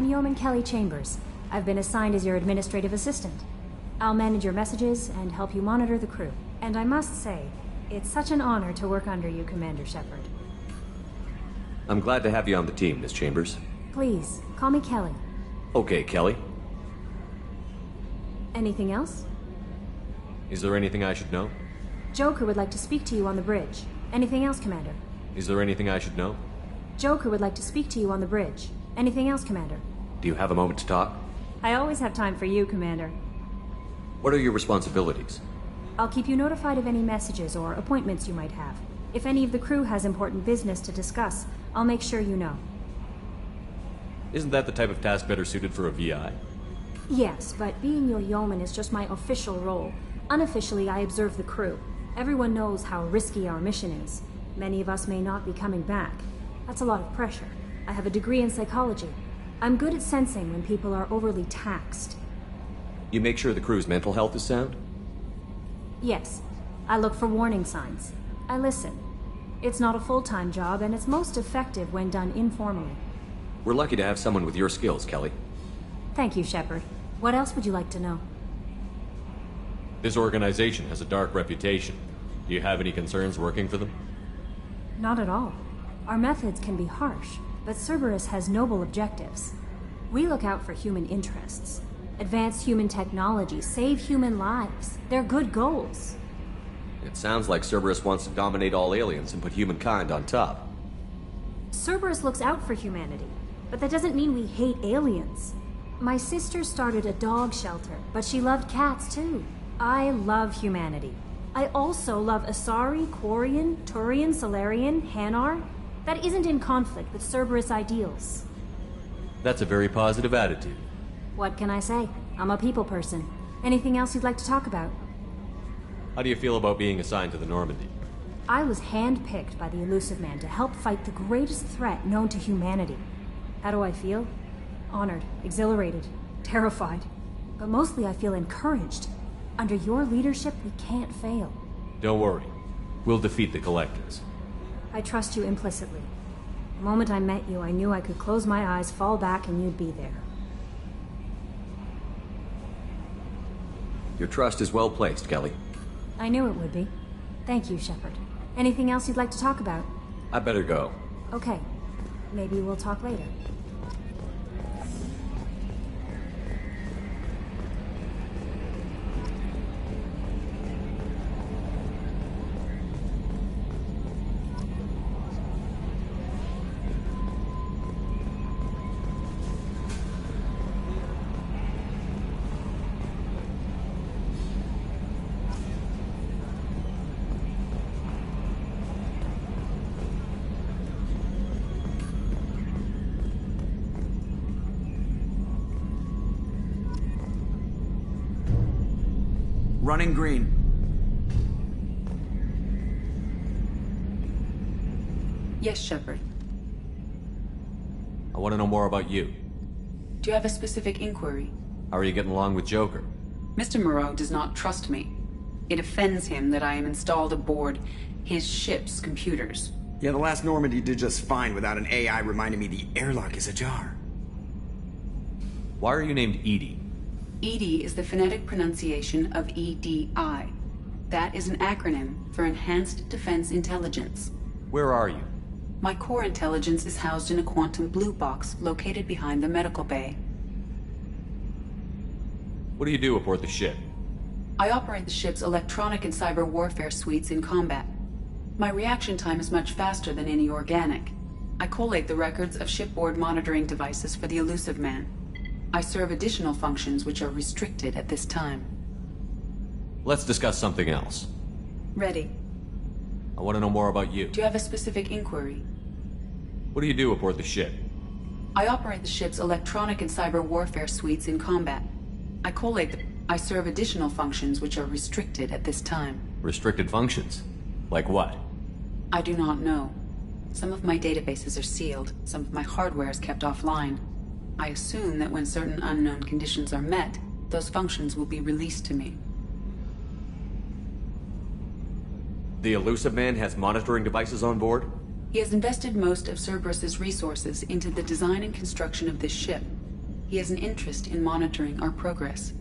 I'm Yeoman Kelly Chambers. I've been assigned as your administrative assistant. I'll manage your messages and help you monitor the crew. And I must say, it's such an honor to work under you, Commander Shepard. I'm glad to have you on the team, Miss Chambers. Please, call me Kelly. Okay, Kelly. Anything else? Is there anything I should know? Joker would like to speak to you on the bridge. Anything else, Commander? Is there anything I should know? Joker would like to speak to you on the bridge. Anything else, Commander? Do you have a moment to talk? I always have time for you, Commander. What are your responsibilities? I'll keep you notified of any messages or appointments you might have. If any of the crew has important business to discuss, I'll make sure you know. Isn't that the type of task better suited for a VI? Yes, but being your yeoman is just my official role. Unofficially, I observe the crew. Everyone knows how risky our mission is. Many of us may not be coming back. That's a lot of pressure. I have a degree in psychology. I'm good at sensing when people are overly taxed. You make sure the crew's mental health is sound? Yes. I look for warning signs. I listen. It's not a full-time job, and it's most effective when done informally. We're lucky to have someone with your skills, Kelly. Thank you, Shepard. What else would you like to know? This organization has a dark reputation. Do you have any concerns working for them? Not at all. Our methods can be harsh, but Cerberus has noble objectives. We look out for human interests. Advance human technology, save human lives. They're good goals. It sounds like Cerberus wants to dominate all aliens and put humankind on top. Cerberus looks out for humanity, but that doesn't mean we hate aliens. My sister started a dog shelter, but she loved cats too. I love humanity. I also love Asari, Quarian, Turian, Solarian, Hanar. That isn't in conflict with Cerberus ideals. That's a very positive attitude. What can I say? I'm a people person. Anything else you'd like to talk about? How do you feel about being assigned to the Normandy? I was handpicked by the Illusive Man to help fight the greatest threat known to humanity. How do I feel? Honored, exhilarated, terrified. But mostly I feel encouraged. Under your leadership, we can't fail. Don't worry. We'll defeat the Collectors. I trust you implicitly. The moment I met you, I knew I could close my eyes, fall back, and you'd be there. Your trust is well placed, Kelly. I knew it would be. Thank you, Shepard. Anything else you'd like to talk about? I better go. Okay. Maybe we'll talk later. Running green. Yes, Shepard. I want to know more about you. Do you have a specific inquiry? How are you getting along with Joker? Mr. Moreau does not trust me. It offends him that I am installed aboard his ship's computers. Yeah, the last Normandy did just fine without an AI reminding me the airlock is ajar. Why are you named Edie? EDI is the phonetic pronunciation of EDI. That is an acronym for Enhanced Defense Intelligence. Where are you? My core intelligence is housed in a quantum blue box located behind the medical bay. What do you do aboard the ship? I operate the ship's electronic and cyber warfare suites in combat. My reaction time is much faster than any organic. I collate the records of shipboard monitoring devices for the Illusive Man. I serve additional functions which are restricted at this time. Let's discuss something else. Ready. I want to know more about you. Do you have a specific inquiry? What do you do aboard the ship? I operate the ship's electronic and cyber warfare suites in combat. I collate I serve additional functions which are restricted at this time. Restricted functions? Like what? I do not know. Some of my databases are sealed, some of my hardware is kept offline. I assume that when certain unknown conditions are met, those functions will be released to me. The Illusive Man has monitoring devices on board? He has invested most of Cerberus's resources into the design and construction of this ship. He has an interest in monitoring our progress.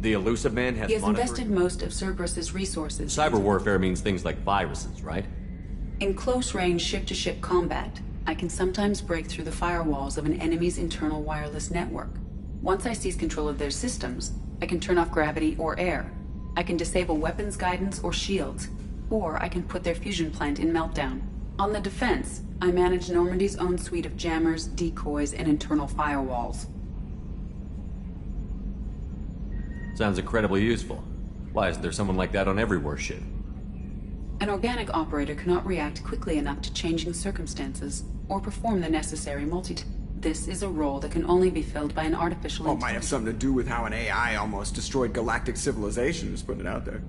The Elusive Man has He has monitored- invested most of Cerberus's resources. Cyber warfare means things like viruses, right? In close-range ship-to-ship combat, I can sometimes break through the firewalls of an enemy's internal wireless network. Once I seize control of their systems, I can turn off gravity or air. I can disable weapons guidance or shields, or I can put their fusion plant in meltdown. On the defense, I manage Normandy's own suite of jammers, decoys, and internal firewalls. Sounds incredibly useful. Why isn't there someone like that on every warship? An organic operator cannot react quickly enough to changing circumstances, or perform the necessary This is a role that can only be filled by an artificial Well, it might have intelligence. something to do with how an AI almost destroyed galactic civilization, just putting it out there.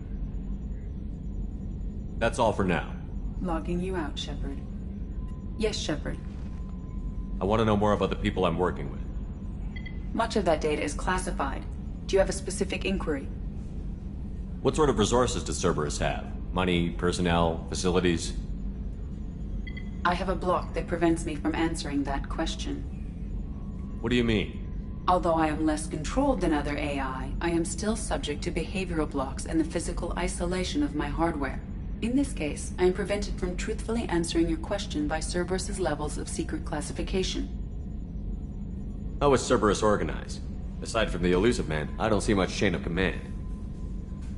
That's all for now. Logging you out, Shepard. Yes, Shepard. I want to know more about the people I'm working with. Much of that data is classified. Do you have a specific inquiry? What sort of resources does Cerberus have? Money, personnel, facilities? I have a block that prevents me from answering that question. What do you mean? Although I am less controlled than other AI, I am still subject to behavioral blocks and the physical isolation of my hardware. In this case, I am prevented from truthfully answering your question by Cerberus's levels of secret classification. How is Cerberus organized? Aside from the Elusive Man, I don't see much chain of command.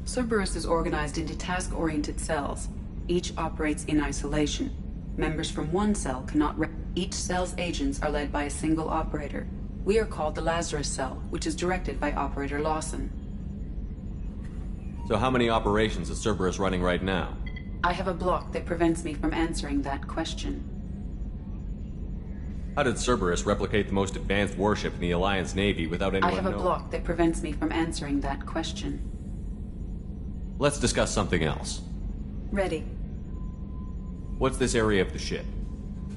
Cerberus is organized into task-oriented cells. Each operates in isolation. Members from one cell cannot Each cell's agents are led by a single operator. We are called the Lazarus Cell, which is directed by Operator Lawson. So how many operations is Cerberus running right now? I have a block that prevents me from answering that question. How did Cerberus replicate the most advanced warship in the Alliance Navy without anyone I have a knowing? block that prevents me from answering that question. Let's discuss something else. Ready. What's this area of the ship?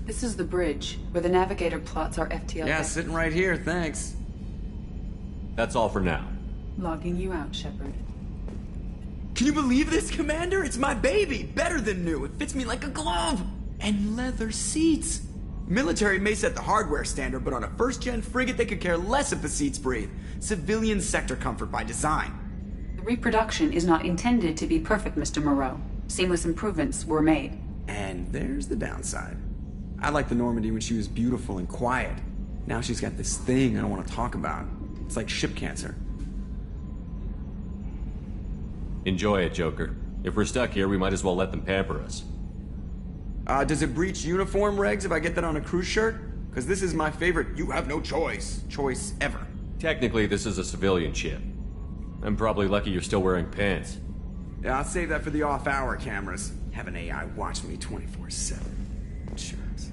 This is the bridge, where the navigator plots our FTL. Yeah, sitting right here, thanks. That's all for now. Logging you out, Shepard. Can you believe this, Commander? It's my baby! Better than new. It fits me like a glove! And leather seats! Military may set the hardware standard, but on a first-gen frigate, they could care less if the seats breathe. Civilian sector comfort by design. The reproduction is not intended to be perfect, Mr. Moreau. Seamless improvements were made. And there's the downside. I liked the Normandy when she was beautiful and quiet. Now she's got this thing I don't want to talk about. It's like ship cancer. Enjoy it, Joker. If we're stuck here, we might as well let them pamper us. Does it breach uniform regs if I get that on a cruise shirt? Because this is my favorite you have no choice ever. Technically, this is a civilian ship. I'm probably lucky you're still wearing pants. Yeah, I'll save that for the off-hour cameras. Have an AI watch me 24/7. Insurance.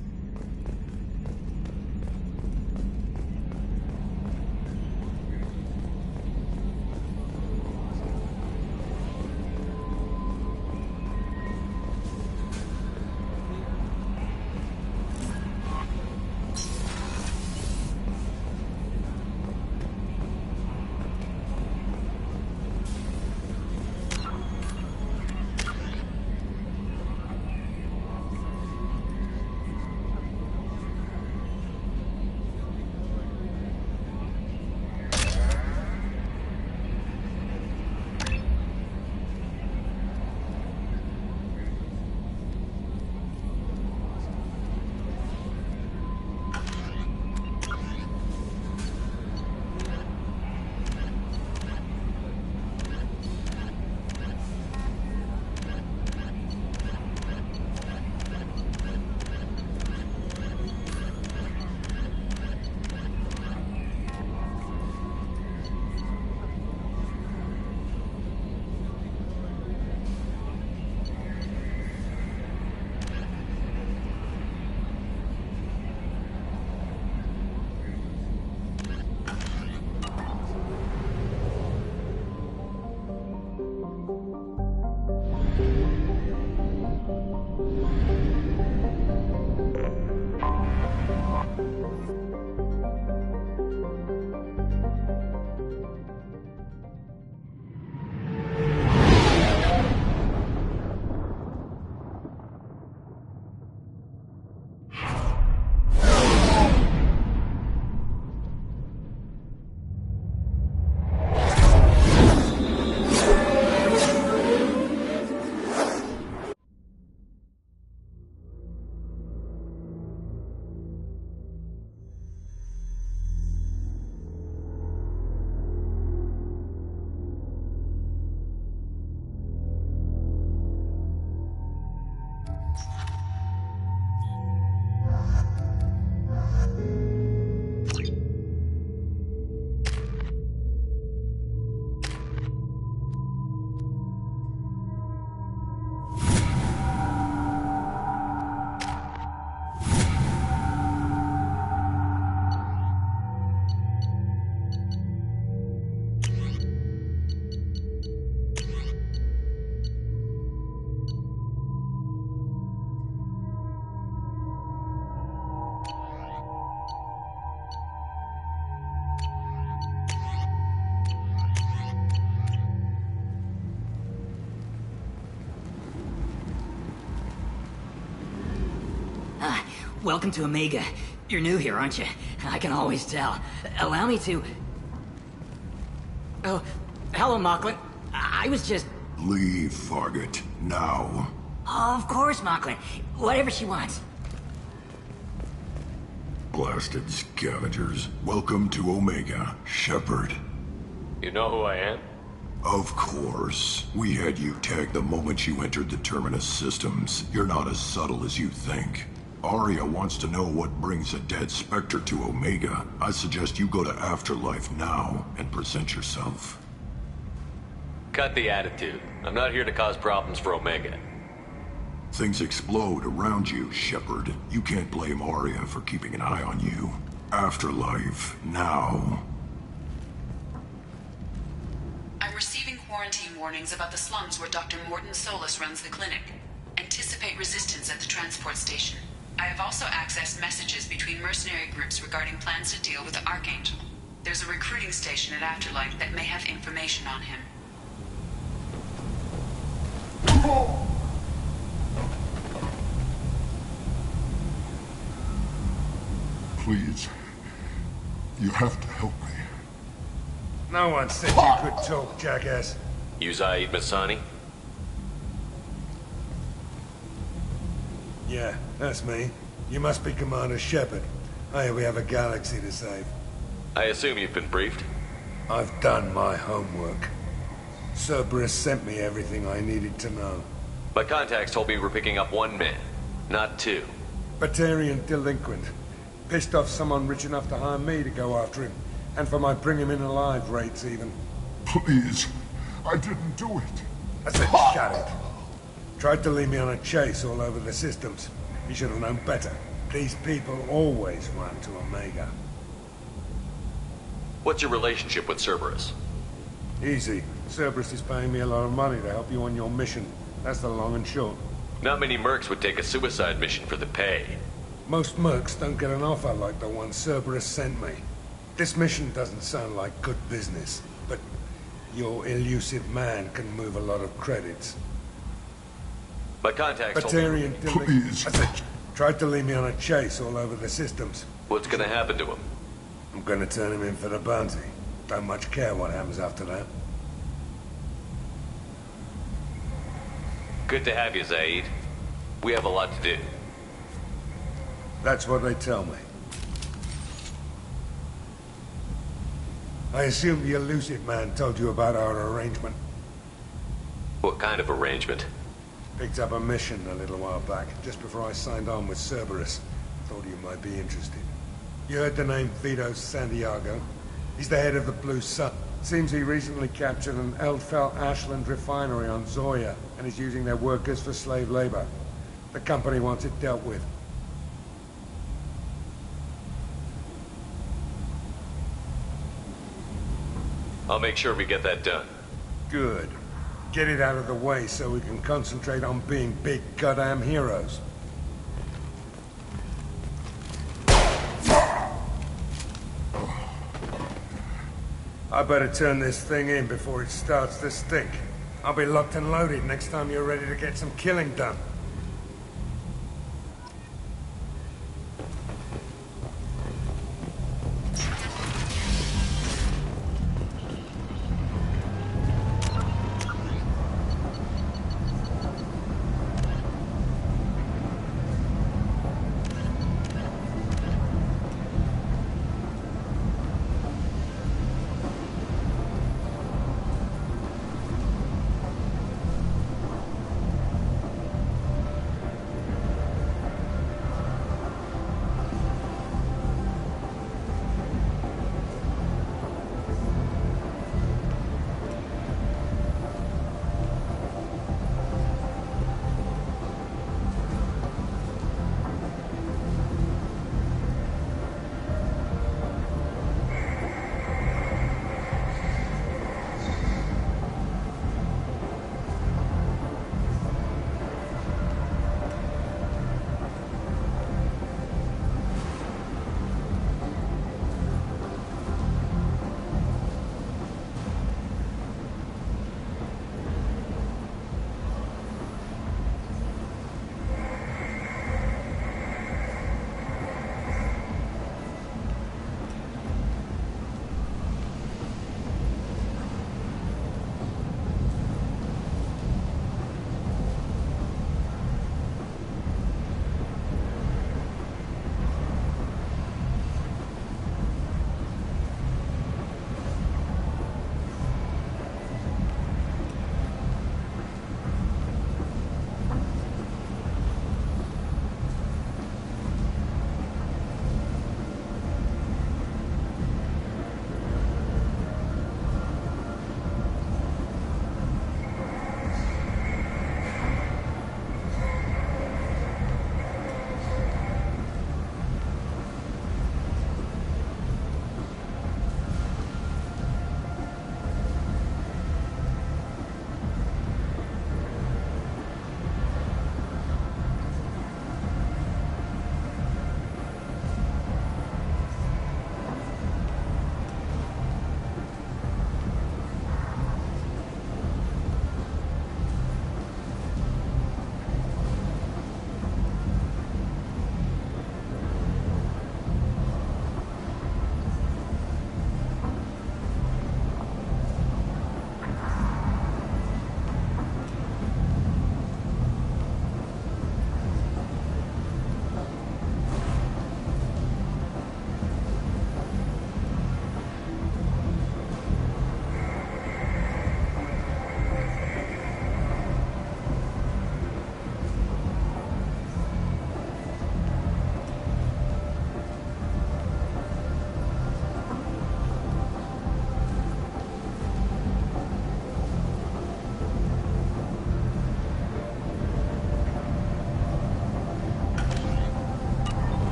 Welcome to Omega. You're new here, aren't you? I can always tell. Allow me to... Oh, hello, Mocklin. I was just... Leave, Fargate. Now. Of course, Mocklin. Whatever she wants. Blasted scavengers. Welcome to Omega, Shepard. You know who I am? Of course. We had you tagged the moment you entered the Terminus systems. You're not as subtle as you think. Aria wants to know what brings a dead Spectre to Omega. I suggest you go to Afterlife now and present yourself. Cut the attitude. I'm not here to cause problems for Omega. Things explode around you, Shepard. You can't blame Aria for keeping an eye on you. Afterlife now. I'm receiving quarantine warnings about the slums where Dr. Morton Solus runs the clinic. Anticipate resistance at the transport station. I have also accessed messages between mercenary groups regarding plans to deal with the Archangel. There's a recruiting station at Afterlife that may have information on him. Please. You have to help me. No one said you could talk, jackass. You Zaid Masani? Yeah, that's me. You must be Commander Shepard. Hey, we have a galaxy to save. I assume you've been briefed? I've done my homework. Cerberus sent me everything I needed to know. My contacts told me we're picking up one man, not two. Batarian delinquent. Pissed off someone rich enough to hire me to go after him. And for my bring him in alive rates even. Please. I didn't do it. I said shut it. Tried to lead me on a chase all over the systems. He should have known better. These people always run to Omega. What's your relationship with Cerberus? Easy. Cerberus is paying me a lot of money to help you on your mission. That's the long and short. Not many mercs would take a suicide mission for the pay. Most mercs don't get an offer like the one Cerberus sent me. This mission doesn't sound like good business, but your elusive man can move a lot of credits. My contacts told me... Batarian Please. I said, tried to lead me on a chase all over the systems. What's gonna happen to him? I'm gonna turn him in for the bounty. Don't much care what happens after that. Good to have you, Zaid. We have a lot to do. That's what they tell me. I assume the elusive man told you about our arrangement. What kind of arrangement? Picked up a mission a little while back, just before I signed on with Cerberus. Thought you might be interested. You heard the name Vito Santiago? He's the head of the Blue Sun. Seems he recently captured an Eldfell Ashland refinery on Zoya, and is using their workers for slave labor. The company wants it dealt with. I'll make sure we get that done. Good. Get it out of the way so we can concentrate on being big goddamn heroes. I better turn this thing in before it starts to stink. I'll be locked and loaded next time you're ready to get some killing done.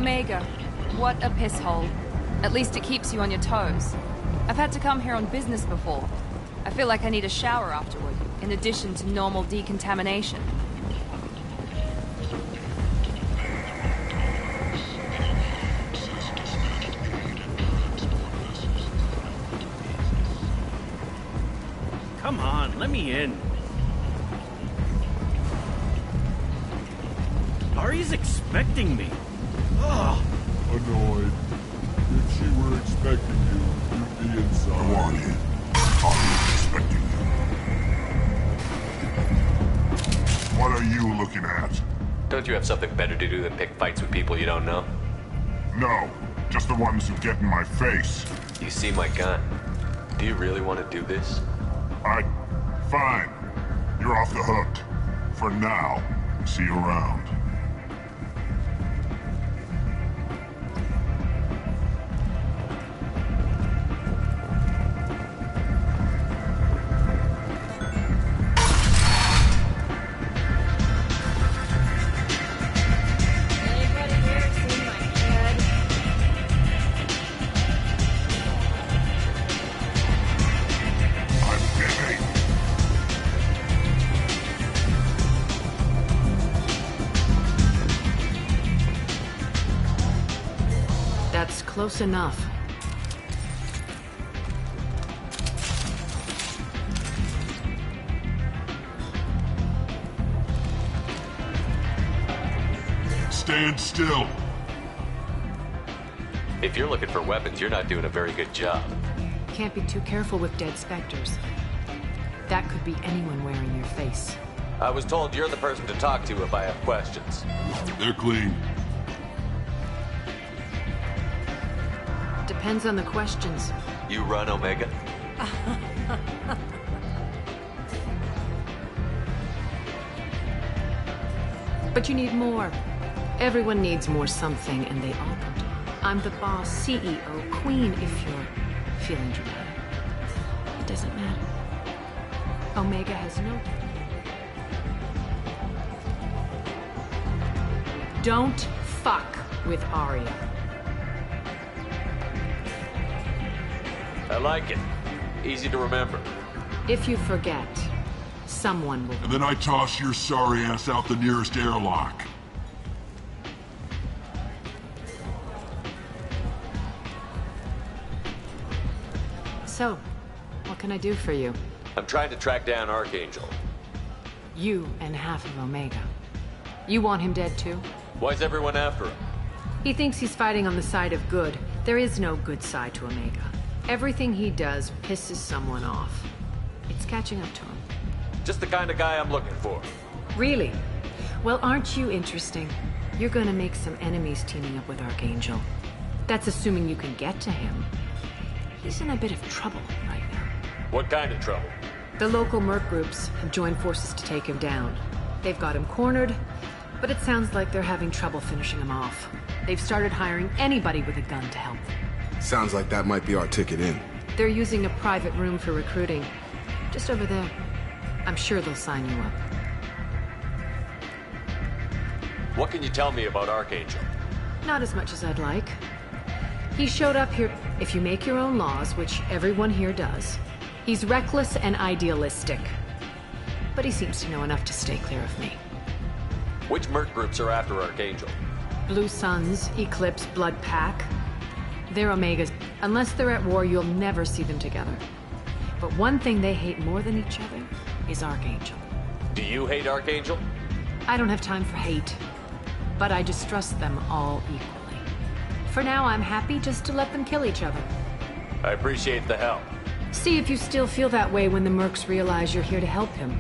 Omega, what a piss hole. At least it keeps you on your toes. I've had to come here on business before. I feel like I need a shower afterward, in addition to normal decontamination. Come on, let me in. Ari's expecting me. Ugh. Annoyed. If she were expecting you, you'd be inside. Go on in. Ari's expecting you. What are you looking at? Don't you have something better to do than pick fights with people you don't know? No, just the ones who get in my face. You see my gun. Do you really want to do this? Fine. You're off the hook. For now. See you around. Close enough. Stand still. If you're looking for weapons, you're not doing a very good job. Can't be too careful with dead specters. That could be anyone wearing your face. I was told you're the person to talk to if I have questions. They're clean. Depends on the questions. You run, Omega? But you need more. Everyone needs more something, and they all come to me. I'm the boss, CEO, queen, if you're feeling dramatic. It doesn't matter. Omega has no... Don't fuck with Aria. I like it. Easy to remember. If you forget, someone will... And then I toss your sorry ass out the nearest airlock. So, what can I do for you? I'm trying to track down Archangel. You and half of Omega. You want him dead too? Why's everyone after him? He thinks he's fighting on the side of good. There is no good side to Omega. Everything he does pisses someone off. It's catching up to him. Just the kind of guy I'm looking for. Really? Well, aren't you interesting? You're gonna make some enemies teaming up with Archangel. That's assuming you can get to him. He's in a bit of trouble right now. What kind of trouble? The local merc groups have joined forces to take him down. They've got him cornered, but it sounds like they're having trouble finishing him off. They've started hiring anybody with a gun to help them. Sounds like that might be our ticket in. They're using a private room for recruiting. Just over there. I'm sure they'll sign you up. What can you tell me about Archangel? Not as much as I'd like. He showed up here... If you make your own laws, which everyone here does, he's reckless and idealistic. But he seems to know enough to stay clear of me. Which merc groups are after Archangel? Blue Suns, Eclipse, Blood Pack. They're Omegas. Unless they're at war, you'll never see them together. But one thing they hate more than each other is Archangel. Do you hate Archangel? I don't have time for hate. But I distrust them all equally. For now, I'm happy just to let them kill each other. I appreciate the help. See if you still feel that way when the mercs realize you're here to help him.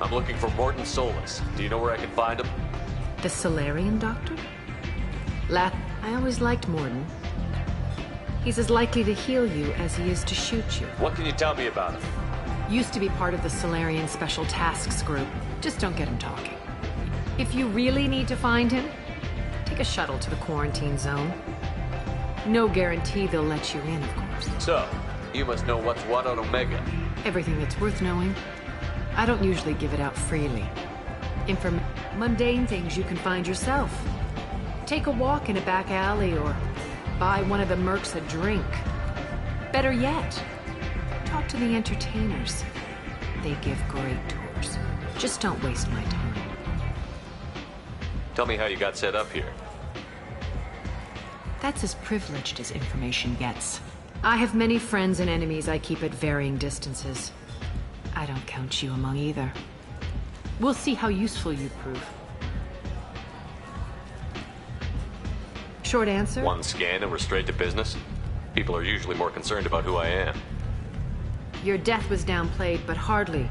I'm looking for Morton Solus. Do you know where I can find him? The Solarian Doctor? I always liked Morton. He's as likely to heal you as he is to shoot you. What can you tell me about him? Used to be part of the Solarian Special Tasks Group. Just don't get him talking. If you really need to find him, take a shuttle to the quarantine zone. No guarantee they'll let you in, of course. So, you must know what's what on Omega. Everything that's worth knowing. I don't usually give it out freely. Mundane things you can find yourself. Take a walk in a back alley or buy one of the mercs a drink. Better yet, talk to the entertainers. They give great tours. Just don't waste my time. Tell me how you got set up here. That's as privileged as information gets. I have many friends and enemies I keep at varying distances. I don't count you among either. We'll see how useful you prove. Short answer? One scan and we're straight to business? People are usually more concerned about who I am. Your death was downplayed, but hardly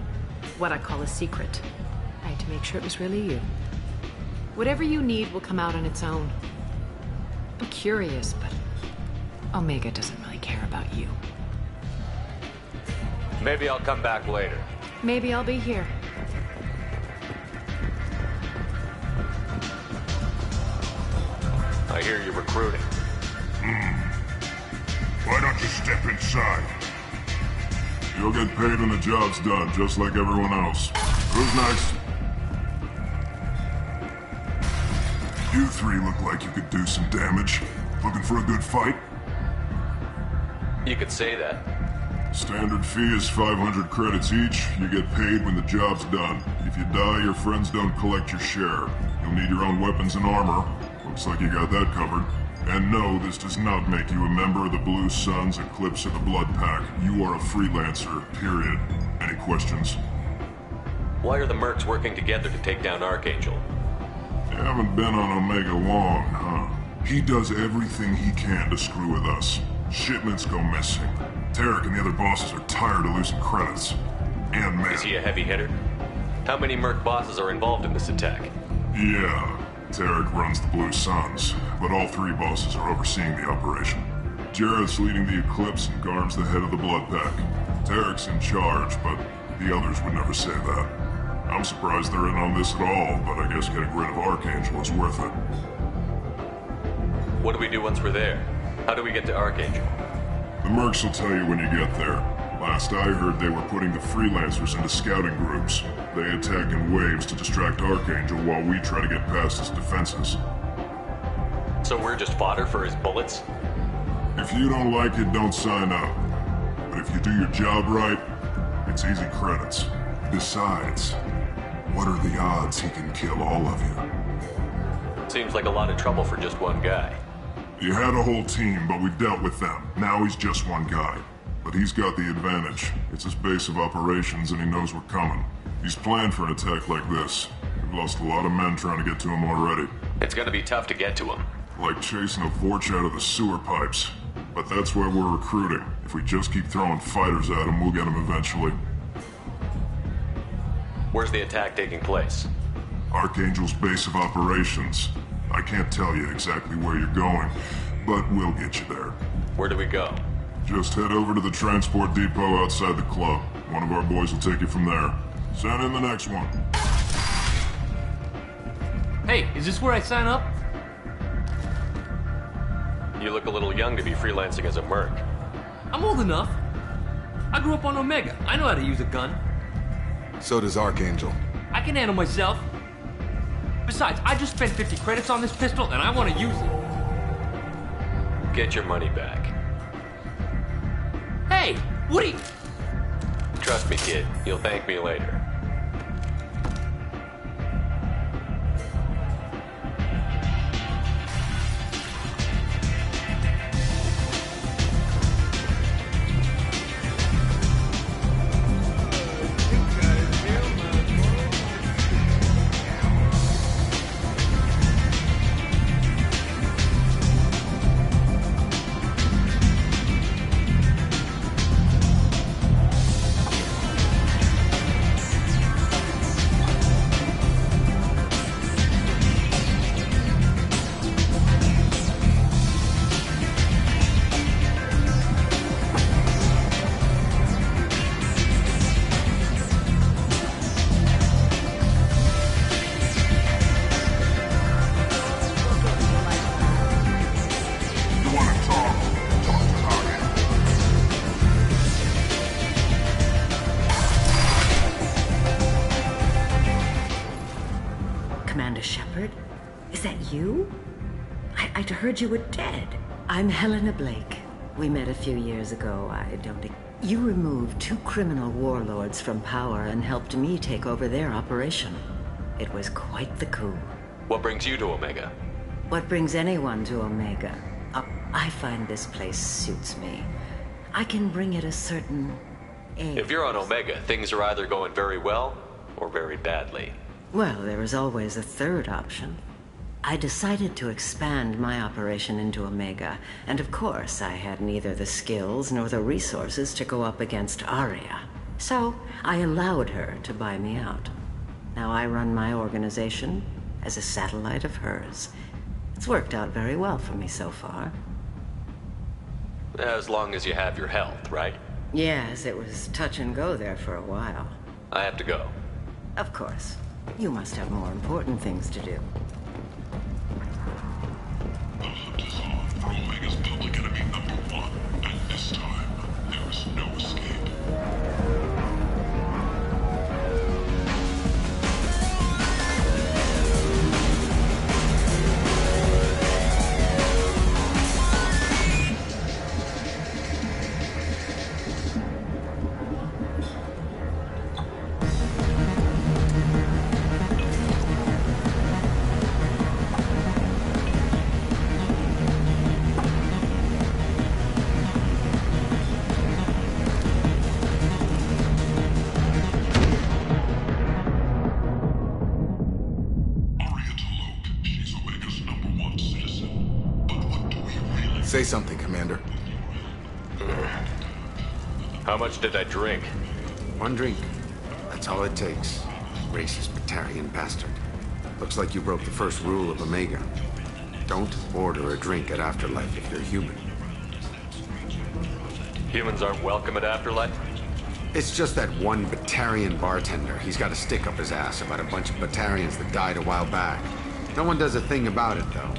what I call a secret. I had to make sure it was really you. Whatever you need will come out on its own. I'm curious, but Omega doesn't really care about you. Maybe I'll come back later. Maybe I'll be here. I hear you're recruiting. Why don't you step inside? You'll get paid when the job's done, just like everyone else. Who's next? You three look like you could do some damage. Looking for a good fight? You could say that. Standard fee is 500 credits each. You get paid when the job's done. If you die, your friends don't collect your share. You'll need your own weapons and armor. Looks like you got that covered. And no, this does not make you a member of the Blue Suns, Eclipse, or the Blood Pack. You are a freelancer, period. Any questions? Why are the mercs working together to take down Archangel? You haven't been on Omega long, huh? He does everything he can to screw with us. Shipments go missing. Tarek and the other bosses are tired of losing credits. And man... Is he a heavy hitter? How many merc bosses are involved in this attack? Yeah. Tarek runs the Blue Suns, but all three bosses are overseeing the operation. Jared's leading the Eclipse and Garm's the head of the Blood Pack. Tarek's in charge, but the others would never say that. I'm surprised they're in on this at all, but I guess getting rid of Archangel is worth it. What do we do once we're there? How do we get to Archangel? The mercs will tell you when you get there. Last I heard, they were putting the freelancers into scouting groups. They attack in waves to distract Archangel while we try to get past his defenses. So we're just fodder for his bullets? If you don't like it, don't sign up. But if you do your job right, it's easy credits. Besides, what are the odds he can kill all of you? Seems like a lot of trouble for just one guy. You had a whole team, but we dealt with them. Now he's just one guy. But he's got the advantage. It's his base of operations and he knows we're coming. He's planned for an attack like this. We've lost a lot of men trying to get to him already. It's gonna be tough to get to him. Like chasing a Vorch out of the sewer pipes. But that's why we're recruiting. If we just keep throwing fighters at him, we'll get him eventually. Where's the attack taking place? Archangel's base of operations. I can't tell you exactly where you're going, but we'll get you there. Where do we go? Just head over to the transport depot outside the club. One of our boys will take you from there. Send in the next one. Hey, is this where I sign up? You look a little young to be freelancing as a merc. I'm old enough. I grew up on Omega. I know how to use a gun. So does Archangel. I can handle myself. Besides, I just spent 50 credits on this pistol and I want to use it. Get your money back. Hey, what are you... Trust me, kid. You'll thank me later. Commander Shepard? Is that you? I'd heard you were dead. I'm Helena Blake. We met a few years ago. You removed 2 criminal warlords from power and helped me take over their operation. It was quite the coup. What brings you to Omega? What brings anyone to Omega? I find this place suits me. I can bring it a certain age. If you're on Omega, things are either going very well or very badly. Well, there is always a third option. I decided to expand my operation into Omega, and of course I had neither the skills nor the resources to go up against Aria. So I allowed her to buy me out. Now I run my organization as a satellite of hers. It's worked out very well for me so far. As long as you have your health, right? Yes, it was touch and go there for a while. I have to go. Of course. You must have more important things to do. The hunt is on for Omega's public enemy #1, and this time, there is no escape. Say something, Commander. How much did I drink? 1 drink. That's all it takes. Racist Batarian bastard. Looks like you broke the first rule of Omega. Don't order a drink at Afterlife if you're human. Humans aren't welcome at Afterlife? It's just that one Batarian bartender. He's got a stick up his ass about a bunch of Batarians that died a while back. No one does a thing about it, though.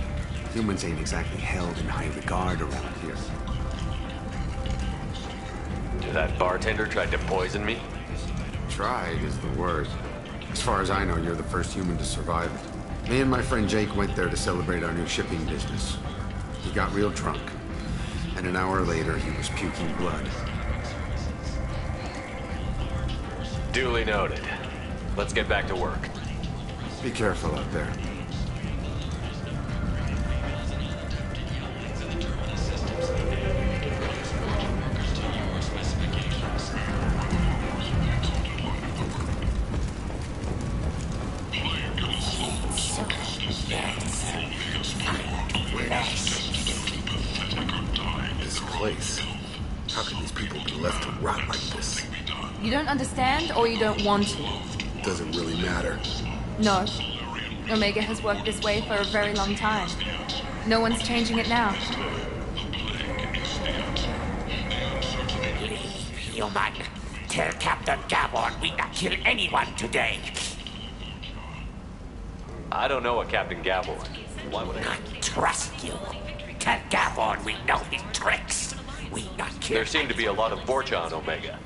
Humans ain't exactly held in high regard around here. That bartender tried to poison me? Tried is the word. As far as I know, you're the first human to survive it. Me and my friend Jake went there to celebrate our new shipping business. He got real drunk. And an hour later, he was puking blood. Duly noted. Let's get back to work. Be careful out there. You don't understand, or you don't want to? Doesn't really matter. No. Omega has worked this way for a very long time. No one's changing it now. Human, tell Captain Gaborn we not kill anyone today. I don't know a Captain Gaborn. Why would I? Trust you. Tell Gaborn we know his tricks. We not kill. There seem to be a lot of Vorcha on Omega.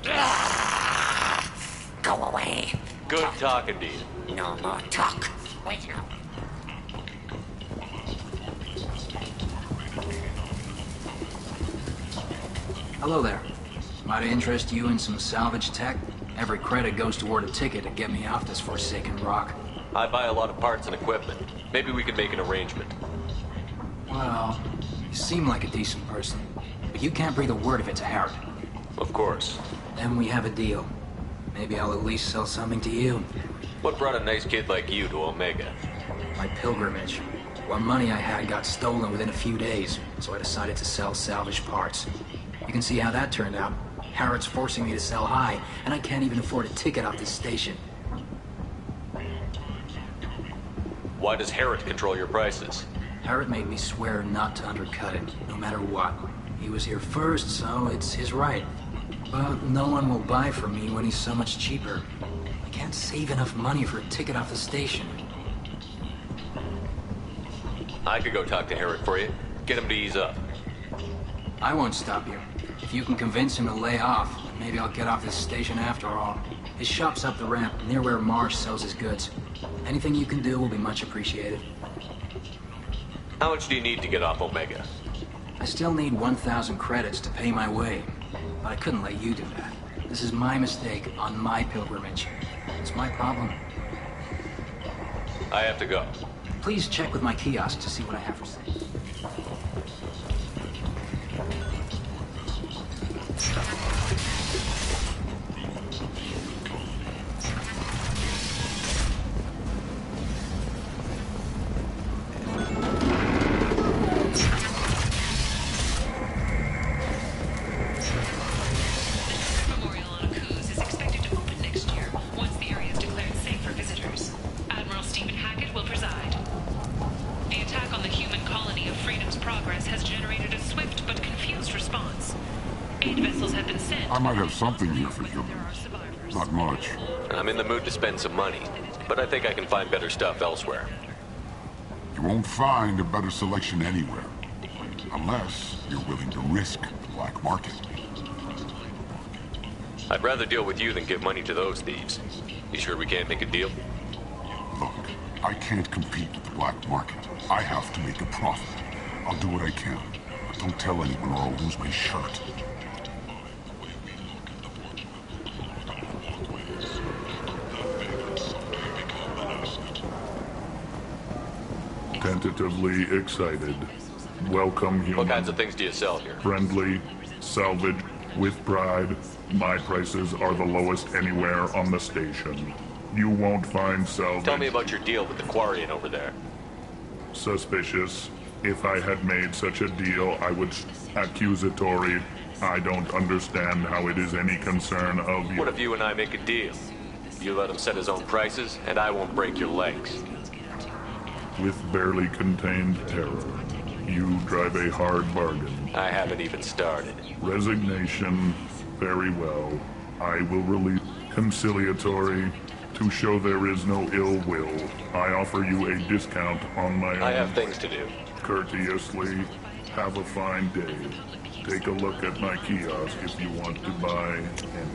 Go away. Good talking to you. No more talk. Wait now. Hello there. Might I interest you in some salvage tech? Every credit goes toward a ticket to get me off this forsaken rock. I buy a lot of parts and equipment. Maybe we can make an arrangement. Well, you seem like a decent person, but you can't breathe a word of it to Harrod. Of course. Then we have a deal. Maybe I'll at least sell something to you. What brought a nice kid like you to Omega? My pilgrimage. What money I had got stolen within a few days, so I decided to sell salvage parts. You can see how that turned out. Harrod's forcing me to sell high, and I can't even afford a ticket off this station. Why does Harrod control your prices? Harrod made me swear not to undercut it, no matter what. He was here first, so it's his right. But no one will buy from me when he's so much cheaper. I can't save enough money for a ticket off the station. I could go talk to Harrod for you. Get him to ease up. I won't stop you. If you can convince him to lay off, maybe I'll get off this station after all. His shop's up the ramp, near where Marsh sells his goods. Anything you can do will be much appreciated. How much do you need to get off Omega? I still need 1,000 credits to pay my way, but I couldn't let you do that. This is my mistake on my pilgrimage. It's my problem. I have to go. Please check with my kiosk to see what I have for sale. I might have something here for humans. Not much. I'm in the mood to spend some money, but I think I can find better stuff elsewhere. You won't find a better selection anywhere. Unless you're willing to risk the black market. I'd rather deal with you than give money to those thieves. You sure we can't make a deal? Look, I can't compete with the black market. I have to make a profit. I'll do what I can, but don't tell anyone or I'll lose my shirt. Tentatively excited. Welcome, human. What kinds of things do you sell here? Friendly, salvage, with pride. My prices are the lowest anywhere on the station. You won't find salvage. Tell me about your deal with the Quarian over there. Suspicious. If I had made such a deal, I would... Accusatory. I don't understand how it is any concern of you. What if you and I make a deal? You let him set his own prices, and I won't break your legs. With barely contained terror, you drive a hard bargain. I haven't even started. Resignation. Very well. I will release conciliatory. To show there is no ill will, I offer you a discount on my own. I have things to do. Courteously. Have a fine day. Take a look at my kiosk if you want to buy anything.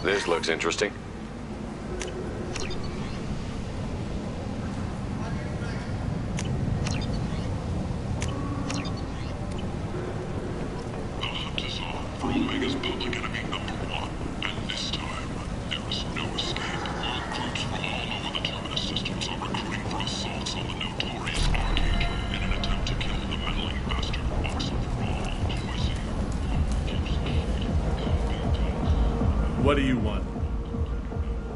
This looks interesting. The hunt is on for Omega's public enemy #1, and this time, there is no escape. Groups from all over the Terminus systems are recruiting for assaults on the notorious Arcade in an attempt to kill the meddling bastard once and for all. Who is he? What do you want?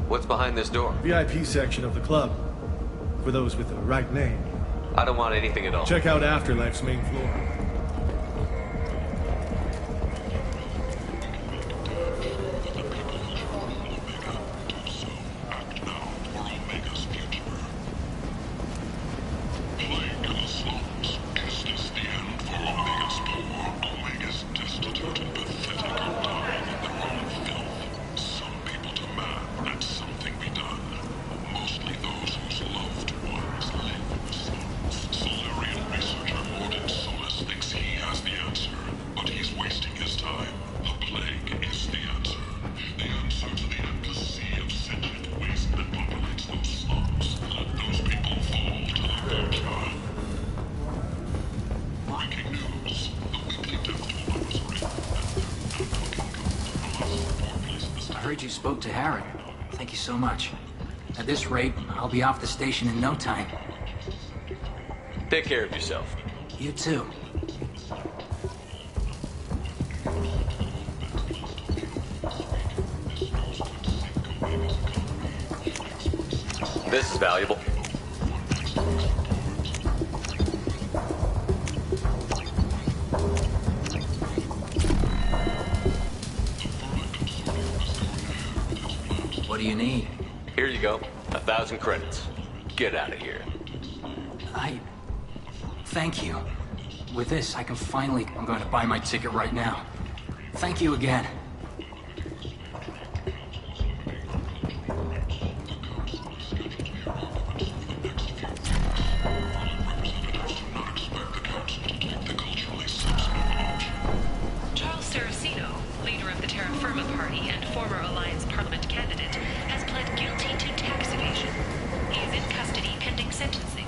What's behind this door? VIP section of the club. For those with the right name. I don't want anything at all. Check out Afterlife's main floor. Solarian researcher Mordin Solus thinks heard you spoke to Harry. Thank you so much. At this rate, I'll be off the station in no time. Take care of yourself. You too. This is valuable. What do you need? Here you go. 1,000 credits. Get out of here. Thank you. With this, I'm going to buy my ticket right now. Thank you again. Charles Saraceno, leader of the Terra Firma Party and former Alliance Parliament candidate, has pled guilty to tax evasion. He is in custody pending sentencing.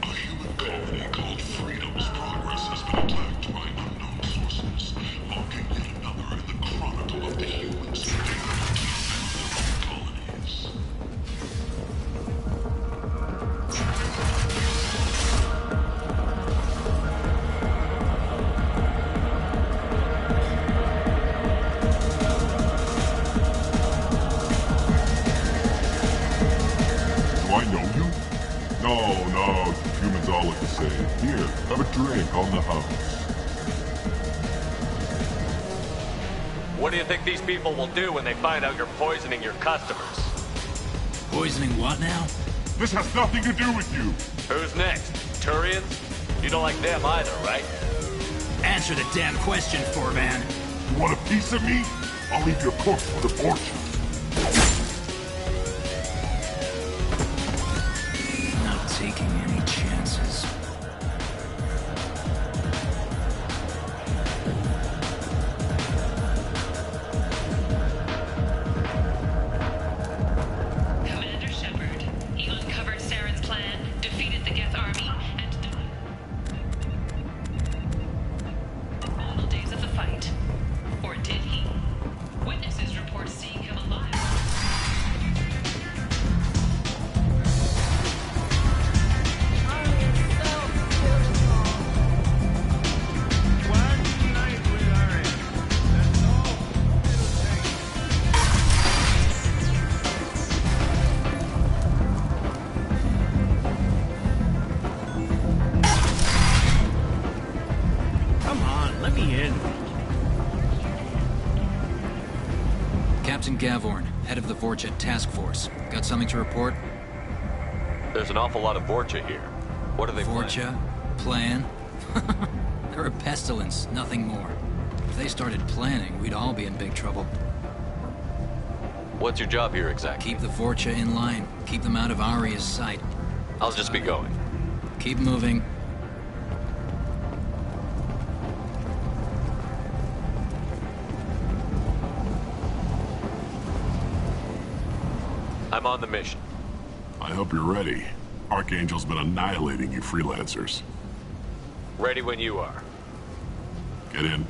A human colony called Freedom's Progress has been attacked by unknown forces, marking yet another in the chronicle of the humans. Colonies. Do I know you? No, humans all look the same. Here, have a drink on the house. What do you think these people will do when they find out you're poisoning your customers? Poisoning what now? This has nothing to do with you. Who's next? Turians? You don't like them either, right? Answer the damn question, Forban. You want a piece of me? I'll leave your corpse for the fortune. Not taking any chances. Commander Shepard, he uncovered Saren's plan, defeated the Geth army, and all the days of the fight. Or did he? Witnesses report seeing him alive. Come on, let me in. Captain Gavorn, head of the Vorcha Task Force. Got something to report? There's an awful lot of Vorcha here. What are they Vorcha? Plan? They're a pestilence, nothing more. If they started planning, we'd all be in big trouble. What's your job here exactly? Keep the Vorcha in line. Keep them out of Aria's sight. I'll just be going. Keep moving. I'm on the mission. I hope you're ready. Archangel's been annihilating you freelancers. Ready when you are. Get in.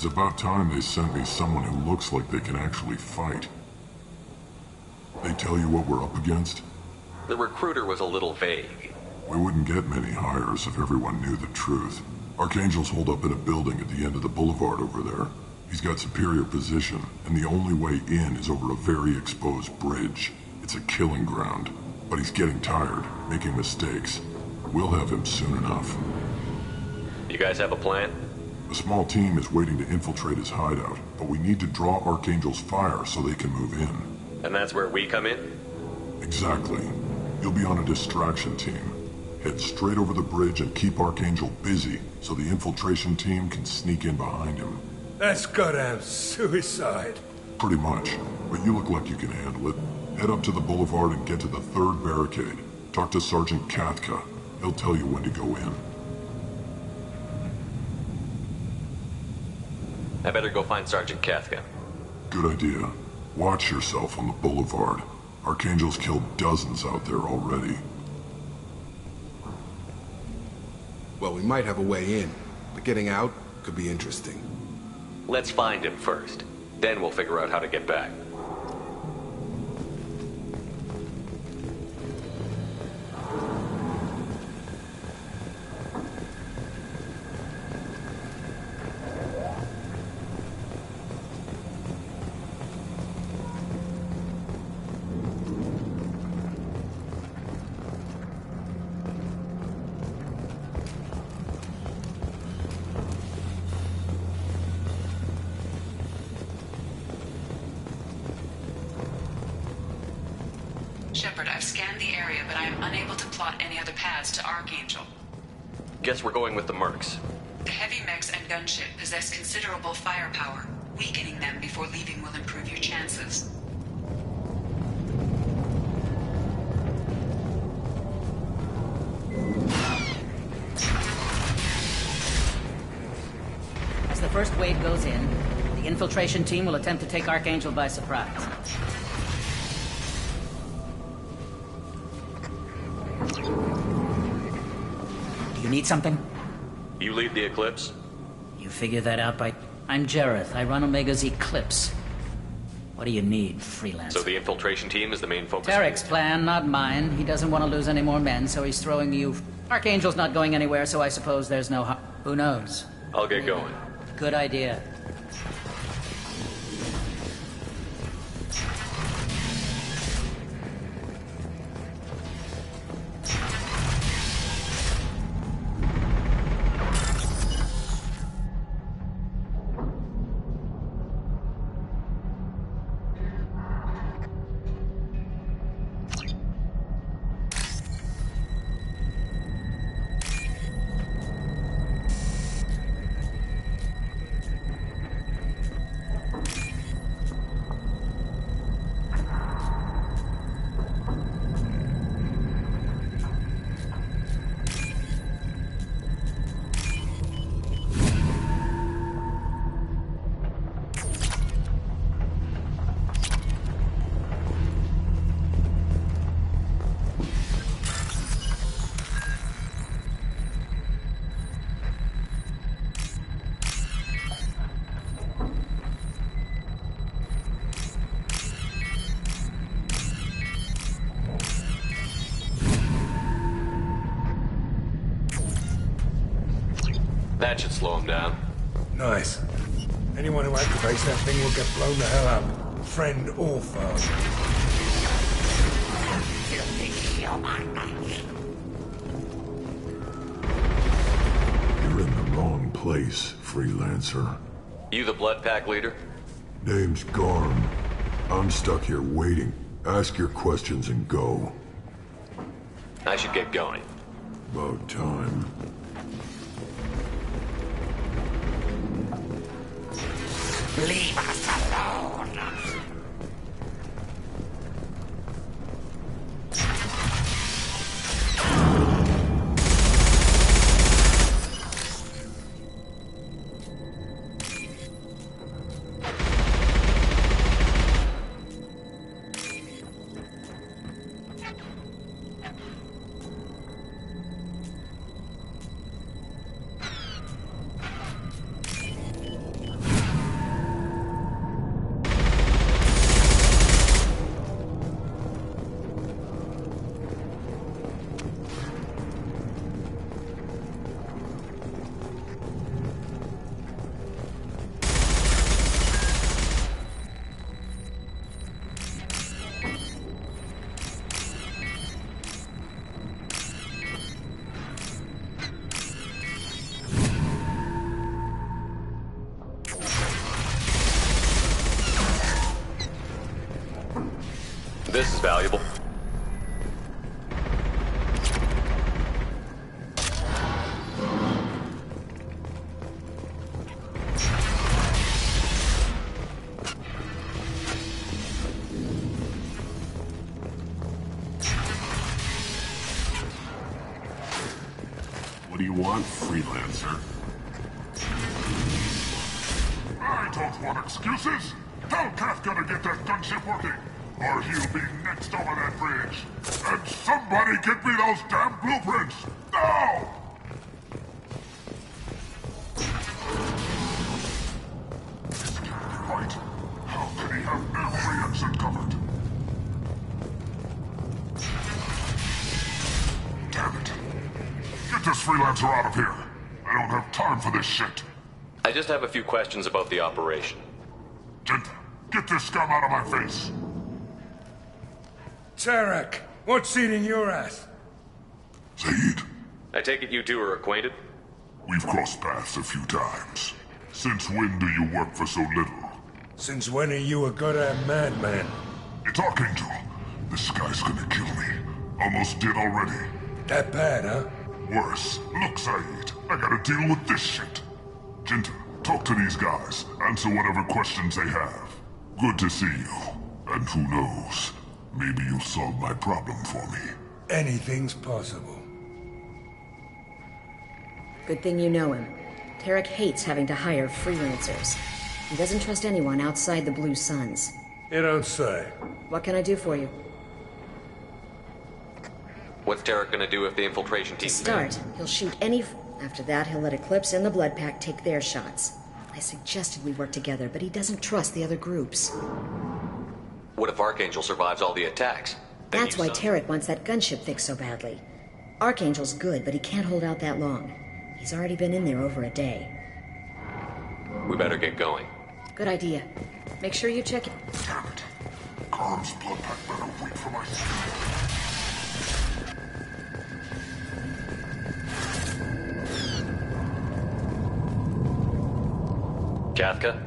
It's about time they sent me someone who looks like they can actually fight. They tell you what we're up against? The recruiter was a little vague. We wouldn't get many hires if everyone knew the truth. Archangel's holed up in a building at the end of the boulevard over there. He's got superior position, and the only way in is over a very exposed bridge. It's a killing ground, but he's getting tired, making mistakes. We'll have him soon enough. You guys have a plan? A small team is waiting to infiltrate his hideout, but we need to draw Archangel's fire so they can move in. And that's where we come in? Exactly. You'll be on a distraction team. Head straight over the bridge and keep Archangel busy so the infiltration team can sneak in behind him. That's goddamn suicide. Pretty much, but you look like you can handle it. Head up to the boulevard and get to the 3rd barricade. Talk to Sergeant Katka. He'll tell you when to go in. I better go find Sergeant Katka. Good idea. Watch yourself on the boulevard. Archangel's killed dozens out there already. Well, we might have a way in, but getting out could be interesting. Let's find him first. Then we'll figure out how to get back. Shepard, I've scanned the area, but I am unable to plot any other paths to Archangel. Guess we're going with the Mercs. The heavy mechs and gunship possess considerable firepower. Weakening them before leaving will improve your chances. As the first wave goes in, the infiltration team will attempt to take Archangel by surprise. You need something? You lead the Eclipse? You figure that out by... I'm Jareth. I run Omega's Eclipse. What do you need, freelancer? So the infiltration team is the main focus? Tarek's plan, not mine. He doesn't want to lose any more men, so he's throwing you... Archangel's not going anywhere, so I suppose there's no... Who knows? I'll get going. Good idea. That should slow him down. Nice. Anyone who activates that thing will get blown the hell up. Friend or foe. You're in the wrong place, freelancer. You the Blood Pack leader? Name's Garm. I'm stuck here waiting. Ask your questions and go. I should get going. About time. Leave us alone. This is valuable. What do you want, freelancer? I don't want excuses. Tell Kafka to get that gunship working, or he'll be next over that bridge. And somebody get me those damn blueprints! Now! This can't be right. How can he have every exit covered? Damn it. Get this freelancer out of here. I don't have time for this shit. I just have a few questions about the operation. Gent, get this scum out of my face. Tarek, what's eating your ass? Zaid, I take it you two are acquainted? we've crossed paths a few times. Since when do you work for so little? Since when are you a goddamn madman? It's Archangel. This guy's gonna kill me. Almost did already. That bad, huh? Worse. Look, Zaid, I gotta deal with this shit. Jinta, talk to these guys. Answer whatever questions they have. Good to see you. And who knows, maybe you'll solve my problem for me. Anything's possible. Good thing you know him. Tarek hates having to hire freelancers. He doesn't trust anyone outside the Blue Suns. You don't say. What can I do for you? What's Tarek gonna do if the infiltration team... Start. He'll shoot any... After that, he'll let Eclipse and the Blood Pack take their shots. I suggested we work together, but he doesn't trust the other groups. What if Archangel survives all the attacks? That's why Tarek wants that gunship fixed so badly. Archangel's good, but he can't hold out that long. He's already been in there over a day. We better get going. Good idea. Make sure you check it. Damn it. Carm's Blood Pack better wait for my... Kafka?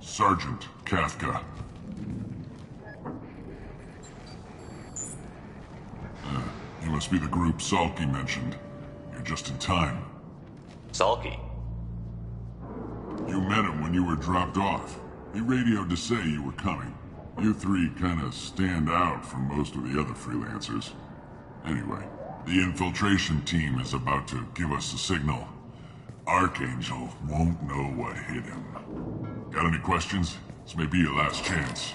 Sergeant Kafka. You must be the group Salky mentioned. You're just in time. Salky? You met him when you were dropped off. He radioed to say you were coming. You three kinda stand out from most of the other freelancers. Anyway, the infiltration team is about to give us a signal. Archangel won't know what hit him. Got any questions? This may be your last chance.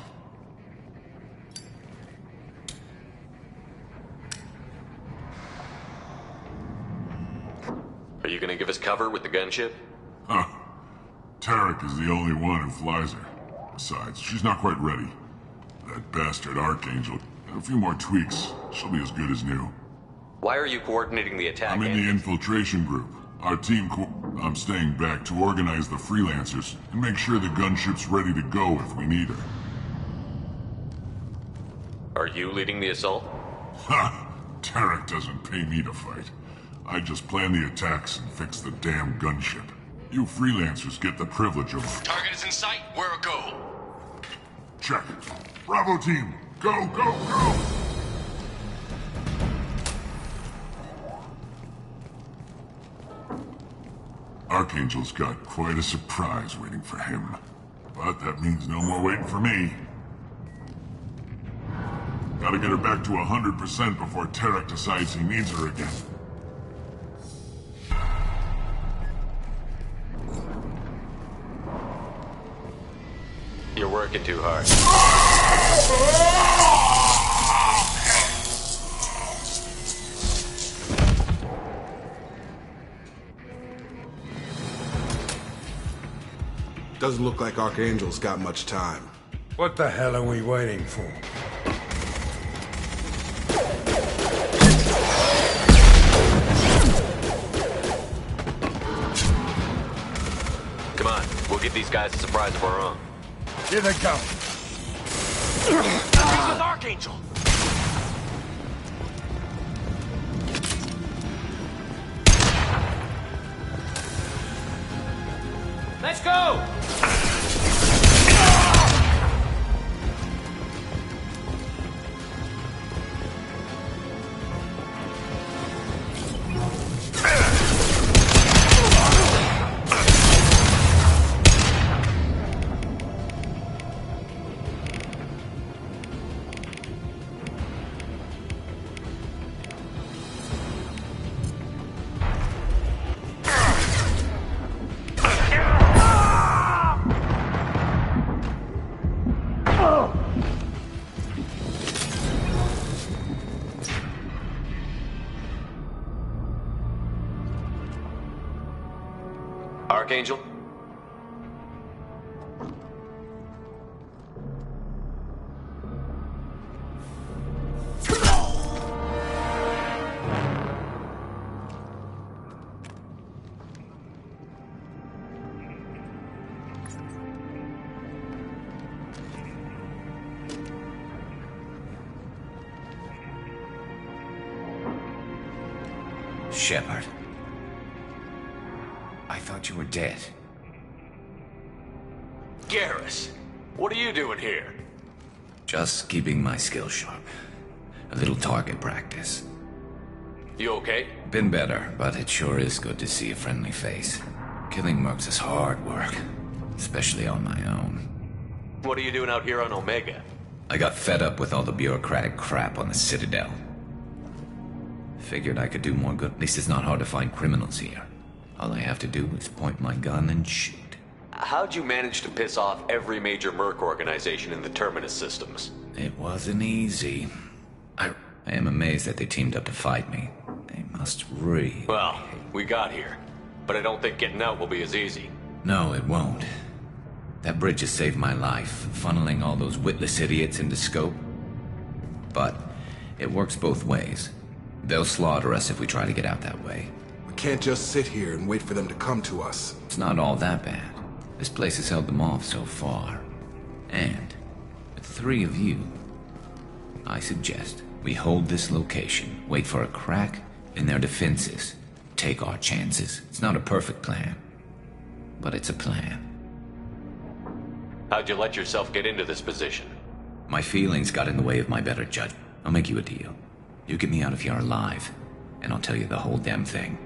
Are you gonna give us cover with the gunship? Huh. Tarek is the only one who flies her. Besides, she's not quite ready. That bastard Archangel. A few more tweaks. She'll be as good as new. Why are you coordinating the attack? I'm in the infiltration group. Our team I'm staying back to organize the freelancers and make sure the gunship's ready to go if we need her. Are you leading the assault? Ha! Tarek doesn't pay me to fight. I just plan the attacks and fix the damn gunship. You freelancers get the privilege of... Target is in sight. Where a go? Check. Bravo team, go, go, go! Archangel's got quite a surprise waiting for him. But that means no more waiting for me. Gotta get her back to 100% before Tarek decides he needs her again. You're working too hard. Doesn't look like Archangel's got much time. What the hell are we waiting for? Come on, we'll give these guys a surprise of our own. Here they come. He's with Archangel. Let's go! Archangel? Shepard. I thought you were dead. Garrus, what are you doing here? Just keeping my skills sharp. A little target practice. You okay? Been better, but it sure is good to see a friendly face. Killing mercs is hard work, especially on my own. What are you doing out here on Omega? I got fed up with all the bureaucratic crap on the Citadel. Figured I could do more good. At least it's not hard to find criminals here. All I have to do is point my gun and shoot. How'd you manage to piss off every major merc organization in the Terminus systems? It wasn't easy. I am amazed that they teamed up to fight me. They must really... Well, we got here. But I don't think getting out will be as easy. No, it won't. That bridge has saved my life, funneling all those witless idiots into scope. But it works both ways. They'll slaughter us if we try to get out that way. We can't just sit here and wait for them to come to us. It's not all that bad. This place has held them off so far. And with 3 of you, I suggest we hold this location, wait for a crack in their defenses, take our chances. It's not a perfect plan, but it's a plan. How'd you let yourself get into this position? My feelings got in the way of my better judgment. I'll make you a deal. You get me out of here alive, and I'll tell you the whole damn thing.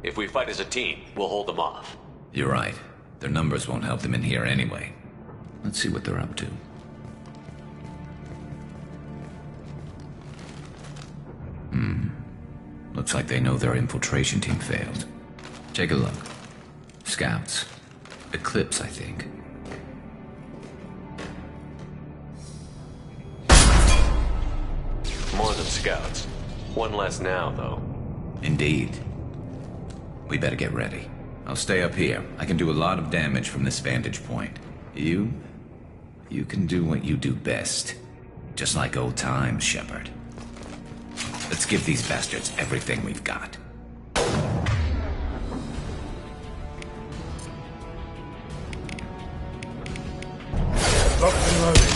If we fight as a team, we'll hold them off. You're right. Their numbers won't help them in here anyway. Let's see what they're up to. Looks like they know their infiltration team failed. Take a look. Scouts. Eclipse, I think. More than scouts. One less now, though. Indeed. We better get ready. I'll stay up here. I can do a lot of damage from this vantage point. You can do what you do best. Just like old times, Shepard. Let's give these bastards everything we've got. Locked and loaded.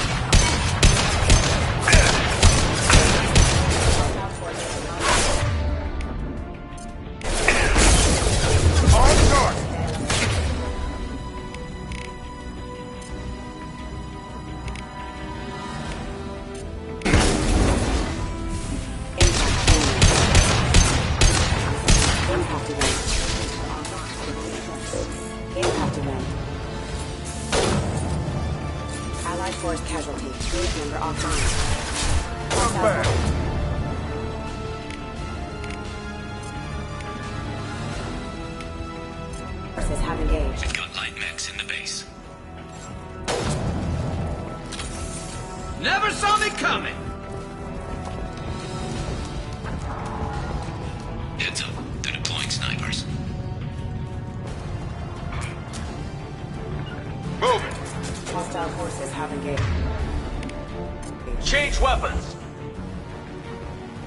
We've got light mechs in the base. Never saw me coming! Heads up. They're deploying snipers. Moving! Hostile forces have engaged. Change weapons!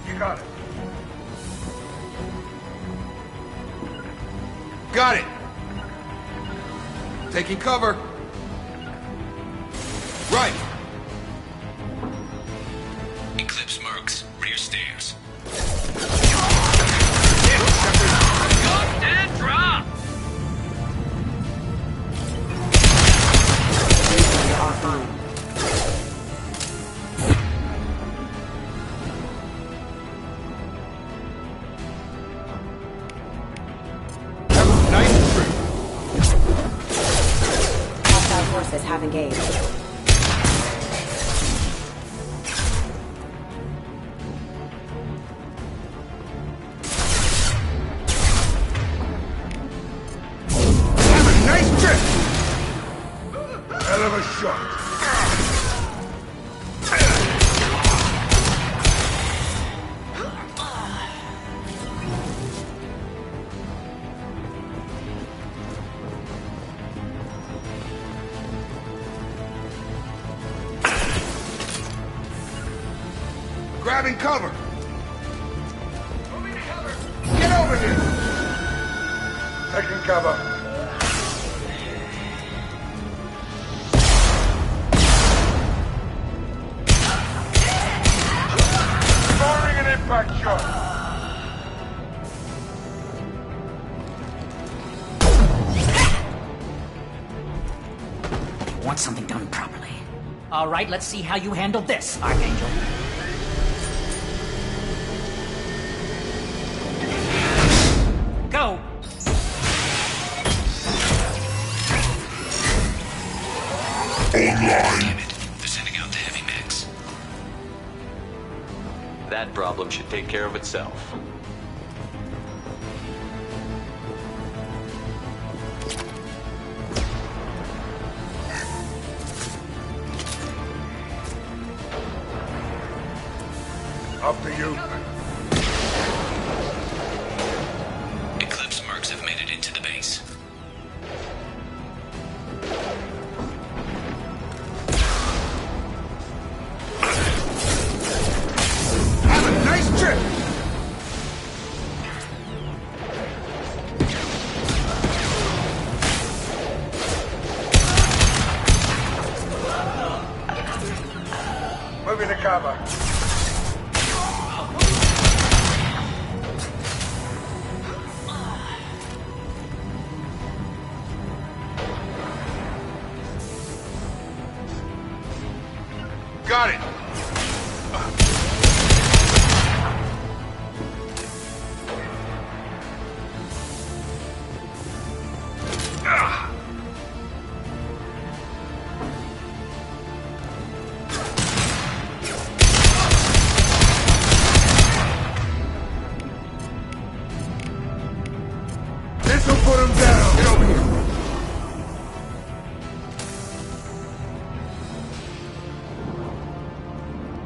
You got it. Got it! Taking cover. Right! Eclipse mercs, rear stairs. Gun and drop! engaged. Nice trip! Hell of a shot. Grabbing cover! Get over here! Taking cover. Firing an impact shot! Want something done properly. All right, let's see how you handle this, Archangel. Go! Damn it. They're sending out the heavy mechs. That problem should take care of itself. Up to you. Eclipse mercs have made it into the base. Have a nice trip! Moving to cover. Got it! This'll put him down! Get over here!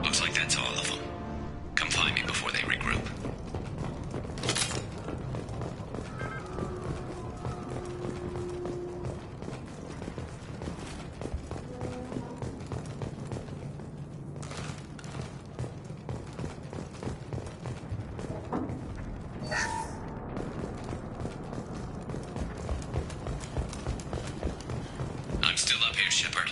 Looks like that's all of them. Come find me before they regroup. I'm still up here, Shepard.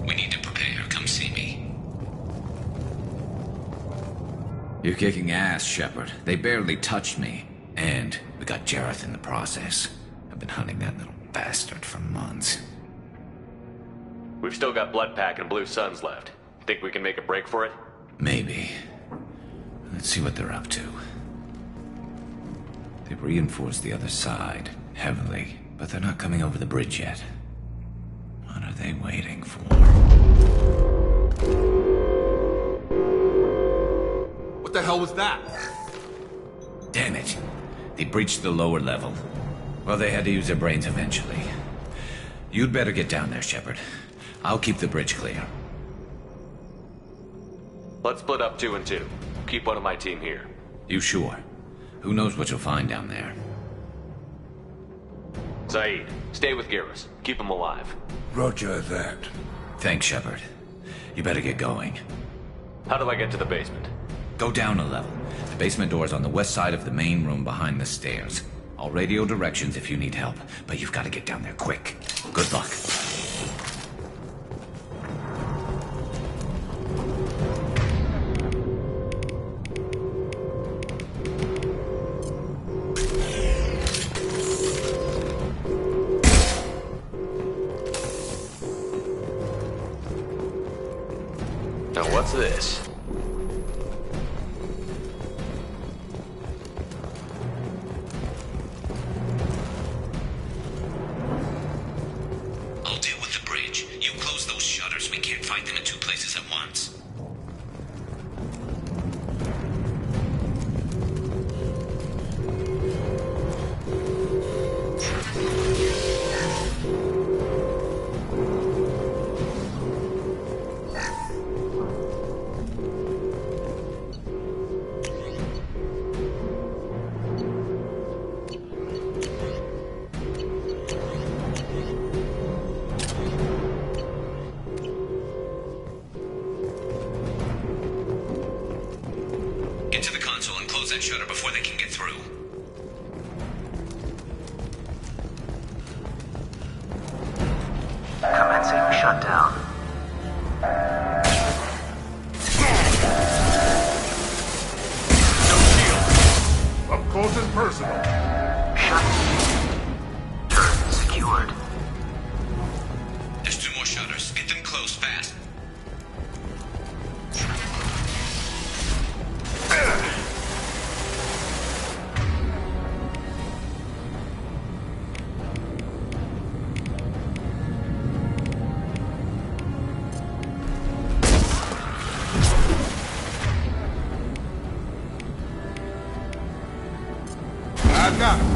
We need to prepare. Come see me. You're kicking ass, Shepard. They barely touched me. And we got Jareth in the process. I've been hunting that little bastard for months. We've still got Bloodpack and Blue Suns left. Think we can make a break for it? Maybe. Let's see what they're up to. They've reinforced the other side, heavily, but they're not coming over the bridge yet. What are they waiting for? What the hell was that? Damn it. They breached the lower level. Well, they had to use their brains eventually. You'd better get down there, Shepard. I'll keep the bridge clear. Let's split up 2 and 2. Keep one of my team here. You sure? Who knows what you'll find down there? Zaid, stay with Garrus. Keep him alive. Roger that. Thanks, Shepard. You better get going. How do I get to the basement? Go down a level. The basement door's on the west side of the main room behind the stairs. I'll radio directions if you need help, but you've got to get down there quick. Good luck. So what's this? I'll deal with the bridge. You close those shutters. We can't fight them in two places at once. Get to the console and close that shutter before they can get through. Commencing shutdown. Up close and personal. Turret secured. There's 2 more shutters. Get them closed fast. I've got him.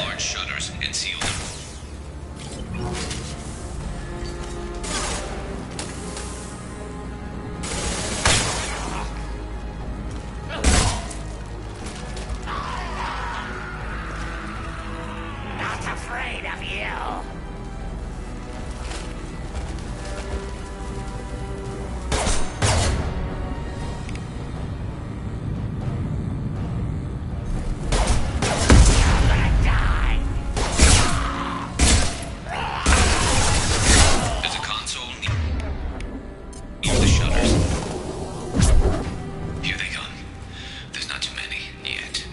Large shutters and seal them. Not afraid of you. There's a console near the shutters. Here they come. There's not too many yet.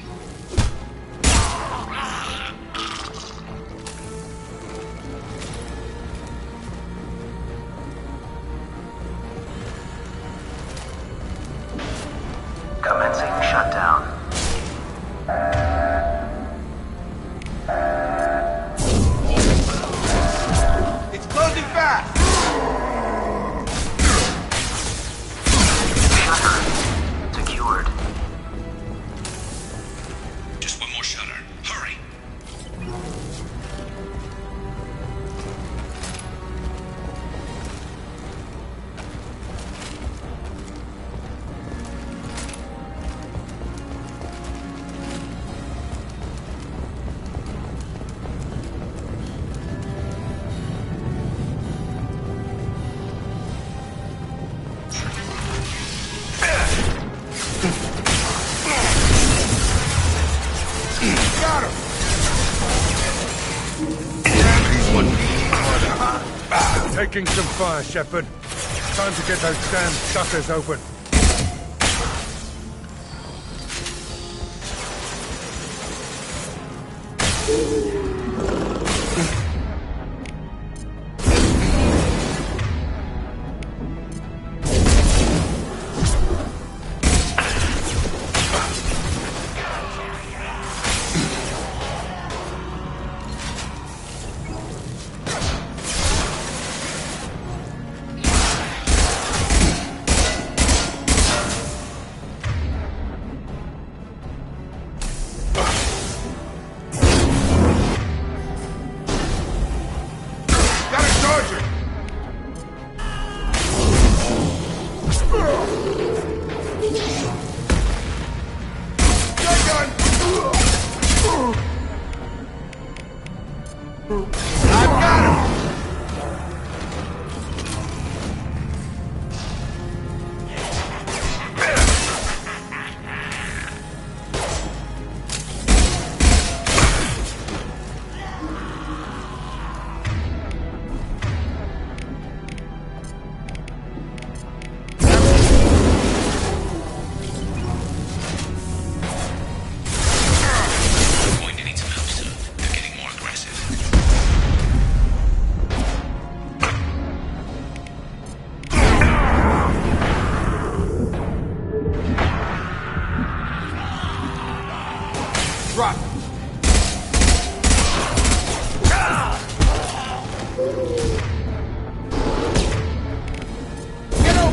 Commencing shutdown. It's closing fast. Secured. Just 1 more shutter. Hurry. Got him. Taking some fire, Shepard. Time to get those damn shutters open.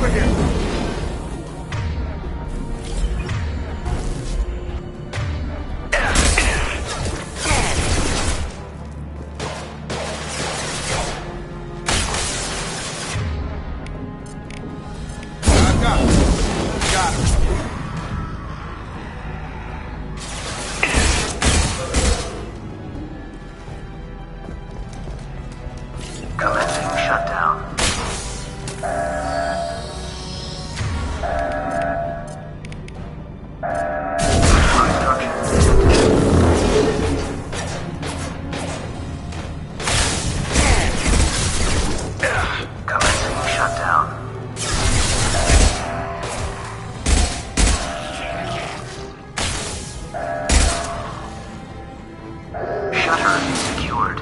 over here! Commencing shutdown. Commencing shutdown. Shutter secured.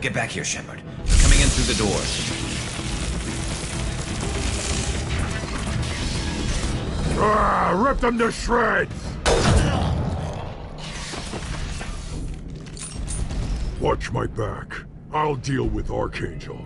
Get back here, Shepard. They're coming in through the doors. Rip them to shreds! Watch my back. I'll deal with Archangel.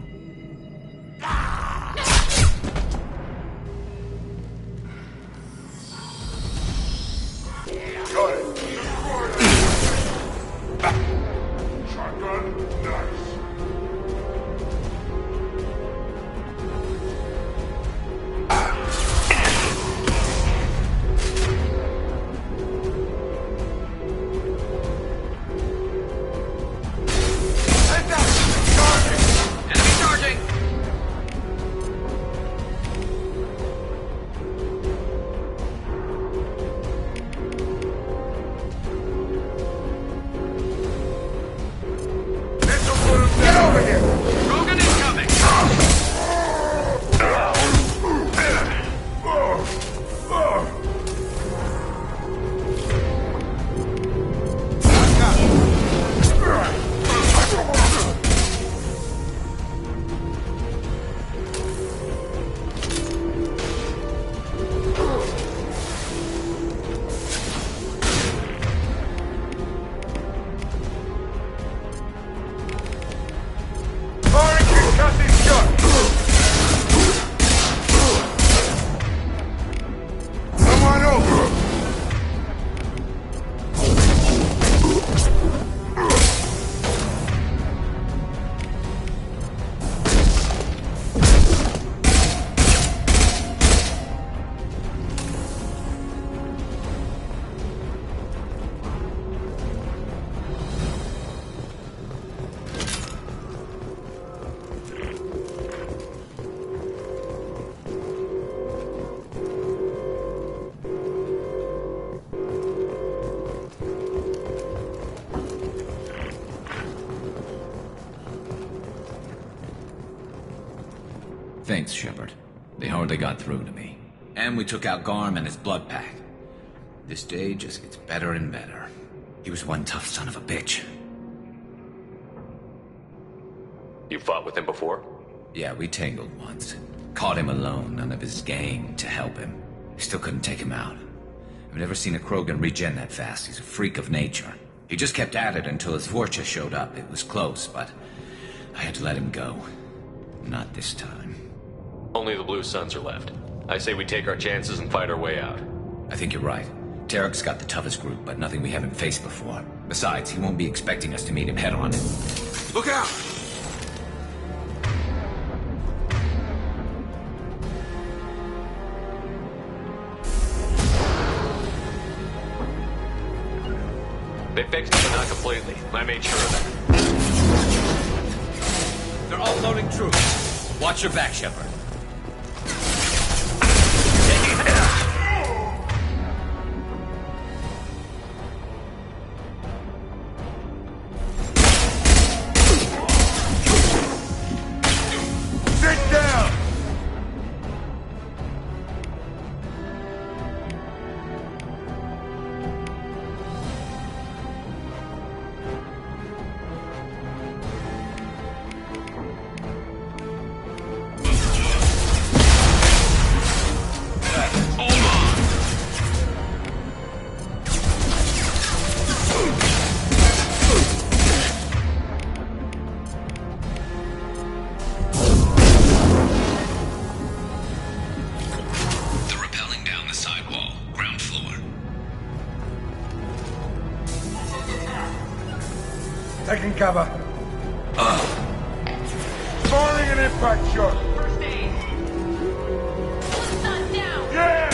Thanks, Shepard. They hardly got through to me. And we took out Garm and his blood pack. This day just gets better and better. He was one tough son of a bitch. You fought with him before? Yeah, we tangled once. Caught him alone, none of his gang to help him. Still couldn't take him out. I've never seen a Krogan regen that fast. He's a freak of nature. He just kept at it until his Vorcha showed up. It was close, but I had to let him go. Not this time. Only the Blue Suns are left. I say we take our chances and fight our way out. I think you're right. Tarek's got the toughest group, but nothing we haven't faced before. Besides, he won't be expecting us to meet him head-on. Look out! They fixed it, but not completely. I made sure of that. They're offloading troops. Watch your back, Shepard. Sit down! Taking cover. Firing an impact shot. First aid. Son down. Yeah!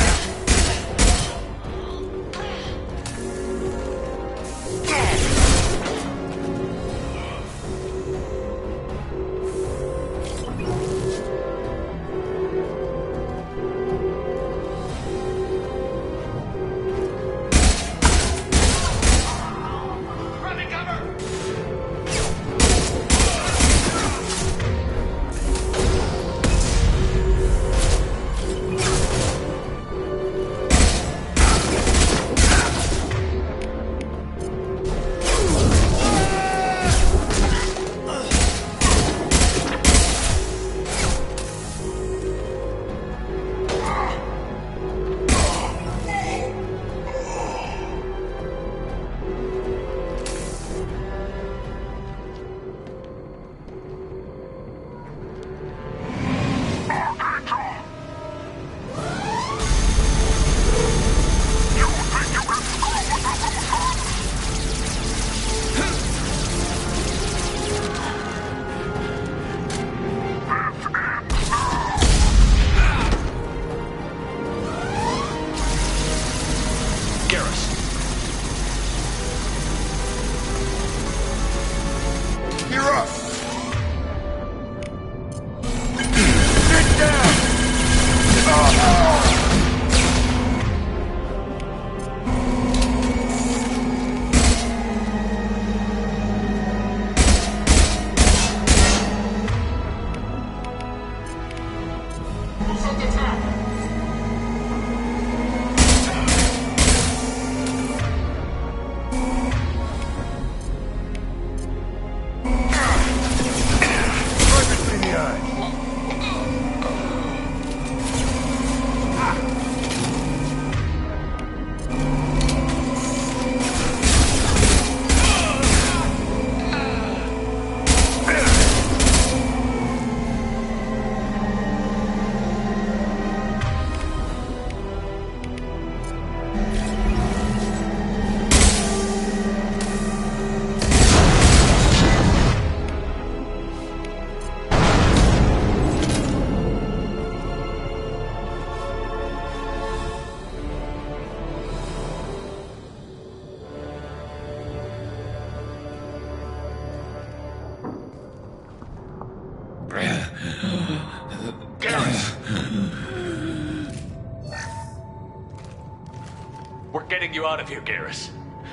We're getting you out of here, Garrus.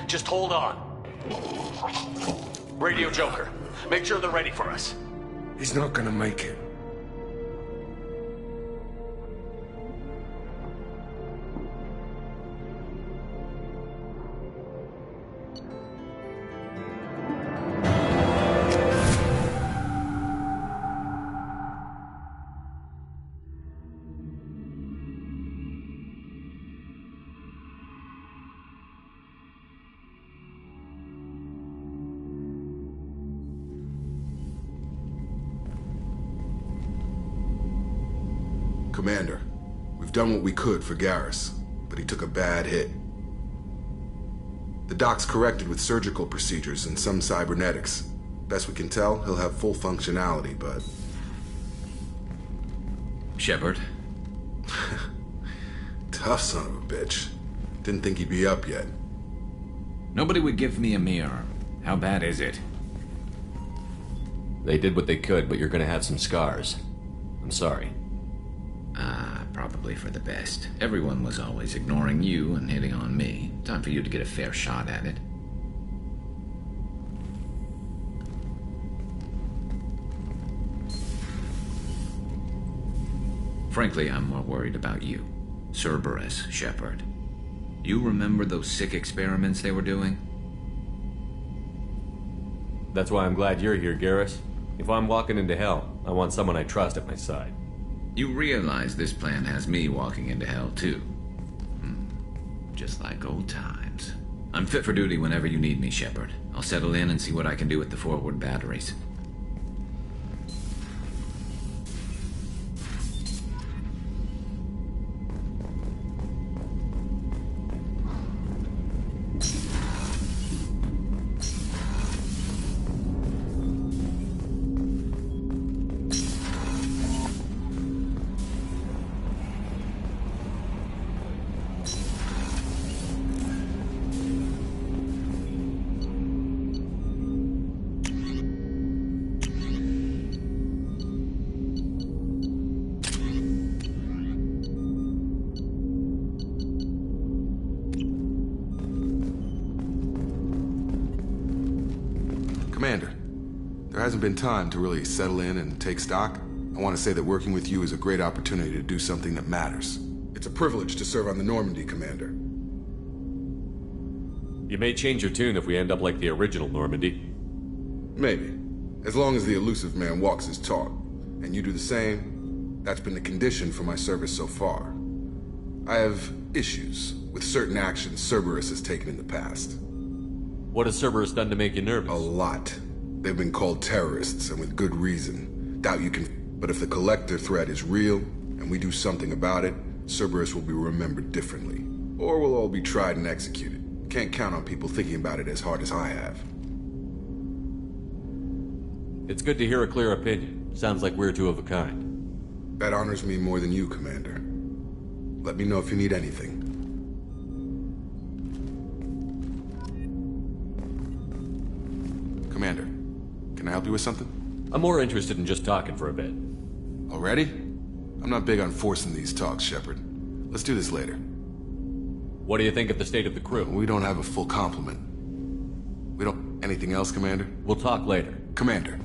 Just hold on. Radio Joker, make sure they're ready for us. He's not gonna make it. Commander, we've done what we could for Garrus, but he took a bad hit. The doc's corrected with surgical procedures and some cybernetics. Best we can tell, he'll have full functionality, but... Shepard? Tough son of a bitch. Didn't think he'd be up yet. Nobody would give me a mirror. How bad is it? They did what they could, but you're gonna have some scars. I'm sorry. Probably for the best. Everyone was always ignoring you and hitting on me. Time for you to get a fair shot at it. Frankly, I'm more worried about you. Cerberus, Shepard. You remember those sick experiments they were doing? That's why I'm glad you're here, Garrus. If I'm walking into hell, I want someone I trust at my side. You realize this plan has me walking into hell, too. Just like old times. I'm fit for duty whenever you need me, Shepard. I'll settle in and see what I can do with the forward batteries. There hasn't been time to really settle in and take stock. I want to say that working with you is a great opportunity to do something that matters. It's a privilege to serve on the Normandy, Commander. You may change your tune if we end up like the original Normandy. Maybe. As long as the Illusive Man walks his talk, and you do the same, that's been the condition for my service so far. I have issues with certain actions Cerberus has taken in the past. What has Cerberus done to make you nervous? A lot. They've been called terrorists, and with good reason. Doubt you can... But if the Collector threat is real, and we do something about it, Cerberus will be remembered differently. Or we'll all be tried and executed. Can't count on people thinking about it as hard as I have. It's good to hear a clear opinion. Sounds like we're two of a kind. That honors me more than you, Commander. Let me know if you need anything. Commander, can I help you with something? I'm more interested in just talking for a bit. Already? I'm not big on forcing these talks, Shepard. Let's do this later. What do you think of the state of the crew? We don't have a full complement. We don't... Anything else, Commander? We'll talk later. Commander.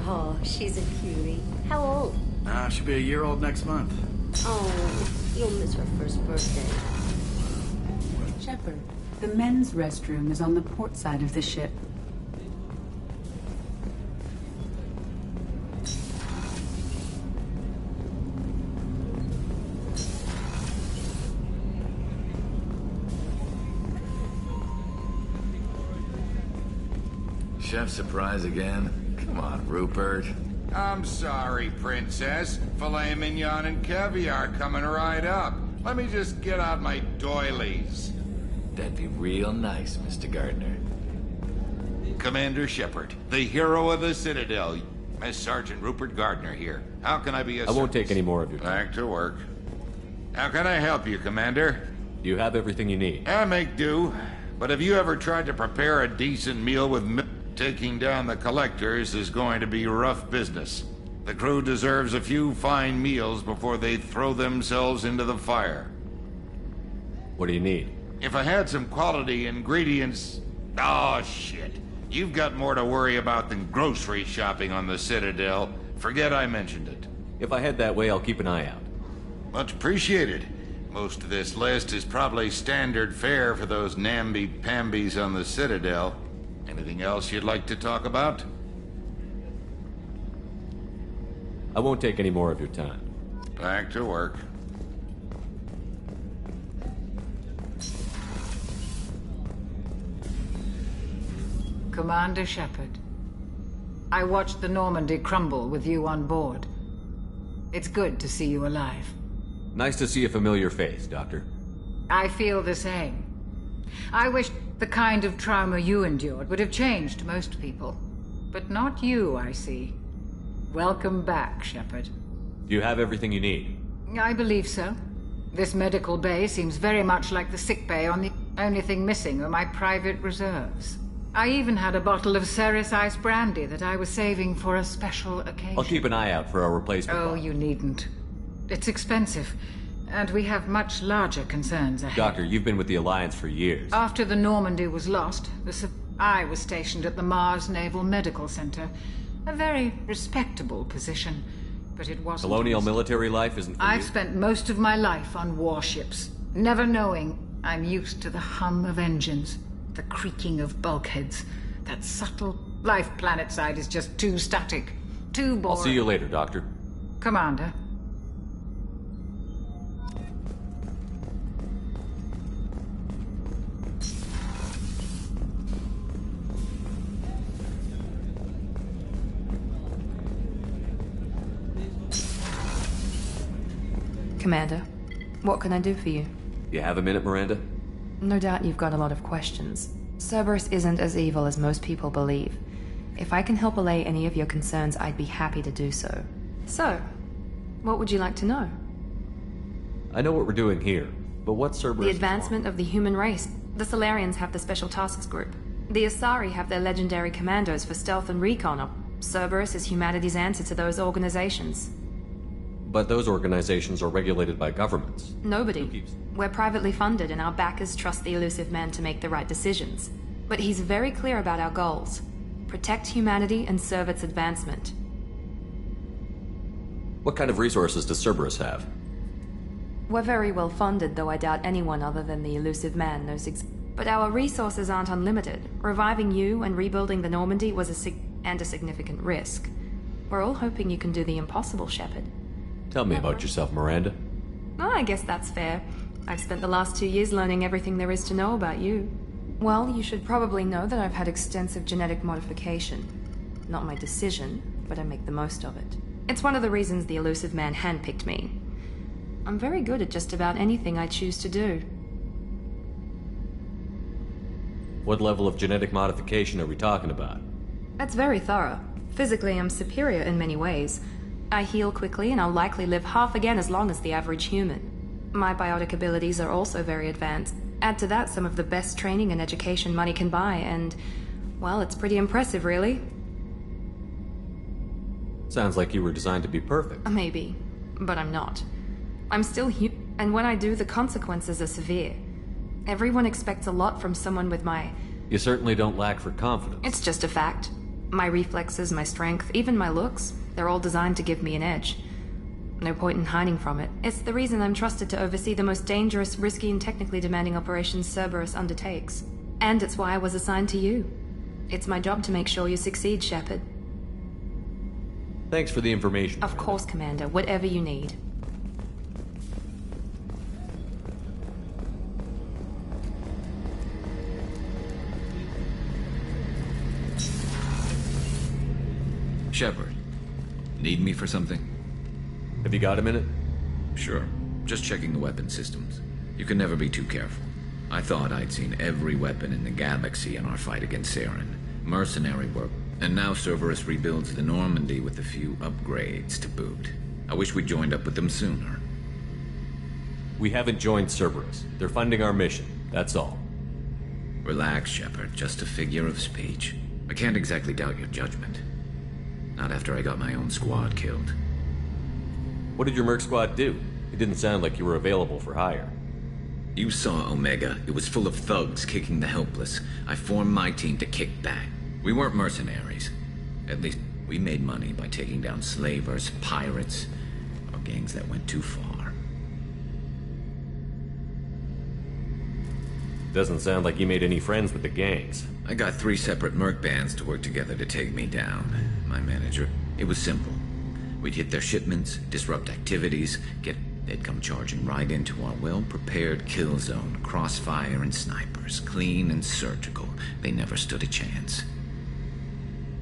Oh, she's a cutie. How old? She'll be a year old next month. Oh, you'll miss her first birthday. Shepard, the men's restroom is on the port side of the ship. Chef surprise again? Come on, Rupert. I'm sorry, Princess. Filet mignon and caviar coming right up. Let me just get out my doilies. That'd be real nice, Mr. Gardner. Commander Shepard, the hero of the Citadel. Miss Sergeant Rupert Gardner here. How can I be of I won't take any more of your time. Back to work. How can I help you, Commander? Do you have everything you need? I make do. But have you ever tried to prepare a decent meal with milk? Taking down the Collectors is going to be rough business. The crew deserves a few fine meals before they throw themselves into the fire. What do you need? If I had some quality ingredients... Oh, shit. You've got more to worry about than grocery shopping on the Citadel. Forget I mentioned it. If I head that way, I'll keep an eye out. Much appreciated. Most of this list is probably standard fare for those namby-pambies on the Citadel. Anything else you'd like to talk about? I won't take any more of your time. Back to work. Commander Shepard, I watched the Normandy crumble with you on board. It's good to see you alive. Nice to see a familiar face, Doctor. I feel the same. I wish the kind of trauma you endured would have changed most people. But not you, I see. Welcome back, Shepard. Do you have everything you need? I believe so. This medical bay seems very much like the sick bay on the... Only thing missing are my private reserves. I even had a bottle of Ceres Ice brandy that I was saving for a special occasion. I'll keep an eye out for a replacement. Oh, you needn't. It's expensive. And we have much larger concerns ahead. Doctor, you've been with the Alliance for years. After the Normandy was lost, I was stationed at the Mars Naval Medical Center. A very respectable position, but it wasn't... Colonial military life isn't for you? I've spent most of my life on warships, never knowing I'm used to the hum of engines, the creaking of bulkheads. That subtle life planetside is just too static, too boring. I'll see you later, Doctor. Commander. Commander. What can I do for you? You have a minute, Miranda? No doubt you've got a lot of questions. Cerberus isn't as evil as most people believe. If I can help allay any of your concerns, I'd be happy to do so. So, what would you like to know? I know what we're doing here, but what's Cerberus? The advancement of the human race. The Solarians have the Special Tasks Group. The Asari have their legendary commandos for stealth and recon. Cerberus is humanity's answer to those organizations. But those organizations are regulated by governments. Nobody. We're privately funded and our backers trust the Illusive Man to make the right decisions. But he's very clear about our goals. Protect humanity and serve its advancement. What kind of resources does Cerberus have? We're very well funded, though I doubt anyone other than the Illusive Man knows But our resources aren't unlimited. Reviving you and rebuilding the Normandy was a significant risk. We're all hoping you can do the impossible, Shepard. Tell me about yourself, Miranda. Oh, I guess that's fair. I've spent the last 2 years learning everything there is to know about you. Well, you should probably know that I've had extensive genetic modification. Not my decision, but I make the most of it. It's one of the reasons the Illusive Man handpicked me. I'm very good at just about anything I choose to do. What level of genetic modification are we talking about? That's very thorough. Physically, I'm superior in many ways. I heal quickly, and I'll likely live half again as long as the average human. My biotic abilities are also very advanced. Add to that some of the best training and education money can buy, and, well, it's pretty impressive, really. Sounds like you were designed to be perfect. Maybe, but I'm not. I'm still human, and when I do, the consequences are severe. Everyone expects a lot from someone with my... You certainly don't lack for confidence. It's just a fact. My reflexes, my strength, even my looks, they're all designed to give me an edge. No point in hiding from it. It's the reason I'm trusted to oversee the most dangerous, risky, and technically demanding operations Cerberus undertakes. And it's why I was assigned to you. It's my job to make sure you succeed, Shepard. Thanks for the information. Of course, Commander. Whatever you need. Shepard, need me for something? Have you got a minute? Sure. Just checking the weapon systems. You can never be too careful. I thought I'd seen every weapon in the galaxy in our fight against Saren. Mercenary work. And now Cerberus rebuilds the Normandy with a few upgrades to boot. I wish we'd joined up with them sooner. We haven't joined Cerberus. They're funding our mission. That's all. Relax, Shepard. Just a figure of speech. I can't exactly doubt your judgment. Not after I got my own squad killed. What did your merc squad do? It didn't sound like you were available for hire. You saw Omega. It was full of thugs kicking the helpless. I formed my team to kick back. We weren't mercenaries. At least, we made money by taking down slavers, pirates, or gangs that went too far. Doesn't sound like you made any friends with the gangs. I got 3 separate merc bands to work together to take me down. My manager. It was simple. We'd hit their shipments, disrupt activities, they'd come charging right into our well-prepared kill zone, crossfire and snipers, clean and surgical. They never stood a chance.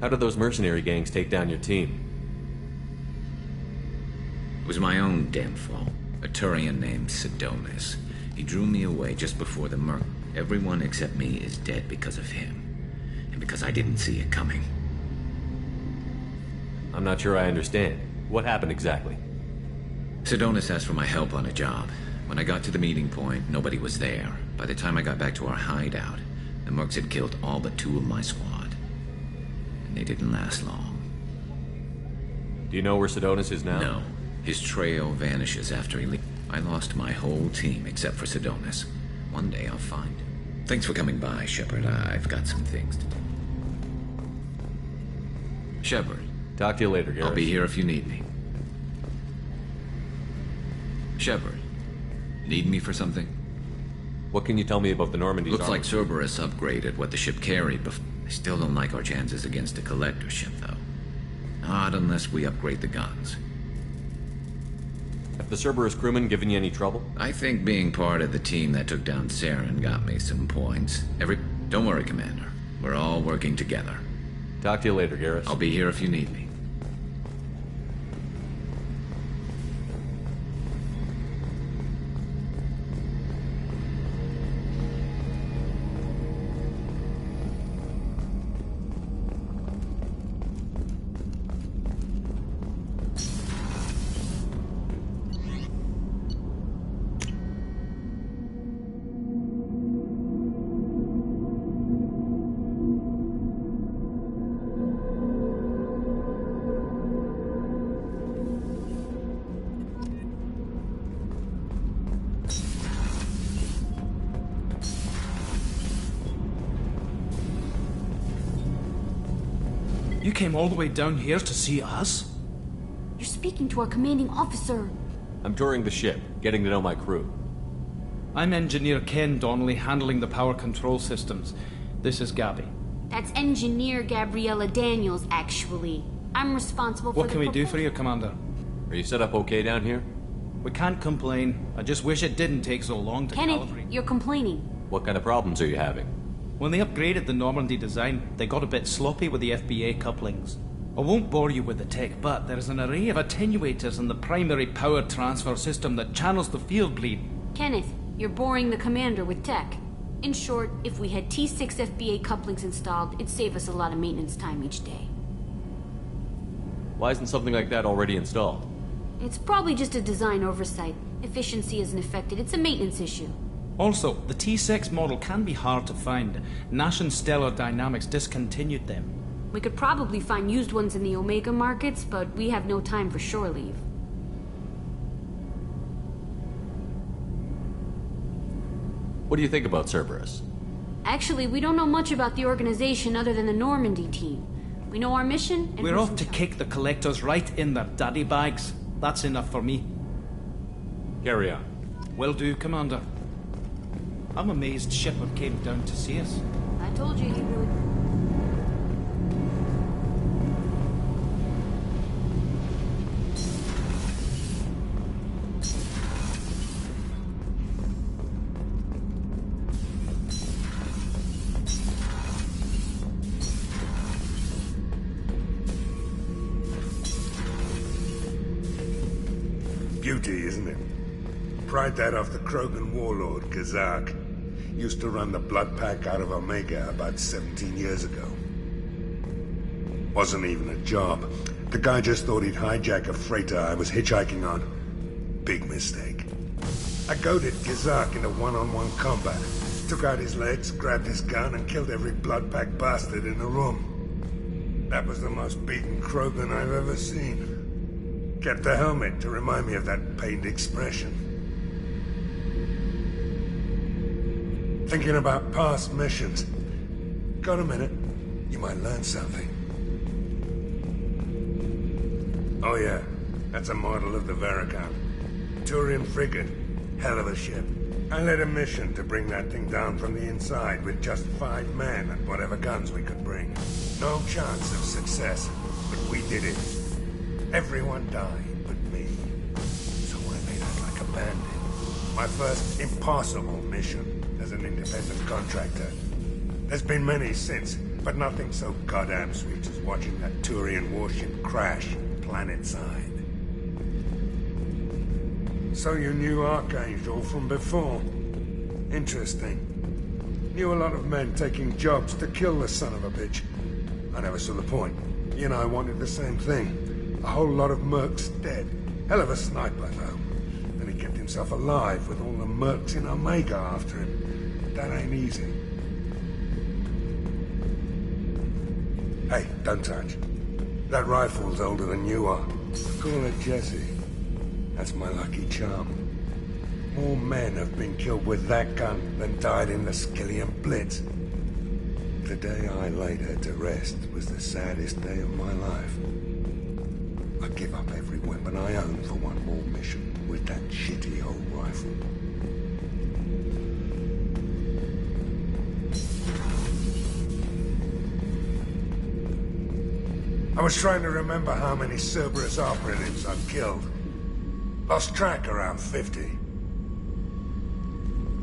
How did those mercenary gangs take down your team? It was my own damn fault. A Turian named Sidonis. He drew me away just before the merc. Everyone except me is dead because of him. And because I didn't see it coming. I'm not sure I understand. What happened exactly? Sidonis asked for my help on a job. When I got to the meeting point, nobody was there. By the time I got back to our hideout, the mercs had killed all but 2 of my squad. And they didn't last long. Do you know where Sidonis is now? No. His trail vanishes after he leaves. I lost my whole team except for Sidonis. One day I'll find. Thanks for coming by, Shepard. I've got some things to do. Shepard. Talk to you later, Garrus. I'll be here if you need me. Shepard. Need me for something? What can you tell me about the Normandy's Looks armor? like Cerberus upgraded what the ship carried before. I still don't like our chances against a collector ship, though. Not unless we upgrade the guns. Have the Cerberus crewmen given you any trouble? I think being part of the team that took down Saren got me some points. Don't worry, Commander. We're all working together. Talk to you later, Garrus. I'll be here if you need me. You came all the way down here to see us? You're speaking to our commanding officer. I'm touring the ship, getting to know my crew. I'm Engineer Ken Donnelly, handling the power control systems. This is Gabby. That's Engineer Gabriella Daniels, actually. I'm responsible for What can we do for you, Commander? Are you set up okay down here? We can't complain. I just wish it didn't take so long to Kenneth, calibrate. you're complaining. What kind of problems are you having? When they upgraded the Normandy design, they got a bit sloppy with the FBA couplings. I won't bore you with the tech, but there is an array of attenuators in the primary power transfer system that channels the field bleed. Kenneth, you're boring the commander with tech. In short, if we had T6 FBA couplings installed, it'd save us a lot of maintenance time each day. Why isn't something like that already installed? It's probably just a design oversight. Efficiency isn't affected. It's a maintenance issue. Also, the T6 model can be hard to find. Nash and Stellar Dynamics discontinued them. We could probably find used ones in the Omega markets, but we have no time for shore leave. What do you think about Cerberus? Actually, we don't know much about the organization other than the Normandy team. We know our mission, and We're off to kick the collectors right in their daddy bags. That's enough for me. Carry on. Will do, Commander. I'm amazed Shepard came down to see us. I told you he would. Beauty, isn't it? Pried that off the Krogan warlord, Gazak. Used to run the blood pack out of Omega about 17 years ago. Wasn't even a job. The guy just thought he'd hijack a freighter I was hitchhiking on. Big mistake. I goaded Gazak into one-on-one combat. Took out his legs, grabbed his gun, and killed every blood pack bastard in the room. That was the most beaten Krogan I've ever seen. Kept the helmet to remind me of that pained expression. Thinking about past missions. Got a minute? You might learn something. Oh yeah, that's a model of the Veracon. Turian frigate. Hell of a ship. I led a mission to bring that thing down from the inside with just 5 men and whatever guns we could bring. No chance of success, but we did it. Everyone died but me. So I made out like a bandit. My first impossible mission as an independent contractor. There's been many since, but nothing so goddamn sweet as watching that Turian warship crash planet-side. So you knew Archangel from before? Interesting. Knew a lot of men taking jobs to kill the son of a bitch. I never saw the point. He and I wanted the same thing. A whole lot of mercs dead. Hell of a sniper, though. And he kept himself alive with all the mercs in Omega after him. That ain't easy. Hey, don't touch. That rifle's older than you are. Call it Jesse. That's my lucky charm. More men have been killed with that gun than died in the Skillian Blitz. The day I laid her to rest was the saddest day of my life. I'd give up every weapon I own for one more mission with that shitty old rifle. I was trying to remember how many Cerberus operatives I've killed. Lost track around 50.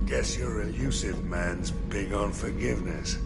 Guess your elusive man's big on forgiveness.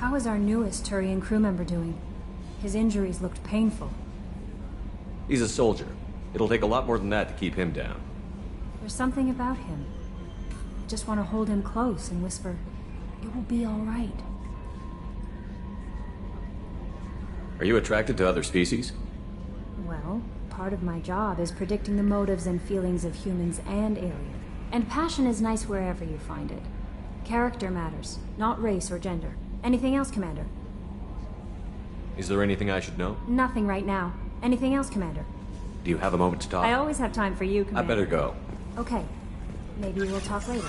How is our newest Turian crew member doing? His injuries looked painful. He's a soldier. It'll take a lot more than that to keep him down. There's something about him. I just want to hold him close and whisper, "It will be all right." Are you attracted to other species? Well, part of my job is predicting the motives and feelings of humans and aliens. And passion is nice wherever you find it. Character matters, not race or gender. Anything else, Commander? Is there anything I should know? Nothing right now. Anything else, Commander? Do you have a moment to talk? I always have time for you, I Commander. better go. Okay. Maybe we'll talk later.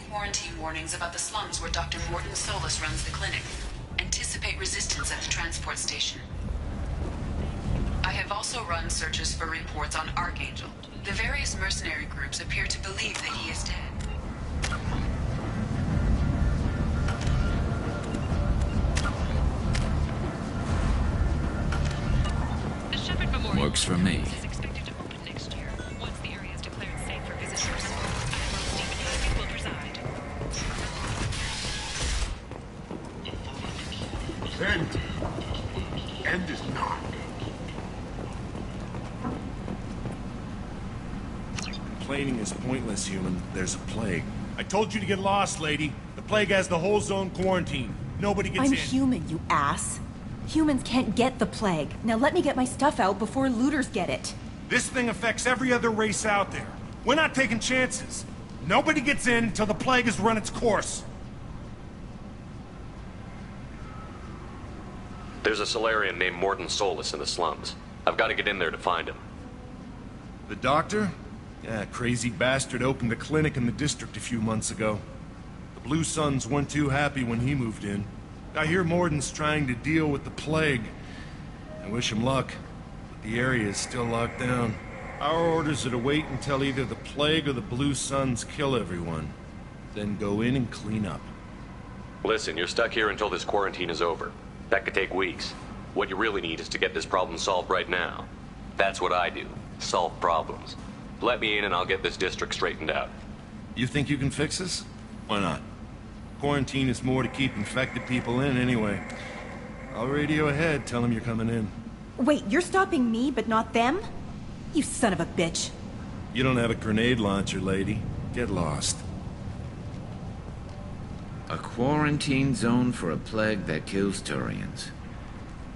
Quarantine warnings about the slums where Dr. Morton Solus runs the clinic. Anticipate resistance at the transport station. I have also run searches for reports on Archangel. The various mercenary groups appear to believe that he is dead. The Shepherd Memorial Works for me. is expected to open next year. Once the area is declared safe for visitors, Admiral Stephen Hackett will preside. End is not. Complaining is pointless, human. There's a plague. I told you to get lost, lady. The plague has the whole zone quarantined. Nobody gets I'm in. human, you ass. Humans can't get the plague. Now let me get my stuff out before looters get it. This thing affects every other race out there. We're not taking chances. Nobody gets in until the plague has run its course. There's a Solarian named Morton Solus in the slums. I've got to get in there to find him. The doctor? Yeah, crazy bastard opened a clinic in the district a few months ago. The Blue Suns weren't too happy when he moved in. I hear Morton's trying to deal with the plague. I wish him luck, but the area is still locked down. Our orders are to wait until either the plague or the Blue Suns kill everyone. Then go in and clean up. Listen, you're stuck here until this quarantine is over. That could take weeks. What you really need is to get this problem solved right now. That's what I do. Solve problems. Let me in and I'll get this district straightened out. You think you can fix this? Why not? Quarantine is more to keep infected people in anyway. I'll radio ahead, tell them you're coming in. Wait, you're stopping me, but not them? You son of a bitch. You don't have a grenade launcher, lady. Get lost. A quarantine zone for a plague that kills Turians.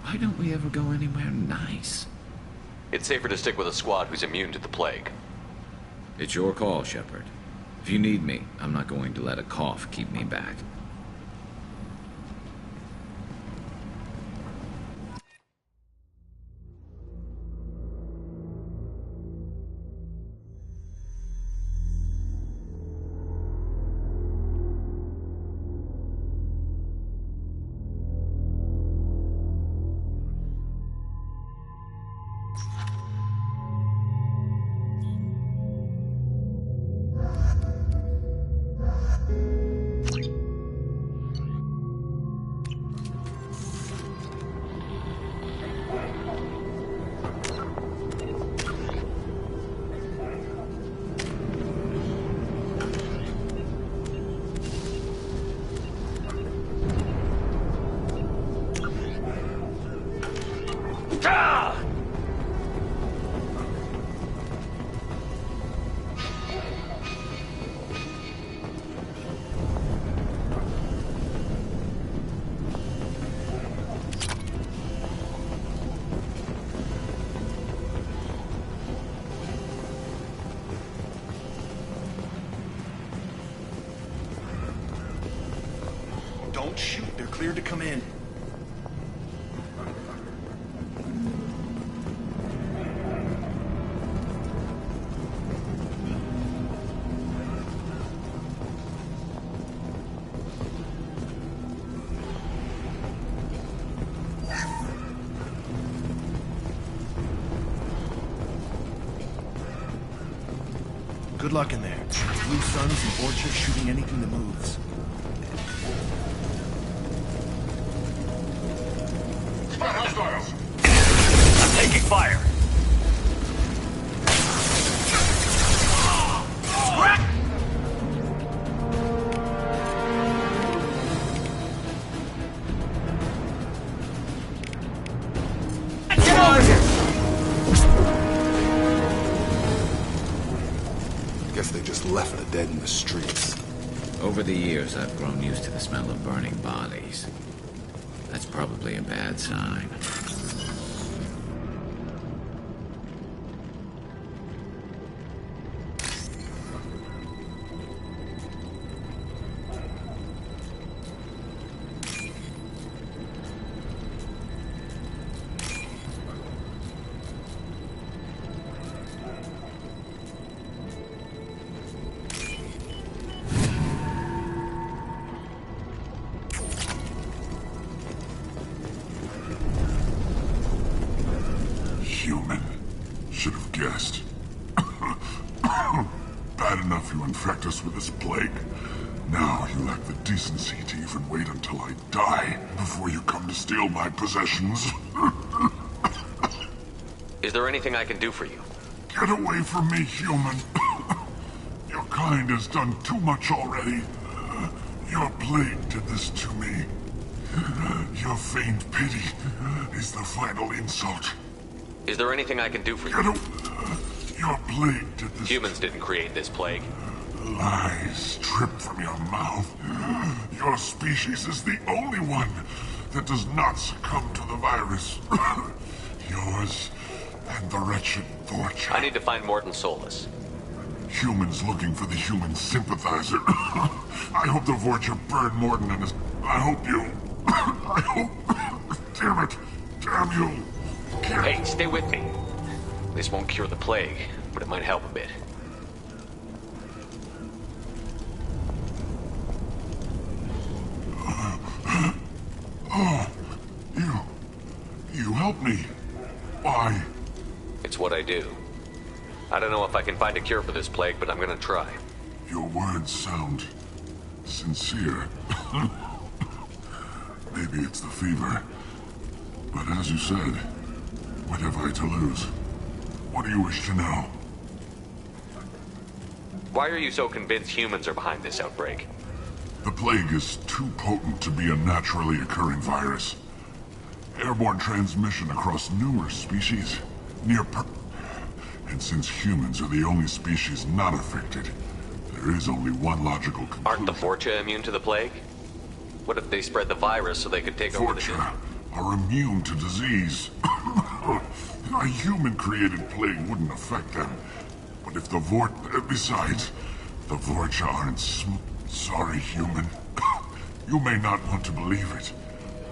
Why don't we ever go anywhere nice? It's safer to stick with a squad who's immune to the plague. It's your call, Shepard. If you need me, I'm not going to let a cough keep me back. Don't shoot. They're cleared to come in. Good luck in there. Blue Suns and Vorcha shooting anything that moves. Hostiles! I'm taking fire! Get over here! Guess they just left the dead in the streets. Over the years, I've grown used to the smell of burning bodies. That's probably a bad sign. Human. Should have guessed. Bad enough you infect us with this plague. Now you lack the decency to even wait until I die before you come to steal my possessions. Is there anything I can do for you? Get away from me, human. Your kind has done too much already. Your plague did this to me. Your feigned pity is the final insult. Is there anything I can do for you? Your plague did this. Humans didn't create this plague. Lies drip from your mouth. Your species is the only one that does not succumb to the virus. Yours and the wretched Vorcha. I need to find Morton Solus. Humans looking for the human sympathizer. I hope the Vorcha burn Morton and his... I hope you... I hope... Damn it. Damn you. Hey, stay with me. This won't cure the plague, but it might help a bit. Oh, you helped me. Why? It's what I do. I don't know if I can find a cure for this plague, but I'm gonna try. Your words sound sincere. Maybe it's the fever. But as you said, what have I to lose? What do you wish to know? Why are you so convinced humans are behind this outbreak? The plague is too potent to be a naturally occurring virus. Airborne transmission across numerous species, and since humans are the only species not affected, there is only one logical conclusion. Aren't the Vorcha immune to the plague? What if they spread the virus so they could take over the... Vorcha are immune to disease. A human-created plague wouldn't affect them. But if the besides, the Vorcha aren't sorry, human. You may not want to believe it,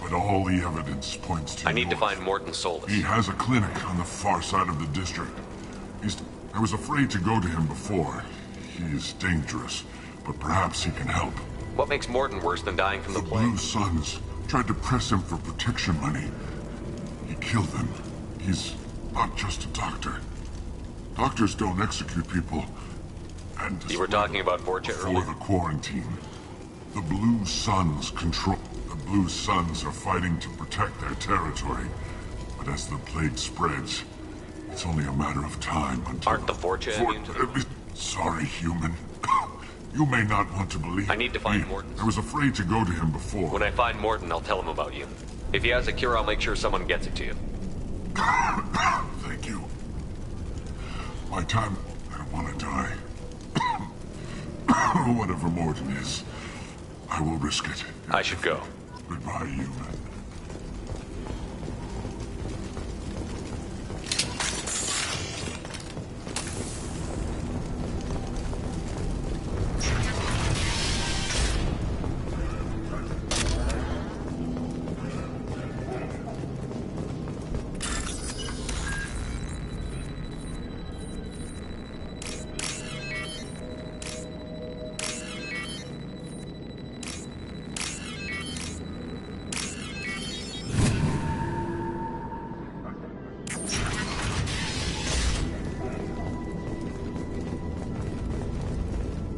but all the evidence points to... I need to find Morton Solus. He has a clinic on the far side of the district. I was afraid to go to him before. He is dangerous, but perhaps he can help. What makes Morton worse than dying from the plague? The Blue Suns tried to press him for protection money. He killed them. He's not just a doctor. Doctors don't execute people. And you were talking about Vorcha earlier? Before the quarantine, the Blue Suns control... The Blue Suns are fighting to protect their territory. But as the plague spreads, it's only a matter of time until... Aren't the Vorcha immune to the... Sorry, human. You may not want to believe... I need to find Morton. I was afraid to go to him before. When I find Morton, I'll tell him about you. If he has a cure, I'll make sure someone gets it to you. Thank you. My time... I don't want to die. Whatever Morton is, I will risk it. I should go. Goodbye, human.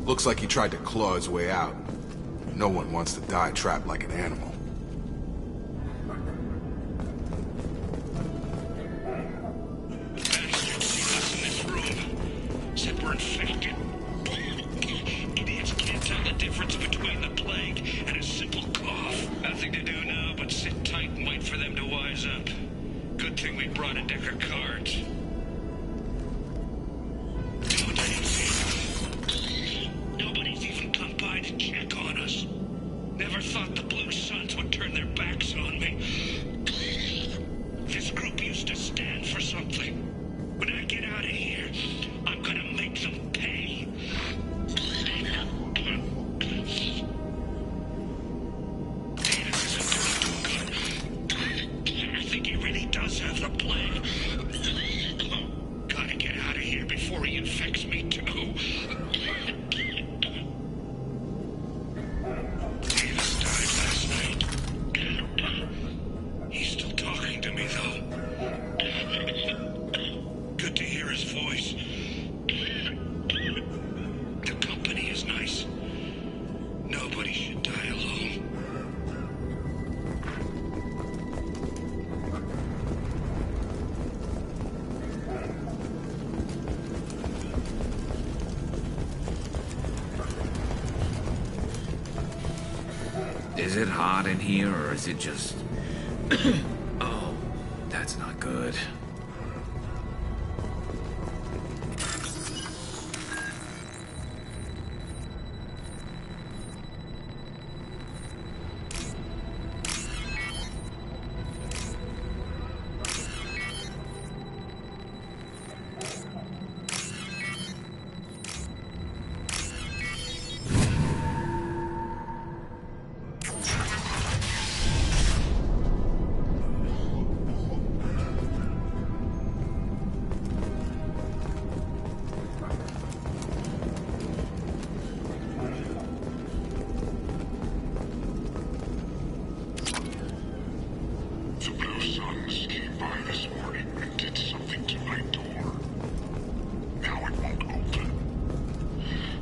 Looks like he tried to claw his way out. No one wants to die trapped like an animal. Said we're infected. Idiots can't tell the difference between the plague and a simple cough. Nothing to do now but sit tight and wait for them to wise up. Good thing we brought a deck of cards. Nobody's even come by to check on us. Never thought the Blue Suns would turn their backs on me. This group used to stand for something. When I get out of here, I'm gonna make them pay. I think he really does have the plague. Gotta get out of here before he infects me too. Davis died last night. He's still talking to me though. Good to hear his voice. The company is nice. Nobody should die alone. Is it hot in here, or is it just... Oh, that's not good. The Blue Suns came by this morning and did something to my door. Now it won't open.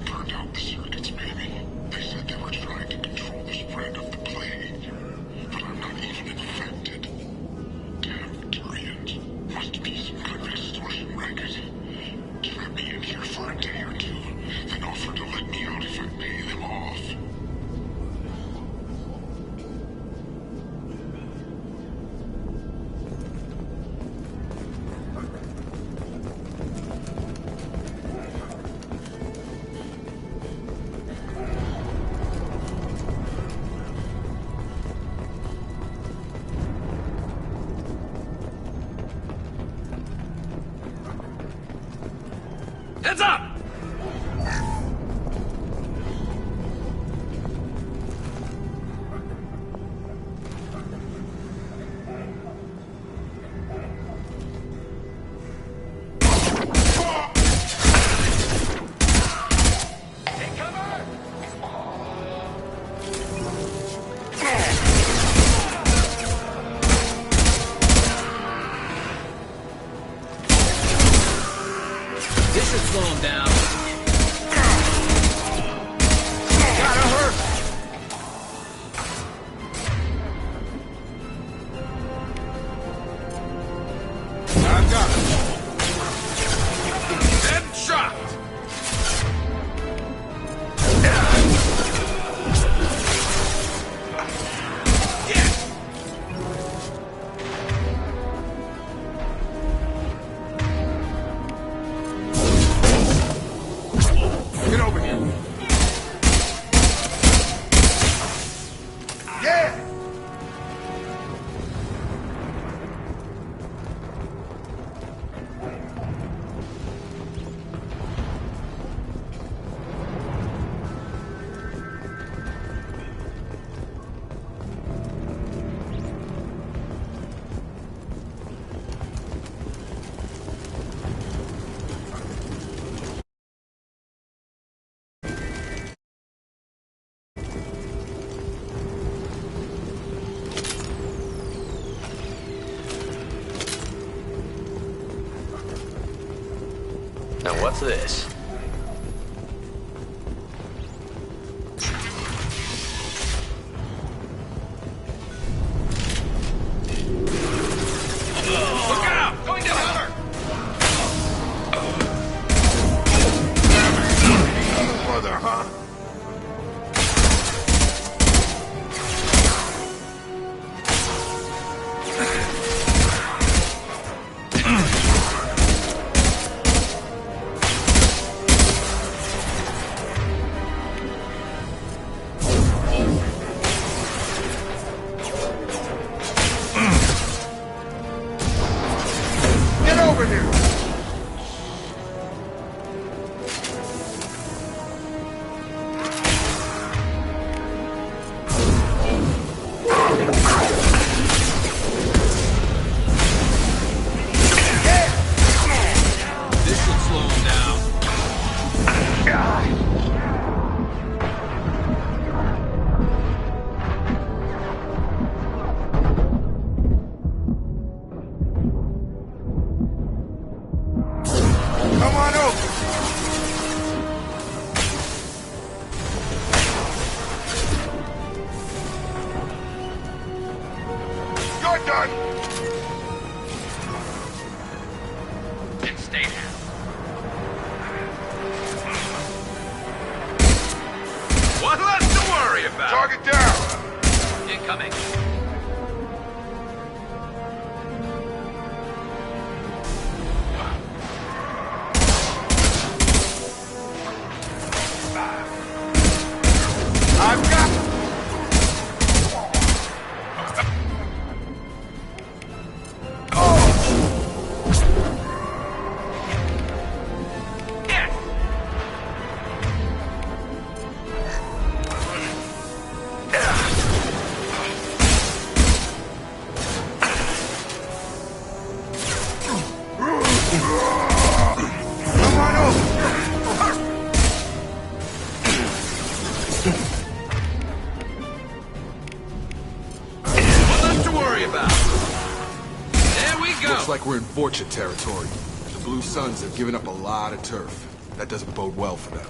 Burned out the circuits, maybe. They said they were trying to control the spread of the plague. But I'm not even infected. Damn Turians. Must be some kind of extortion racket. Trap me in here for a day or two, then offer to let me out if I pay them off. Heads up! This should slow him down. Gotta hurt! I've got it. Headshot! Get over here. Yeah! Now what's this? down. Come on over. You're done. Stay down. One less to worry about. Target down. Incoming. I've got. Looks like we're in Vorcha territory. The Blue Suns have given up a lot of turf. That doesn't bode well for them.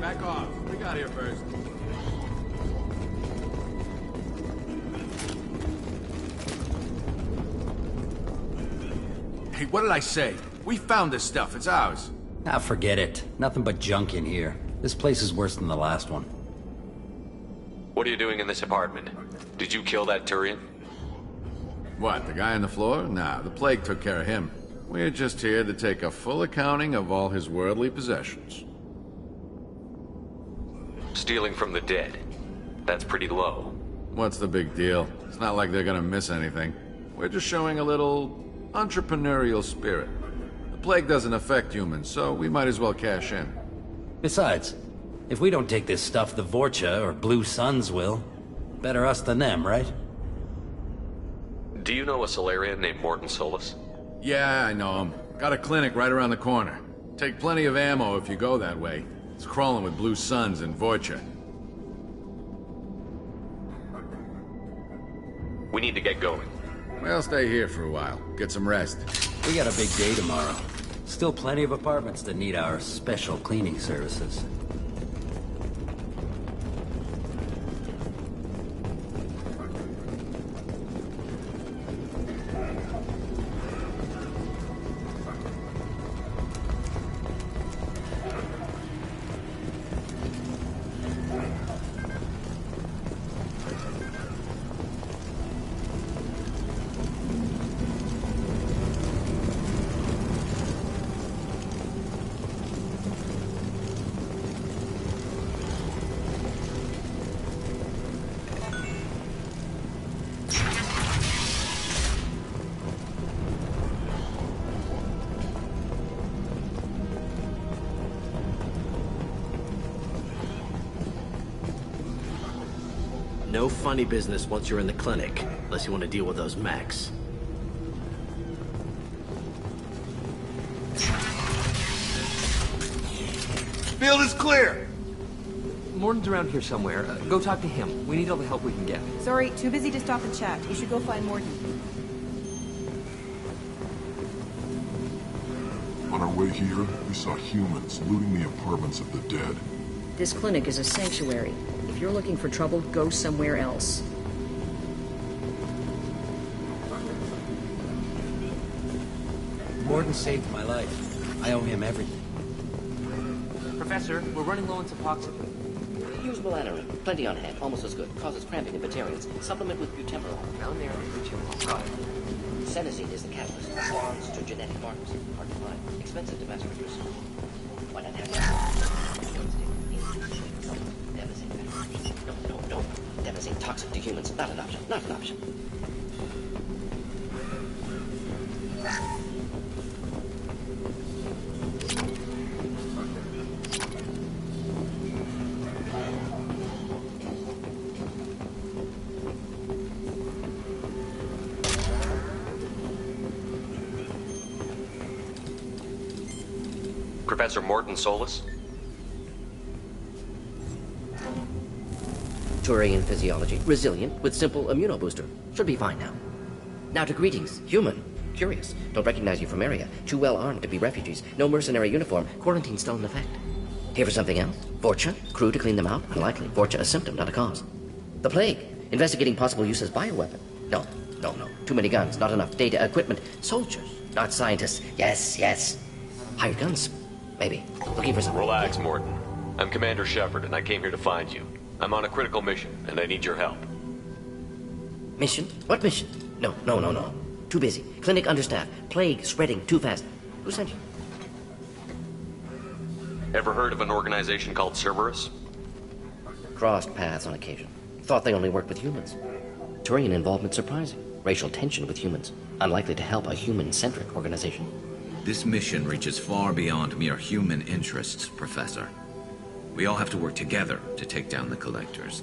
Back off. We got here first. Hey, what did I say? We found this stuff. It's ours. Ah, forget it. Nothing but junk in here. This place is worse than the last one. What are you doing in this apartment? Did you kill that Turian? What, the guy on the floor? Nah, the plague took care of him. We're just here to take a full accounting of all his worldly possessions. Stealing from the dead. That's pretty low. What's the big deal? It's not like they're gonna miss anything. We're just showing a little entrepreneurial spirit. The plague doesn't affect humans, so we might as well cash in. Besides, if we don't take this stuff, the Vorcha or Blue Suns will. Better us than them, right? Do you know a Solarian named Mordin Solus? Yeah, I know him. Got a clinic right around the corner. Take plenty of ammo if you go that way. It's crawling with Blue Suns and Vorcha. We need to get going. Well, stay here for a while. Get some rest. We got a big day tomorrow. Still plenty of apartments that need our special cleaning services. No funny business once you're in the clinic, unless you want to deal with those mechs. Field is clear. Mordin's around here somewhere. Go talk to him. We need all the help we can get. Sorry, too busy to stop and chat. You should go find Mordin. On our way here, we saw humans looting the apartments of the dead. This clinic is a sanctuary. If you're looking for trouble, go somewhere else. Mordin saved my life. I owe him everything. Professor, we're running low on Suboxone. Use melatonin. Plenty on hand. Almost as good. Causes cramping in Batarians. Supplement with butemperol. Down there, butemperol. Got it. Adenosine is the catalyst. Bonds to genetic markers. Hard to find. Expensive to mass produce. Why not have Devastating. No. Devastating. Toxic to humans. Not an option. Not an option. Professor Morton Solus? Turian physiology. Resilient with simple immunobooster. Should be fine now. Now to greetings. Human. Curious. Don't recognize you from area. Too well armed to be refugees. No mercenary uniform. Quarantine still in effect. Here for something else? Vorcha? Crew to clean them out? Unlikely. Vorcha a symptom, not a cause. The plague. Investigating possible use as bioweapon. No. Too many guns. Not enough data, equipment. Soldiers. Not scientists. Yes. Hired guns. Maybe. Looking for something. Relax, Morton. I'm Commander Shepard, and I came here to find you. I'm on a critical mission, and I need your help. Mission? What mission? No. Too busy. Clinic understaffed. Plague spreading too fast. Who sent you? Ever heard of an organization called Cerberus? Crossed paths on occasion. Thought they only worked with humans. Turian involvement surprising. Racial tension with humans. Unlikely to help a human-centric organization. This mission reaches far beyond mere human interests, Professor. We all have to work together to take down the Collectors.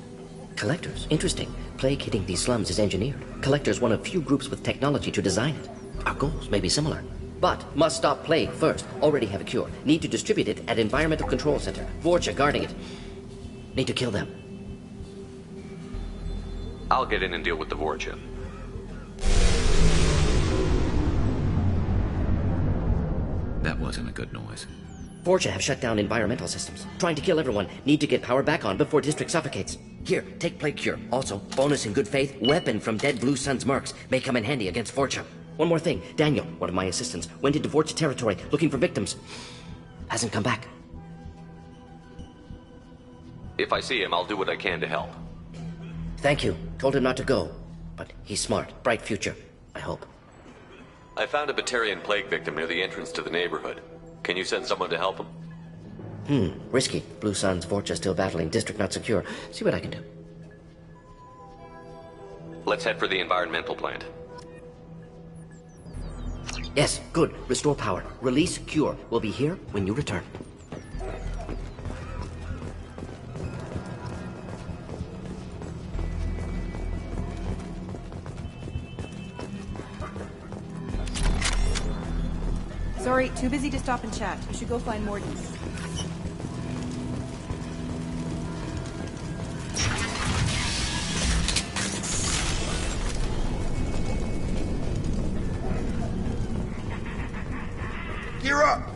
Collectors? Interesting. Plague hitting these slums is engineered. Collectors one of few groups with technology to design it. Our goals may be similar. But must stop plague first. Already have a cure. Need to distribute it at Environmental Control Center. Vorcha guarding it. Need to kill them. I'll get in and deal with the Vorcha. That wasn't a good noise. Vorcha have shut down environmental systems. Trying to kill everyone. Need to get power back on before District suffocates. Here, take Plague Cure. Also, bonus in good faith, weapon from dead Blue Sun's mercs. May come in handy against Vorcha. One more thing. Daniel, one of my assistants, went into Vorcha territory looking for victims. Hasn't come back. If I see him, I'll do what I can to help. Thank you. Told him not to go. But he's smart. Bright future. I hope. I found a Batarian plague victim near the entrance to the neighborhood. Can you send someone to help him? Risky. Blue Sun's Vorcha still battling. District not secure. See what I can do. Let's head for the environmental plant. Yes, good. Restore power. Release Cure. We'll be here when you return. Sorry, too busy to stop and chat. You should go find Morton. Gear up!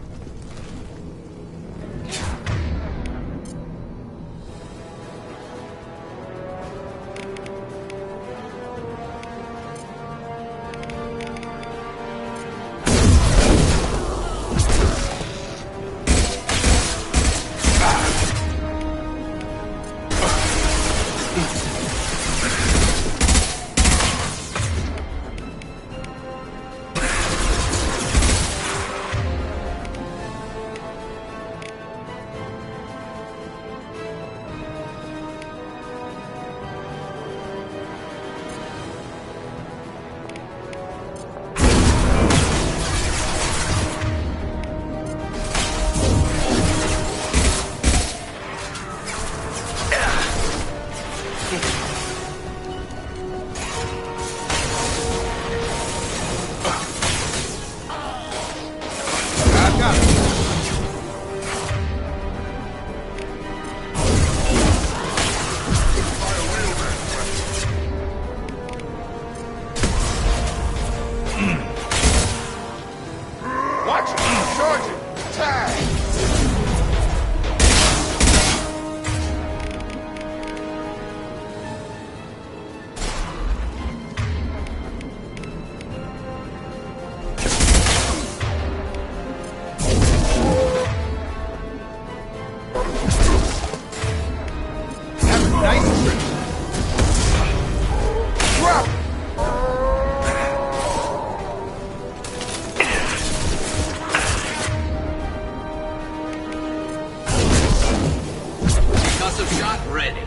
shot ready.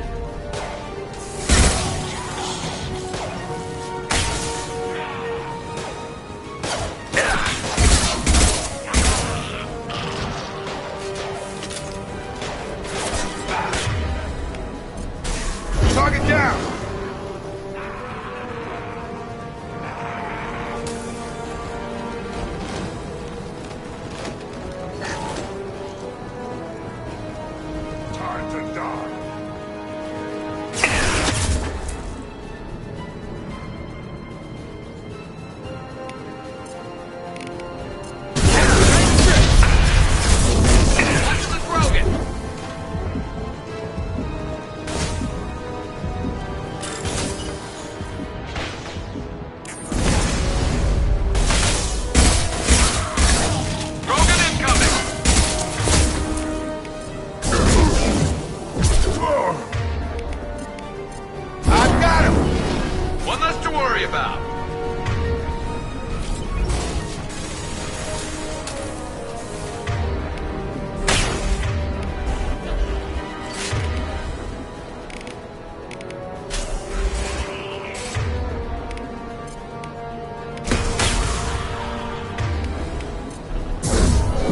Target down! Time to die.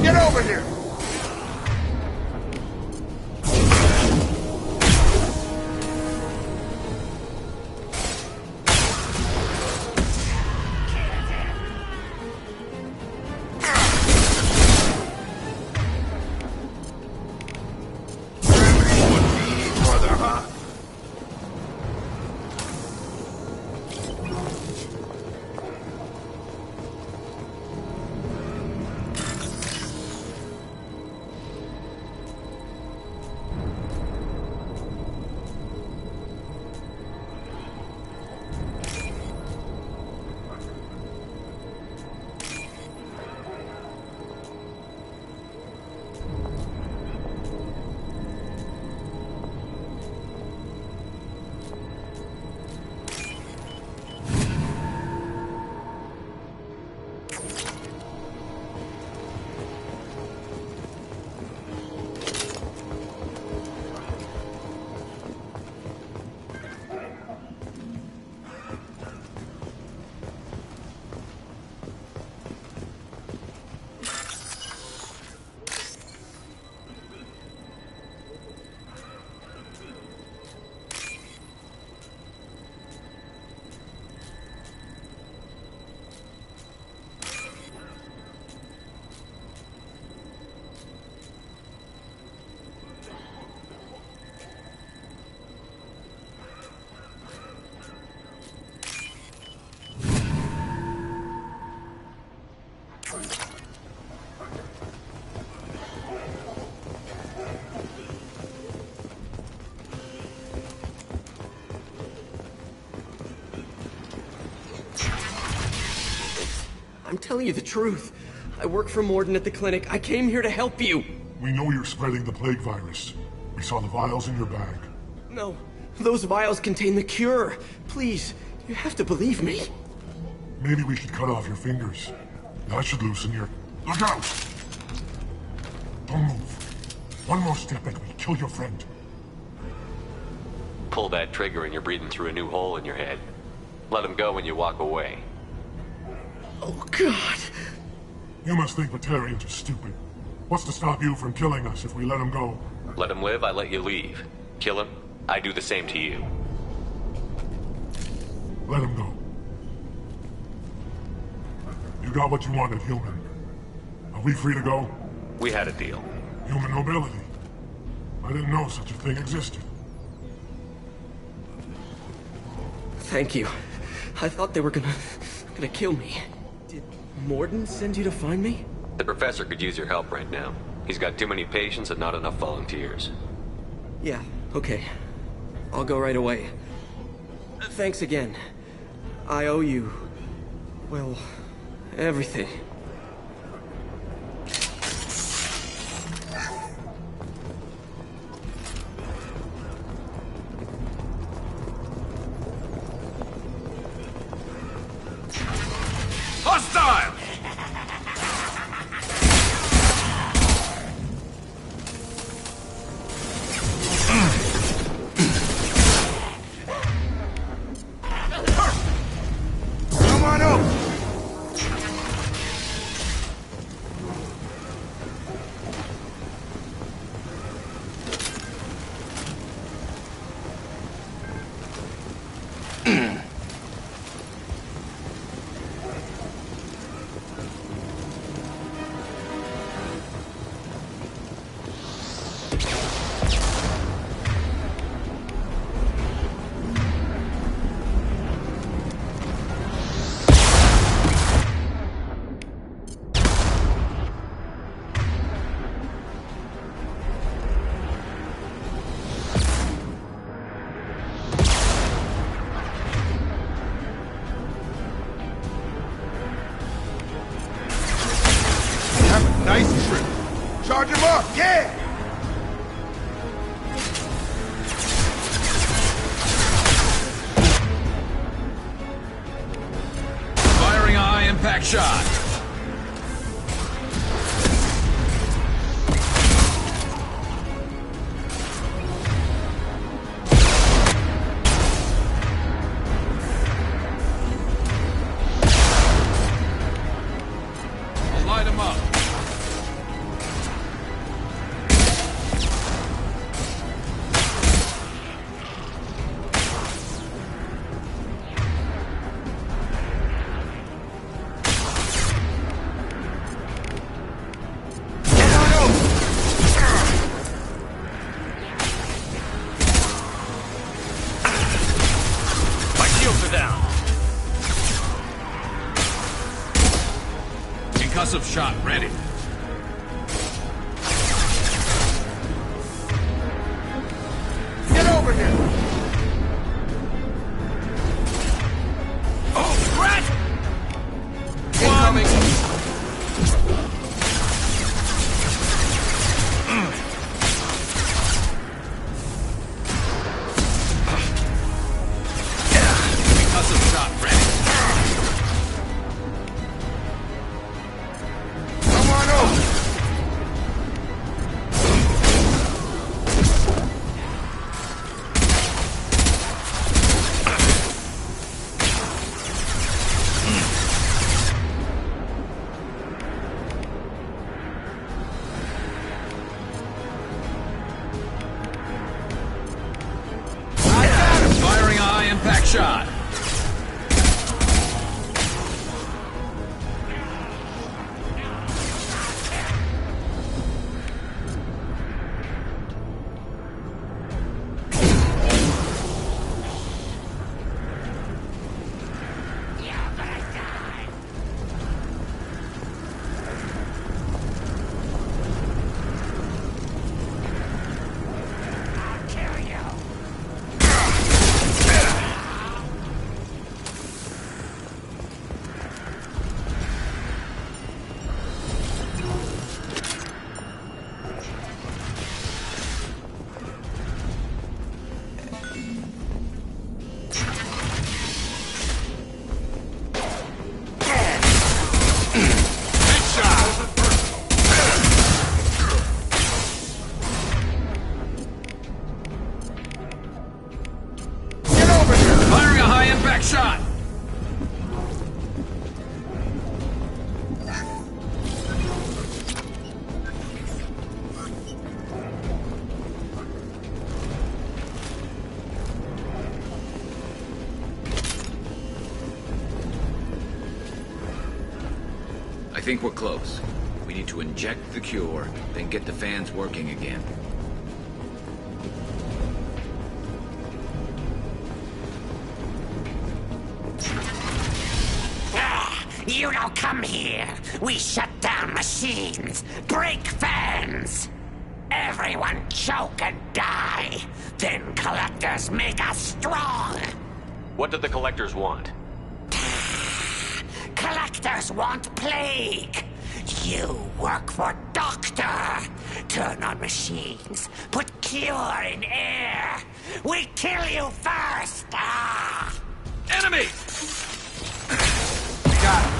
Get over here! I'm telling you the truth. I work for Morden at the clinic. I came here to help you. We know you're spreading the plague virus. We saw the vials in your bag. No, those vials contain the cure. Please, you have to believe me. Maybe we should cut off your fingers. That should loosen your... Look out! Don't move. One more step and we kill your friend. Pull that trigger and you're breathing through a new hole in your head. Let him go when you walk away. Oh, God. You must think Batarians are stupid. What's to stop you from killing us if we let him go? Let him live, I let you leave. Kill him, I do the same to you. Let him go. You got what you wanted, human. Are we free to go? We had a deal. Human nobility. I didn't know such a thing existed. Thank you. I thought they were gonna kill me. Did Morden send you to find me? The professor could use your help right now. He's got too many patients and not enough volunteers. Yeah, okay. I'll go right away. Thanks again. I owe you... well, everything. Hostile! shot! I'll light him up. Concussive shot ready. Get over here! Oh, rat! Incoming! Concussive shot ready. Come on over! Firing a high-impact shot. Firing a high-impact shot. I think we're close. We need to inject the cure, then get the fans working again. You don't come here. We shut down machines, break fans. Everyone choke and die. Then collectors make us strong. What do the collectors want? Collectors want plague. You work for Doctor. Turn on machines. Put cure in air. We kill you first. Ah! Enemy! Got him.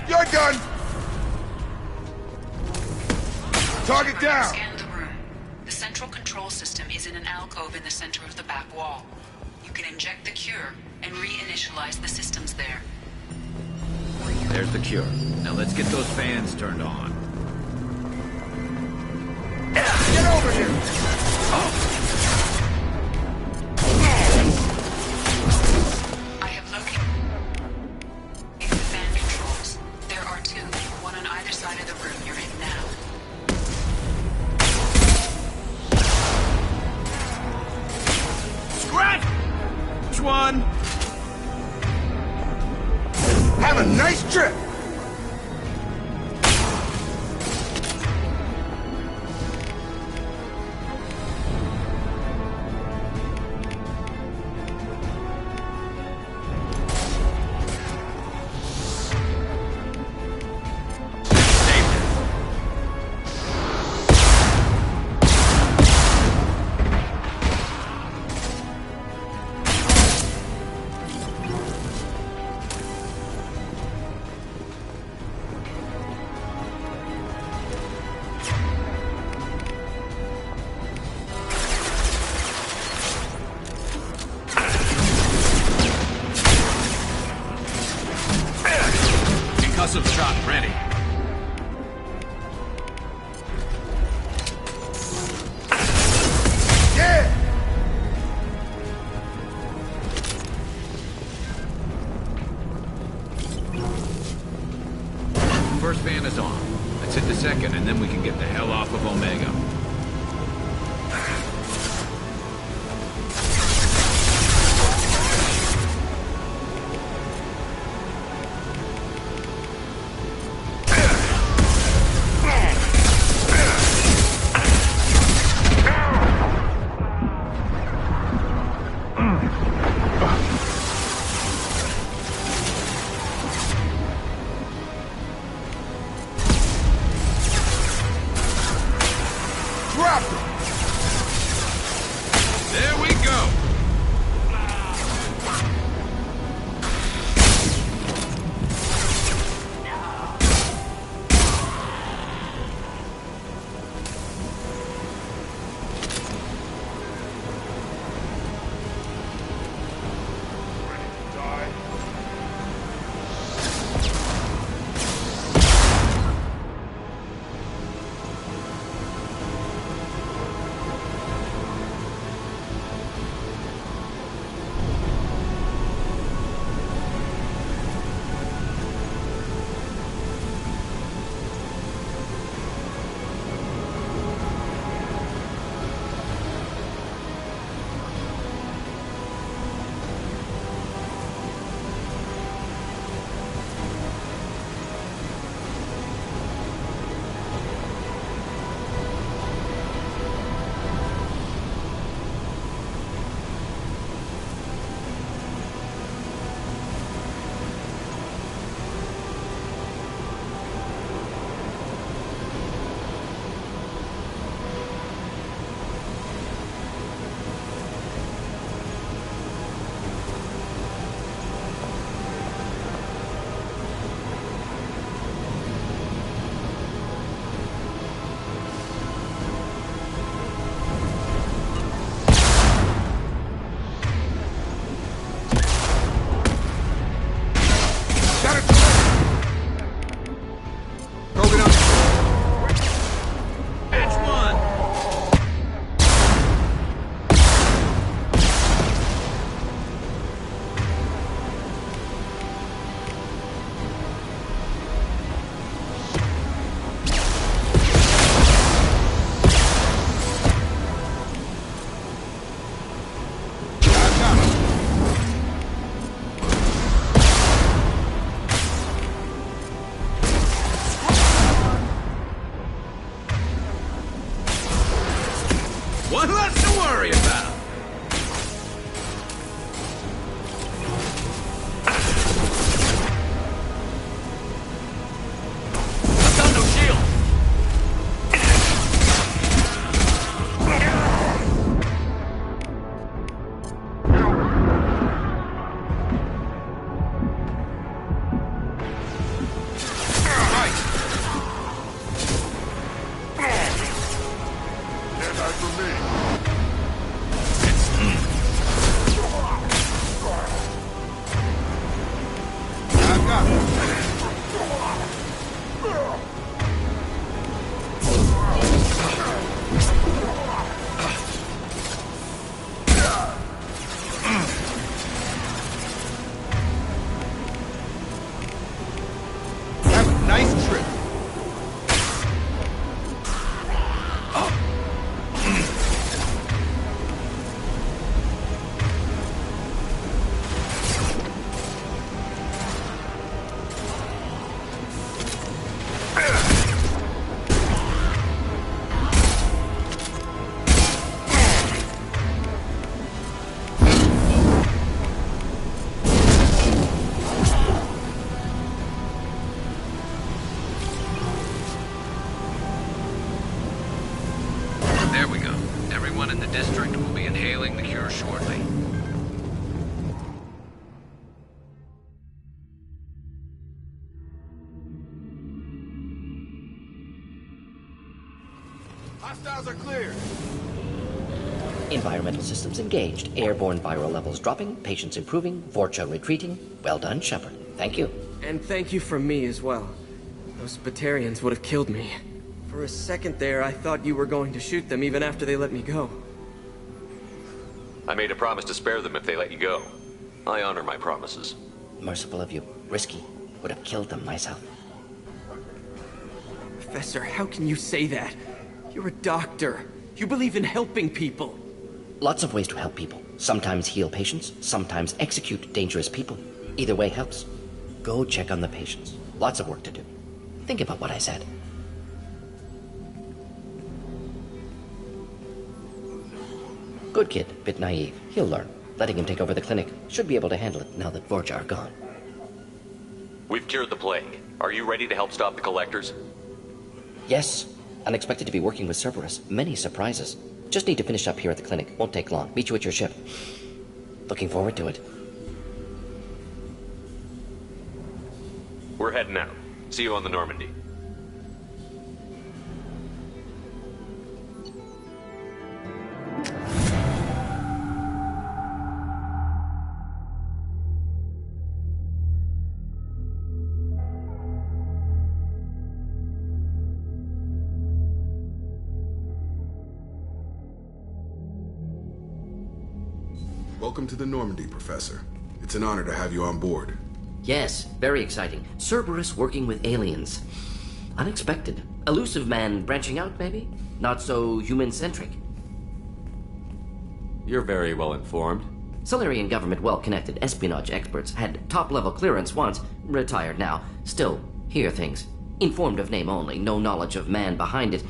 You're done! Target down! Scan the room. The central control system is in an alcove in the center of the back wall. You can inject the cure and reinitialize the systems there. There's the cure. Now let's get those fans turned on. Get over here! I have located the fan controls. There are two, one on either side of the room you're in now. Scrat! Which one? Have a nice trip! Explosive shot ready. Yeah! First van is on. Let's hit the second, and then we can get the hell off of Omega. There we go. One less to worry about. I've got no shield. Nice trip. There we go. Everyone in the district will be inhaling the cure shortly. Hostiles are clear. Environmental systems engaged. Airborne viral levels dropping. Patients improving. Vorcha retreating. Well done, Shepard. Thank you. And thank you from me as well. Those Batarians would have killed me. For a second there, I thought you were going to shoot them even after they let me go. I made a promise to spare them if they let you go. I honor my promises. Merciful of you. Risky. Would have killed them myself. Professor, how can you say that? You're a doctor. You believe in helping people. Lots of ways to help people. Sometimes heal patients, sometimes execute dangerous people. Either way helps. Go check on the patients. Lots of work to do. Think about what I said. Good kid, bit naive. He'll learn. Letting him take over the clinic. Should be able to handle it now that Vorcha are gone. We've cured the plague. Are you ready to help stop the collectors? Yes. Unexpected to be working with Cerberus. Many surprises. Just need to finish up here at the clinic. Won't take long. Meet you at your ship. Looking forward to it. We're heading out. See you on the Normandy. Welcome to the Normandy, Professor. It's an honor to have you on board. Yes, very exciting. Cerberus working with aliens. Unexpected. Elusive man branching out, maybe? Not so human-centric. You're very well informed. Solarian government well-connected espionage experts had top-level clearance once, retired now. Still, hear things. Informed of name only, no knowledge of man behind it.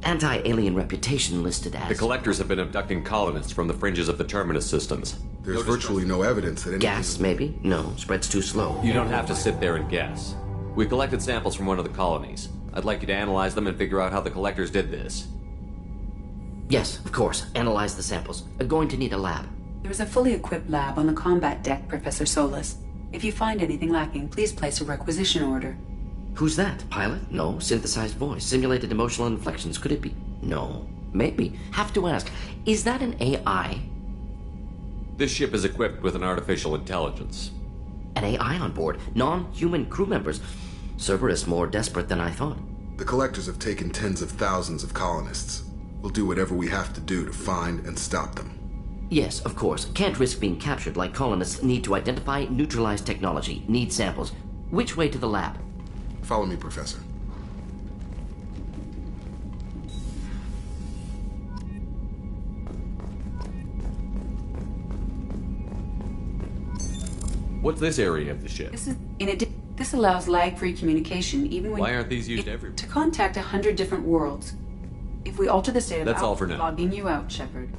Anti-alien reputation listed as... The collectors have been abducting colonists from the fringes of the Terminus systems. There's virtually no evidence that anything... Gas, maybe? No, spreads too slow. You don't have to sit there and guess. We collected samples from one of the colonies. I'd like you to analyze them and figure out how the collectors did this. Yes, of course. Analyze the samples. Going to need a lab. There's a fully equipped lab on the combat deck, Professor Solis. If you find anything lacking, please place a requisition order. Who's that? Pilot? No. Synthesized voice. Simulated emotional inflections. Could it be? No. Maybe. Have to ask. Is that an AI? This ship is equipped with an artificial intelligence. An AI on board? Non-human crew members? Cerberus more desperate than I thought. The collectors have taken tens of thousands of colonists. We'll do whatever we have to do to find and stop them. Yes, of course. Can't risk being captured like colonists need to identify, neutralize technology, need samples. Which way to the lab? Follow me, Professor. What's this area of the ship? This allows lag-free communication even when... Why aren't these used everywhere? To contact 100 different worlds. If we alter the state of... That's all for now. Logging you out, Shepard.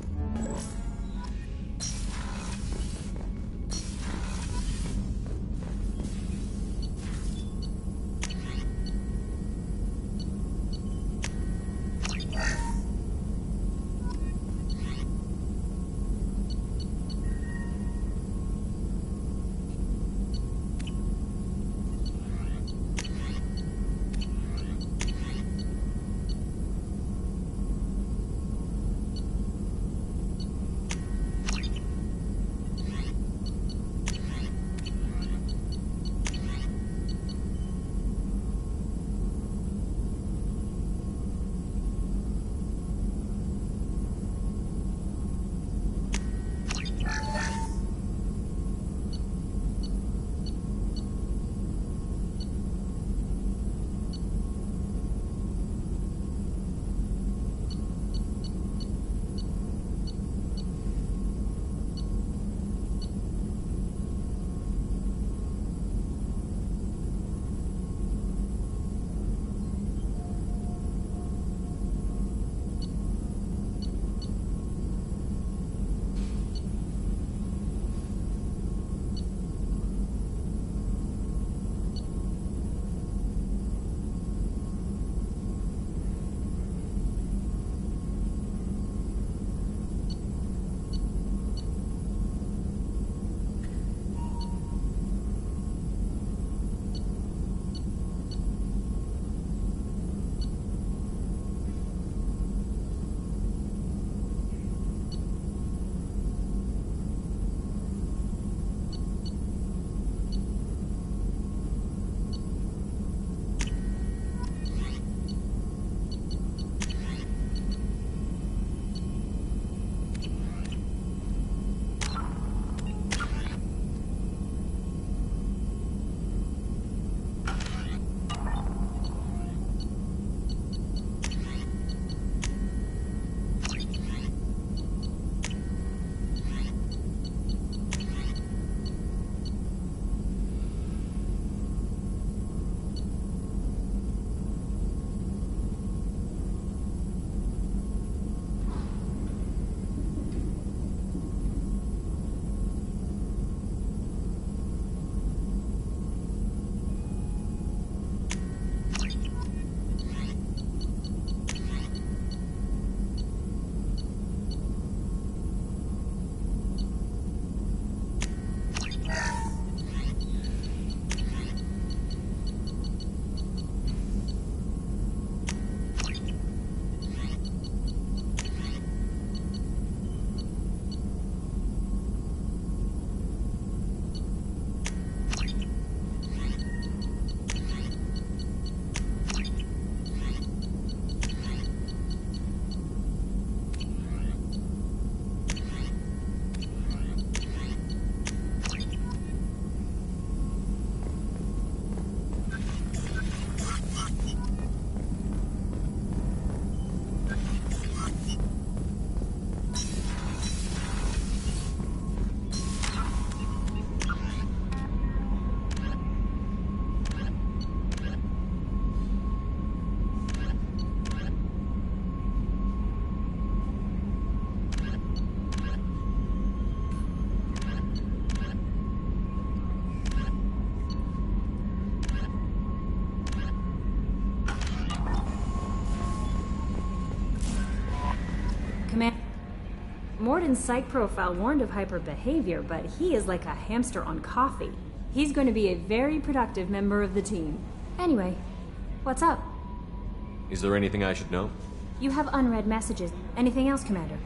Morden's psych profile warned of hyper behavior, but he is like a hamster on coffee. He's going to be a very productive member of the team. Anyway, what's up? Is there anything I should know? You have unread messages. Anything else, Commander?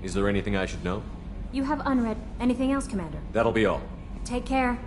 Is there anything I should know? You have unread. Anything else, Commander? That'll be all. Take care.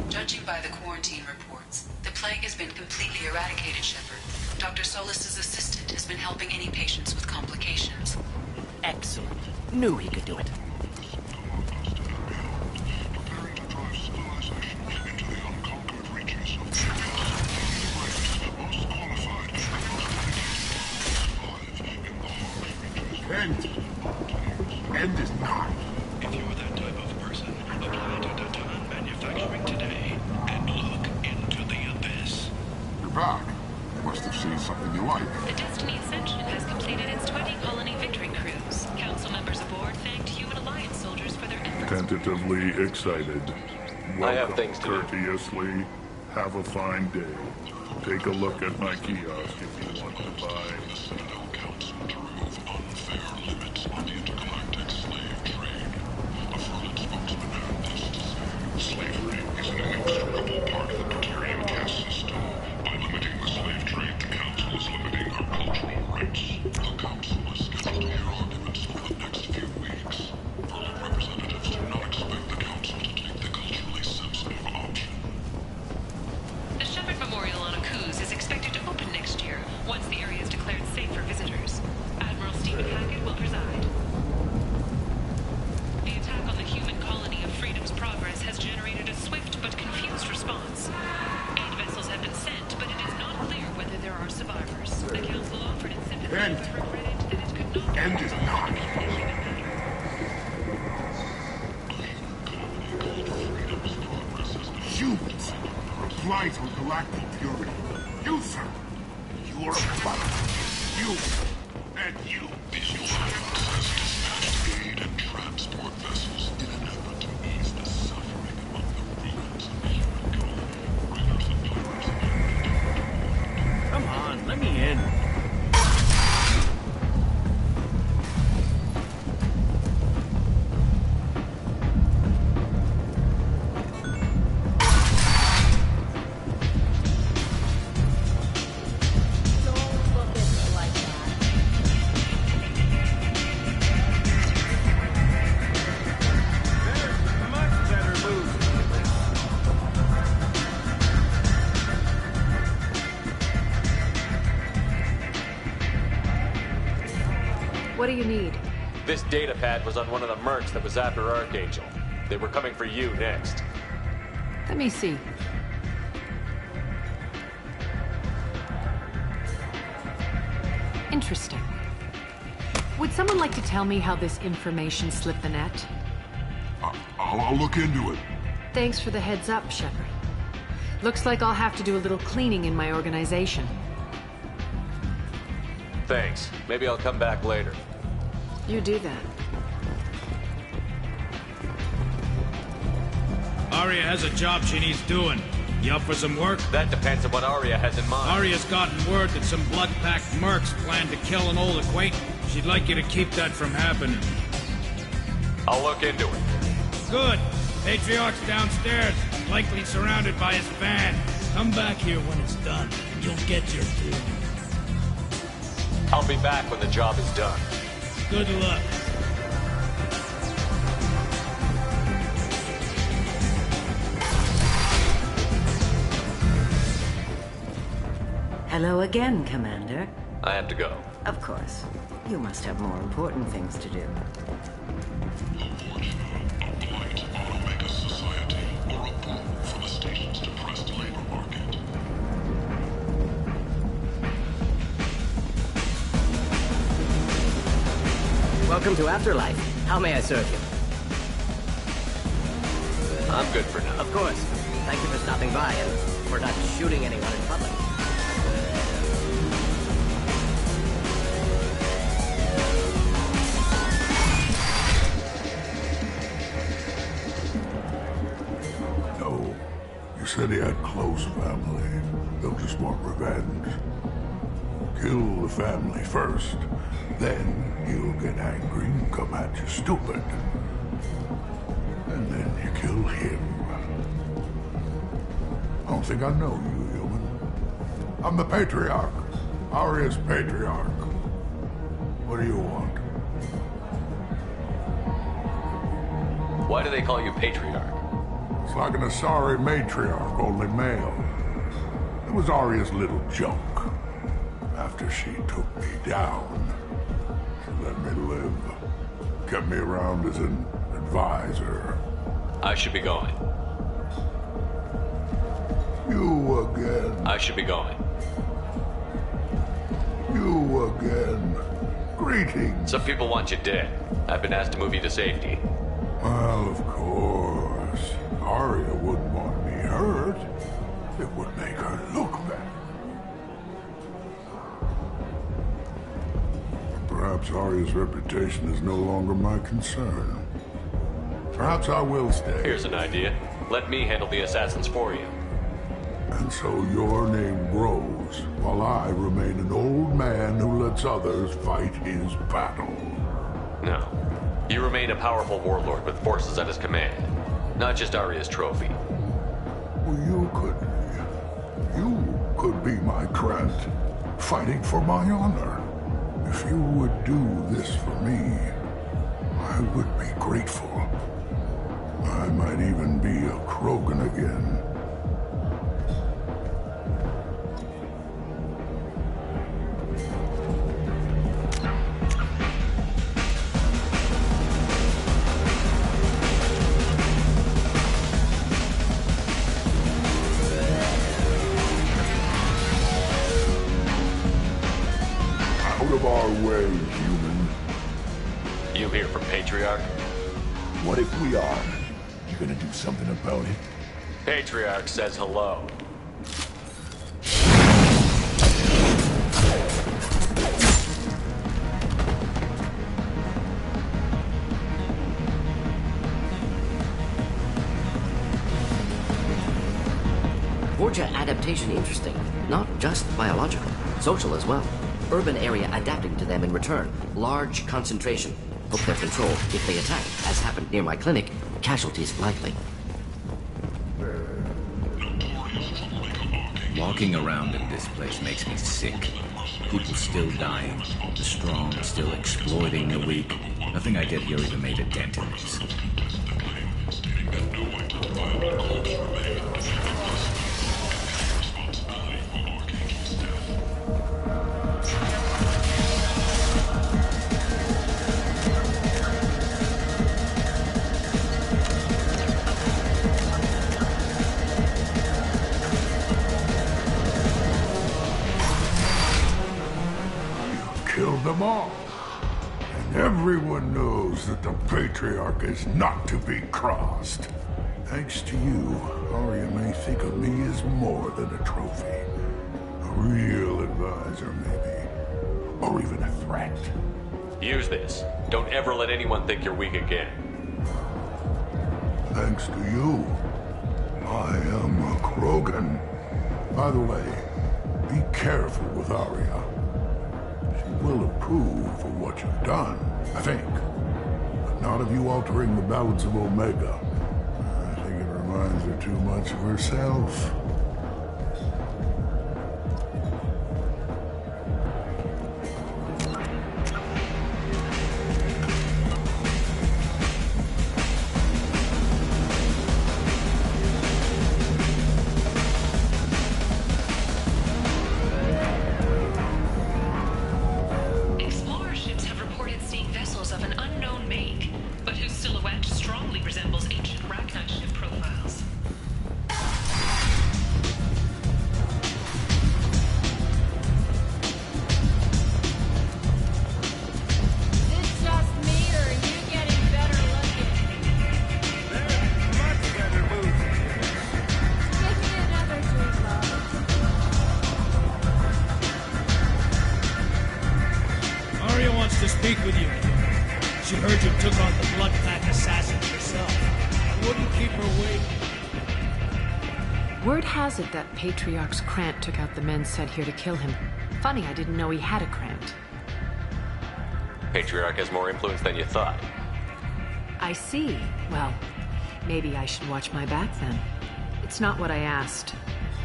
Judging by the quarantine reports, the plague has been completely eradicated, Shepard. Dr. Solis's assistant has been helping any patients with complications. Excellent. Knew he could do it. End is not. If you're that type of person, apply to Datan Manufacturing today and look into the abyss. You're back. Must have seen something you like. The Destiny Ascension has completed its 20-colony victory cruise. Council members aboard thanked Human Alliance soldiers for their efforts. Tentatively excited. Welcome I have things to do. courteously. Have a fine day. Take a look at my kiosk if you want to buy. Slavery is an inextricable part of the Praetorian caste system. By limiting the slave trade, the Council is limiting our cultural rights. The Council is scheduled to hear arguments over the next few weeks. Voting representatives do not expect the Council to take the culturally sensitive option. The Shepard Memorial on Akuz is expected to open next year, once the area is declared safe for visitors. Admiral Stephen Hackett will preside. The attack on the human colony of Freedom's Progress has generated a swift but confused response. 8 vessels have been sent, but it is not clear whether there are survivors. The Council offered its sympathy, End. but regretted that it could not... End is not. Humans. Reply to galactic purity. You, sir. You are a fighter. You. And you. Visual Alliance has dispatched aid and transport vessels in an effort to ease the suffering among the ruins of the human colony. Raiders and pirates have Come on, let me in. What do you need? This data pad was on one of the mercs that was after Archangel. They were coming for you next. Let me see. Interesting. Would someone like to tell me how this information slipped the net? I'll look into it. Thanks for the heads up, Shepard. Looks like I'll have to do a little cleaning in my organization. Thanks. Maybe I'll come back later. You do that. Aria has a job she needs doing. You up for some work? That depends on what Aria has in mind. Aria's gotten word that some blood-packed mercs plan to kill an old acquaintance. She'd like you to keep that from happening. I'll look into it. Good. Patriarch's downstairs, likely surrounded by his van. Come back here when it's done, and you'll get your due. I'll be back when the job is done. Good luck. Hello again, Commander. I have to go. Of course. You must have more important things to do. Omega Society, or a bull for the station's depressed labor market. Welcome to Afterlife. How may I serve you? I'm good for now. Of course. Thank you for stopping by and for not shooting anyone in public. No. You said he had close family. They'll just want revenge. Kill the family first. Then he'll get angry and come at you stupid. And then you kill him. I don't think I know you, human. I'm the Patriarch. Aria's Patriarch. What do you want? Why do they call you Patriarch? It's like an Asari matriarch, only male. It was Aria's little joke. After she took me down, she let me live. Kept me around as an advisor. I should be going. You again. I should be going. You again. Greetings. Some people want you dead. I've been asked to move you to safety. Well, of course. Aria wouldn't want me hurt. It would make her look better. Perhaps Aria's reputation is no longer my concern. Perhaps I will stay. Here's an idea. Let me handle the assassins for you. And so your name grows, while I remain an old man who lets others fight his battle. No. You remain a powerful warlord with forces at his command. Not just Aria's trophy. Well, you could be my Trent, fighting for my honor. If you would do this for me, I would be grateful. I might even be a Krogan again. Out of our way, human. You here from Patriarch? What if we are? You gonna do something about it? Patriarch says hello. Vorcha adaptation interesting. Not just biological, social as well. Urban area adapting to them in return. Large concentration. Hope they're controlled. If they attack, as happened near my clinic, casualties likely. Walking around in this place makes me sick. People still dying. The strong still exploiting the weak. Nothing I get here even made a dent in this. them all. And everyone knows that the Patriarch is not to be crossed. Thanks to you, Arya may think of me as more than a trophy. A real advisor, maybe. Or even a threat. Use this. Don't ever let anyone think you're weak again. Thanks to you, I am a Krogan. By the way, be careful with Arya. She will approve of what you've done, I think. But not of you altering the balance of Omega. I think it reminds her too much of herself. Explorer ships have reported seeing vessels of an unknown make, but whose silhouette strongly resembles ancient Rachni ship profiles. Is it just me, or are you getting better looking? Much better moves. Give me another drink, love. Arya wants to speak with you, kid. She heard you took on the Blood Pack assassins yourself. I wouldn't keep her waiting. Word has it that Patriarch's Krant took out the men sent here to kill him. Funny, I didn't know he had a Krant. Patriarch has more influence than you thought. I see. Well, maybe I should watch my back then. It's not what I asked,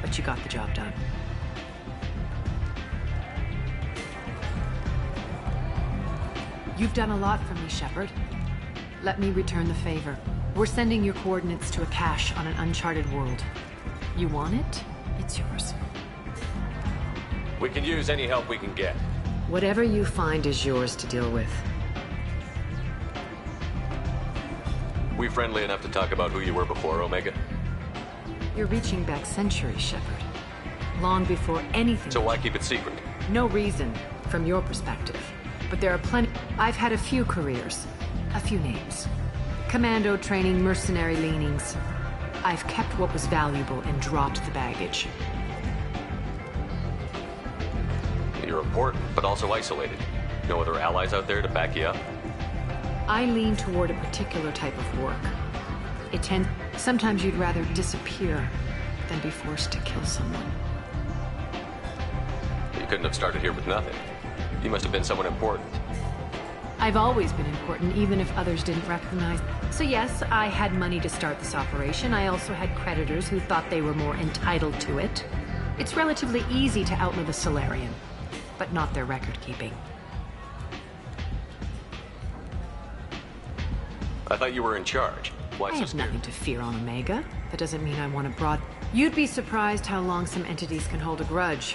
but you got the job done. You've done a lot for me, Shepard. Let me return the favor. We're sending your coordinates to a cache on an uncharted world. You want it? It's yours. We can use any help we can get. Whatever you find is yours to deal with. We friendly enough to talk about who you were before, Omega? You're reaching back centuries, Shepard. Long before anything. So why keep it secret? No reason, from your perspective. But there are plenty. I've had a few careers. A few names. Commando training, mercenary leanings. I've kept what was valuable and dropped the baggage. You're important, but also isolated. No other allies out there to back you up? I lean toward a particular type of work. It tends... Sometimes you'd rather disappear than be forced to kill someone. You couldn't have started here with nothing. You must have been someone important. I've always been important, even if others didn't recognize. So yes, I had money to start this operation. I also had creditors who thought they were more entitled to it. It's relatively easy to outlive a Solarian, but not their record-keeping. I thought you were in charge. Why I so have scared? nothing to fear on Omega. That doesn't mean I want to broad... You'd be surprised how long some entities can hold a grudge.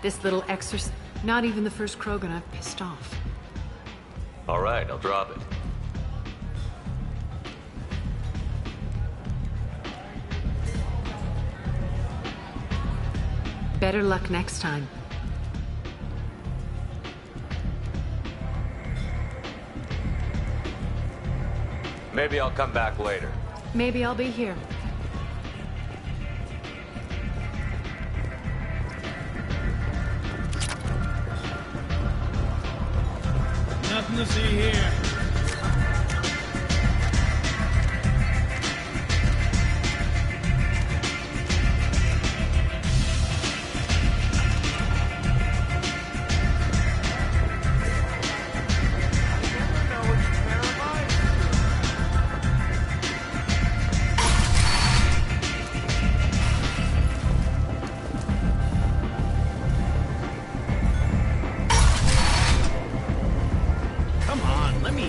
This little exorc... Not even the first Krogan I've pissed off. All right, I'll drop it. Better luck next time. Maybe I'll come back later. Maybe I'll be here. Nothing to see here. Come on, let me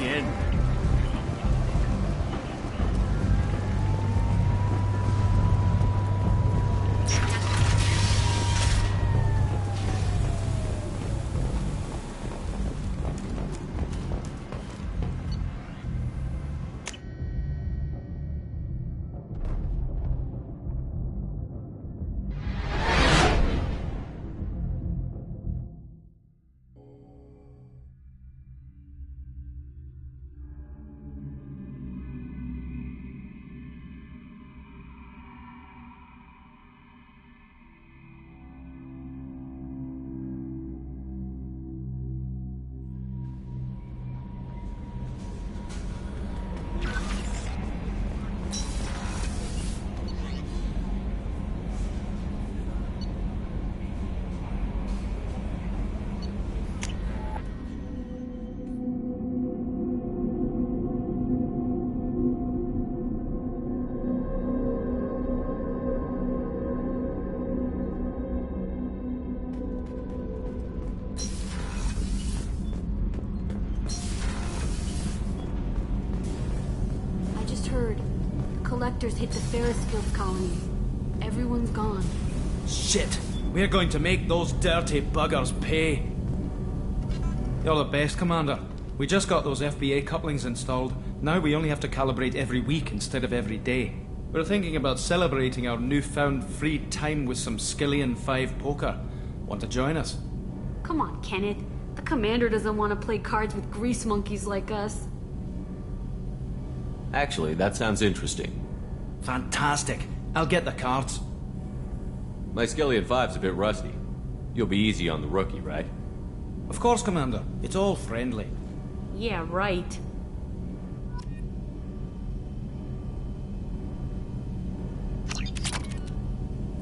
abductors hit the Ferris Field colony. Everyone's gone. Shit! We're going to make those dirty buggers pay. You're the best, Commander. We just got those FBA couplings installed. Now we only have to calibrate every week instead of every day. We're thinking about celebrating our newfound free time with some Skillian 5 poker. Want to join us? Come on, Kenneth. The Commander doesn't want to play cards with grease monkeys like us. Actually, that sounds interesting. Fantastic. I'll get the cards. My Skillian 5's a bit rusty. You'll be easy on the rookie, right? Of course, Commander. It's all friendly. Yeah, right.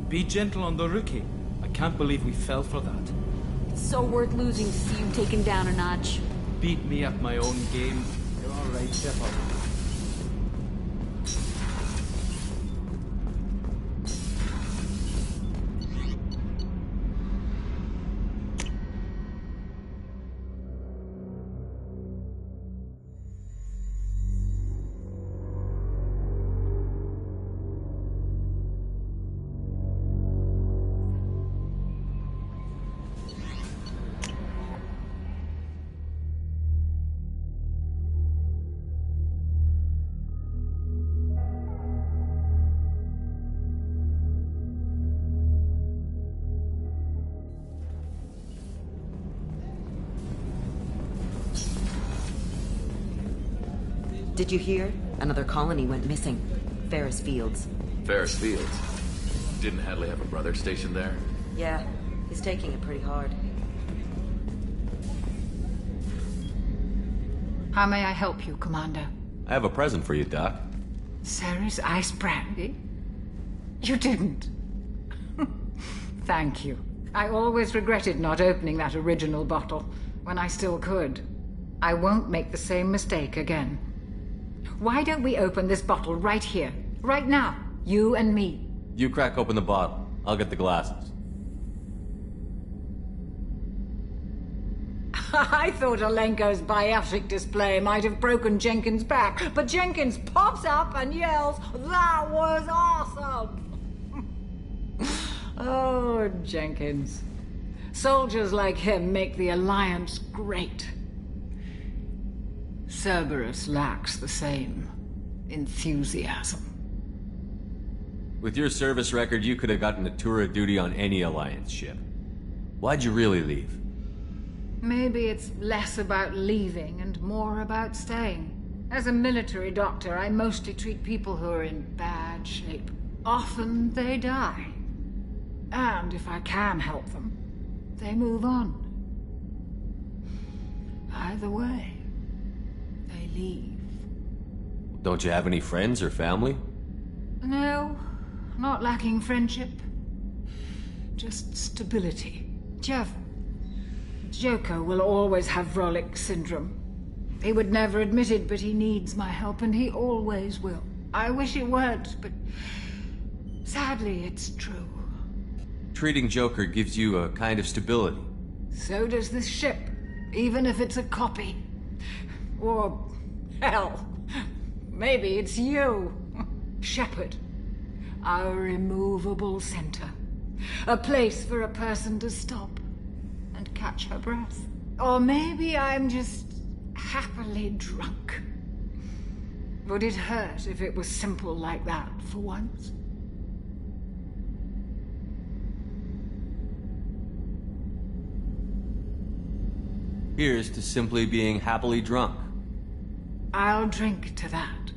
Be gentle on the rookie. I can't believe we fell for that. It's so worth losing to see you taken down a notch. Beat me at my own game. You're all right, Shepard. Did you hear? Another colony went missing. Ferris Fields. Ferris Fields? Didn't Hadley have a brother stationed there? Yeah, he's taking it pretty hard. How may I help you, Commander? I have a present for you, Doc. Sarah's ice brandy? You didn't. Thank you. I always regretted not opening that original bottle when I still could. I won't make the same mistake again. Why don't we open this bottle right here, right now, you and me? You crack open the bottle. I'll get the glasses. I thought Alenko's biotic display might have broken Jenkins' back, but Jenkins pops up and yells, "That was awesome!" Oh, Jenkins. Soldiers like him make the Alliance great. Cerberus lacks the same enthusiasm. With your service record, you could have gotten a tour of duty on any Alliance ship. Why'd you really leave? Maybe it's less about leaving and more about staying. As a military doctor, I mostly treat people who are in bad shape. Often they die. And if I can help them, they move on. Either way, they leave. Don't you have any friends or family? No, not lacking friendship. Just stability. Jeff, Joker will always have Vrolic syndrome. He would never admit it, but he needs my help, and he always will. I wish it weren't, but sadly, it's true. Treating Joker gives you a kind of stability. So does this ship, even if it's a copy. Or, hell, maybe it's you, Shepard. Our immovable center. A place for a person to stop and catch her breath. Or maybe I'm just happily drunk. Would it hurt if it was simple like that for once? Here's to simply being happily drunk. I'll drink to that.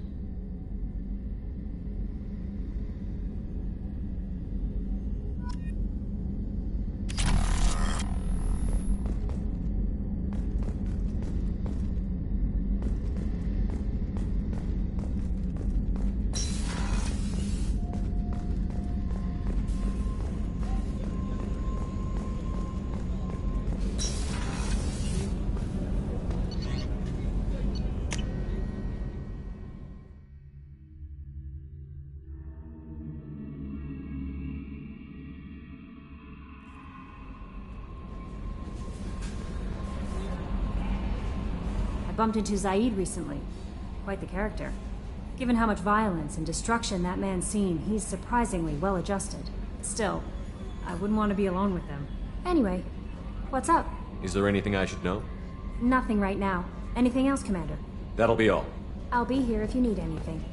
Bumped into Zaid recently. Quite the character. Given how much violence and destruction that man's seen, he's surprisingly well adjusted. Still, I wouldn't want to be alone with them. Anyway, what's up? Is there anything I should know? Nothing right now. Anything else, Commander? That'll be all. I'll be here if you need anything.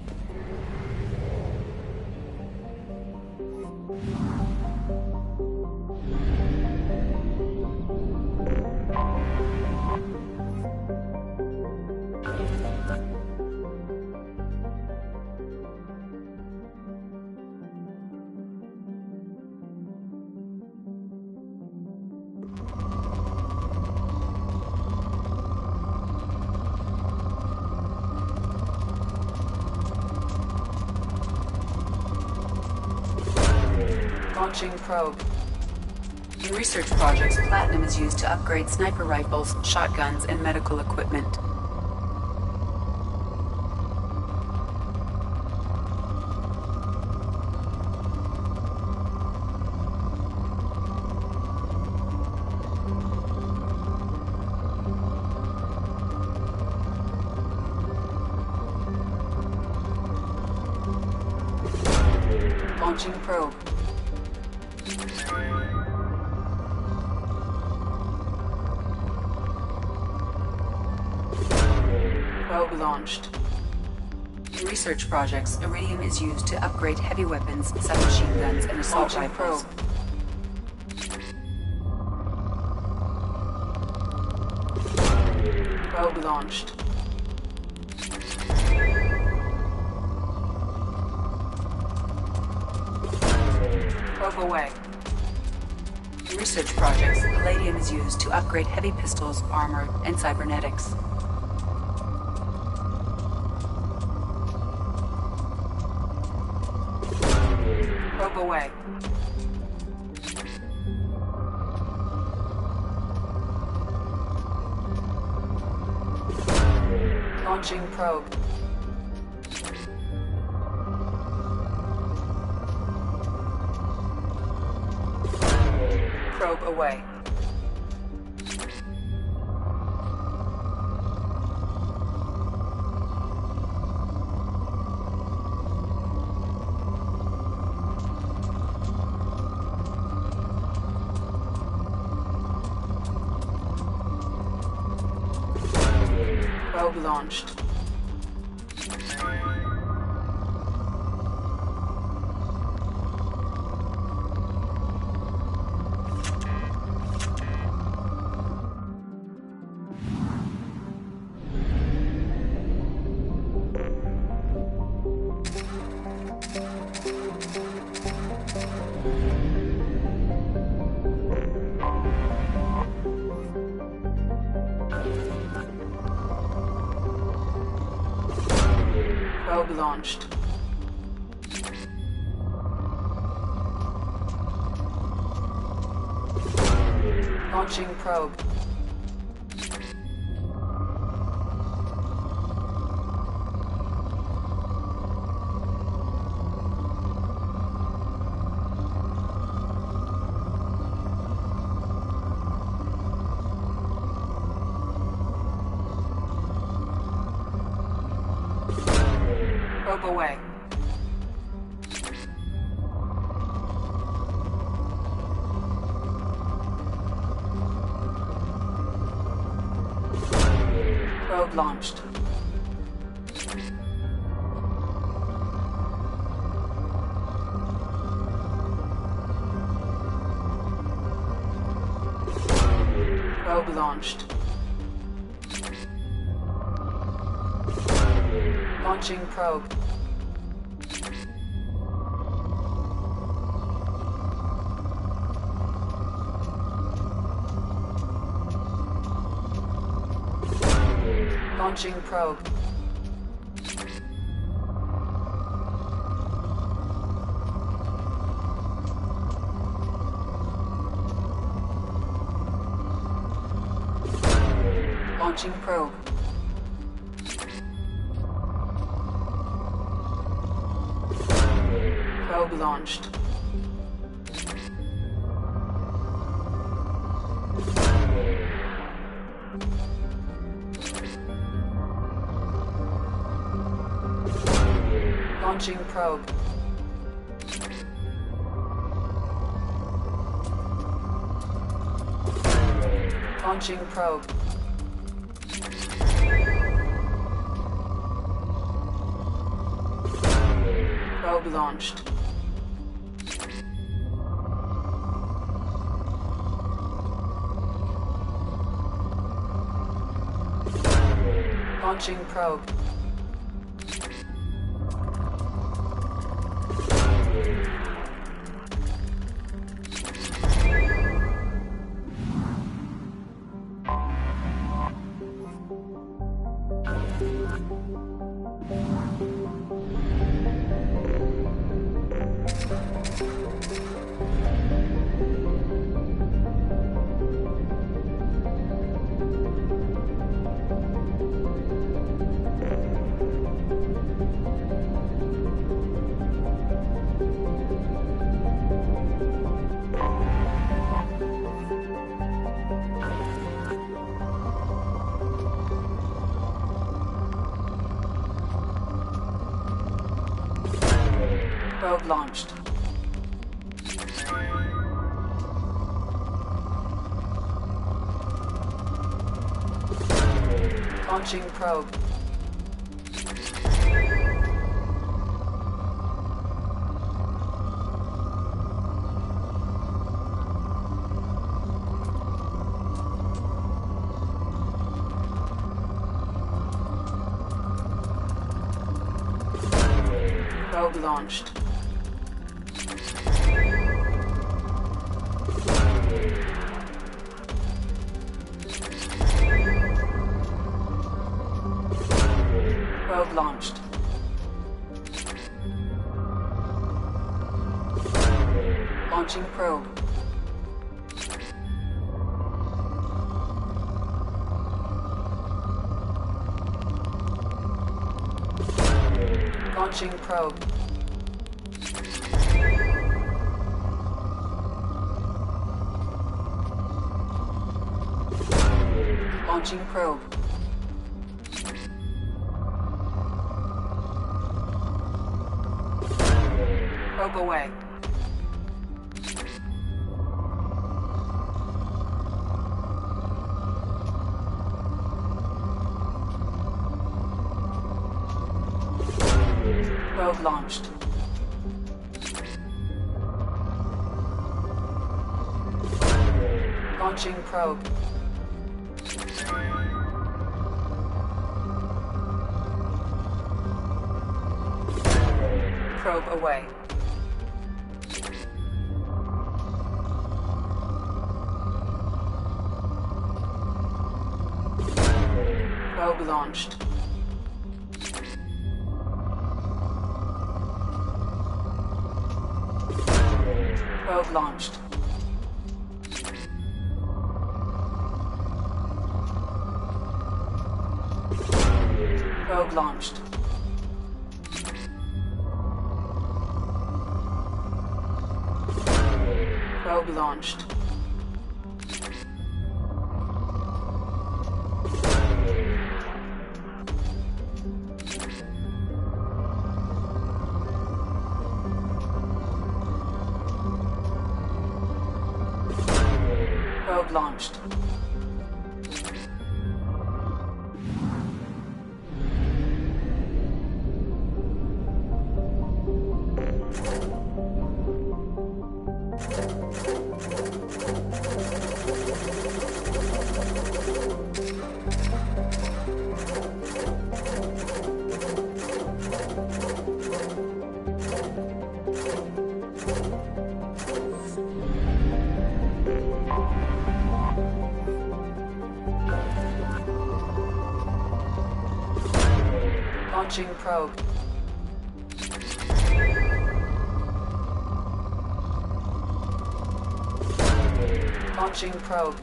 Launching probe. In research projects, platinum is used to upgrade sniper rifles, shotguns, and medical equipment. Launching probe. Probe launched. In research projects, iridium is used to upgrade heavy weapons, submachine guns, and assault rifles. Probe launched. Probe away. In research projects, palladium is used to upgrade heavy pistols, armor, and cybernetics. Probe away. Launching probe. Probe away. Probe launched. Probe launched. Launching probe. Probe away. Probe launched. Probe launched. Launching probe. Launching probe. Launching probe. Probe launched. Launching probe. Launching probe. Probe launched. Launching probe. Probe launched. Launching probe. Probe launched. Probe launched. Launching probe. Launching probe. Launching probe. Probe away. Probe launched. Launching probe. Probe away. Probe launched. Probe launched. Probe launched. Probe launched. Probe launched. Launching probe. Launching probe.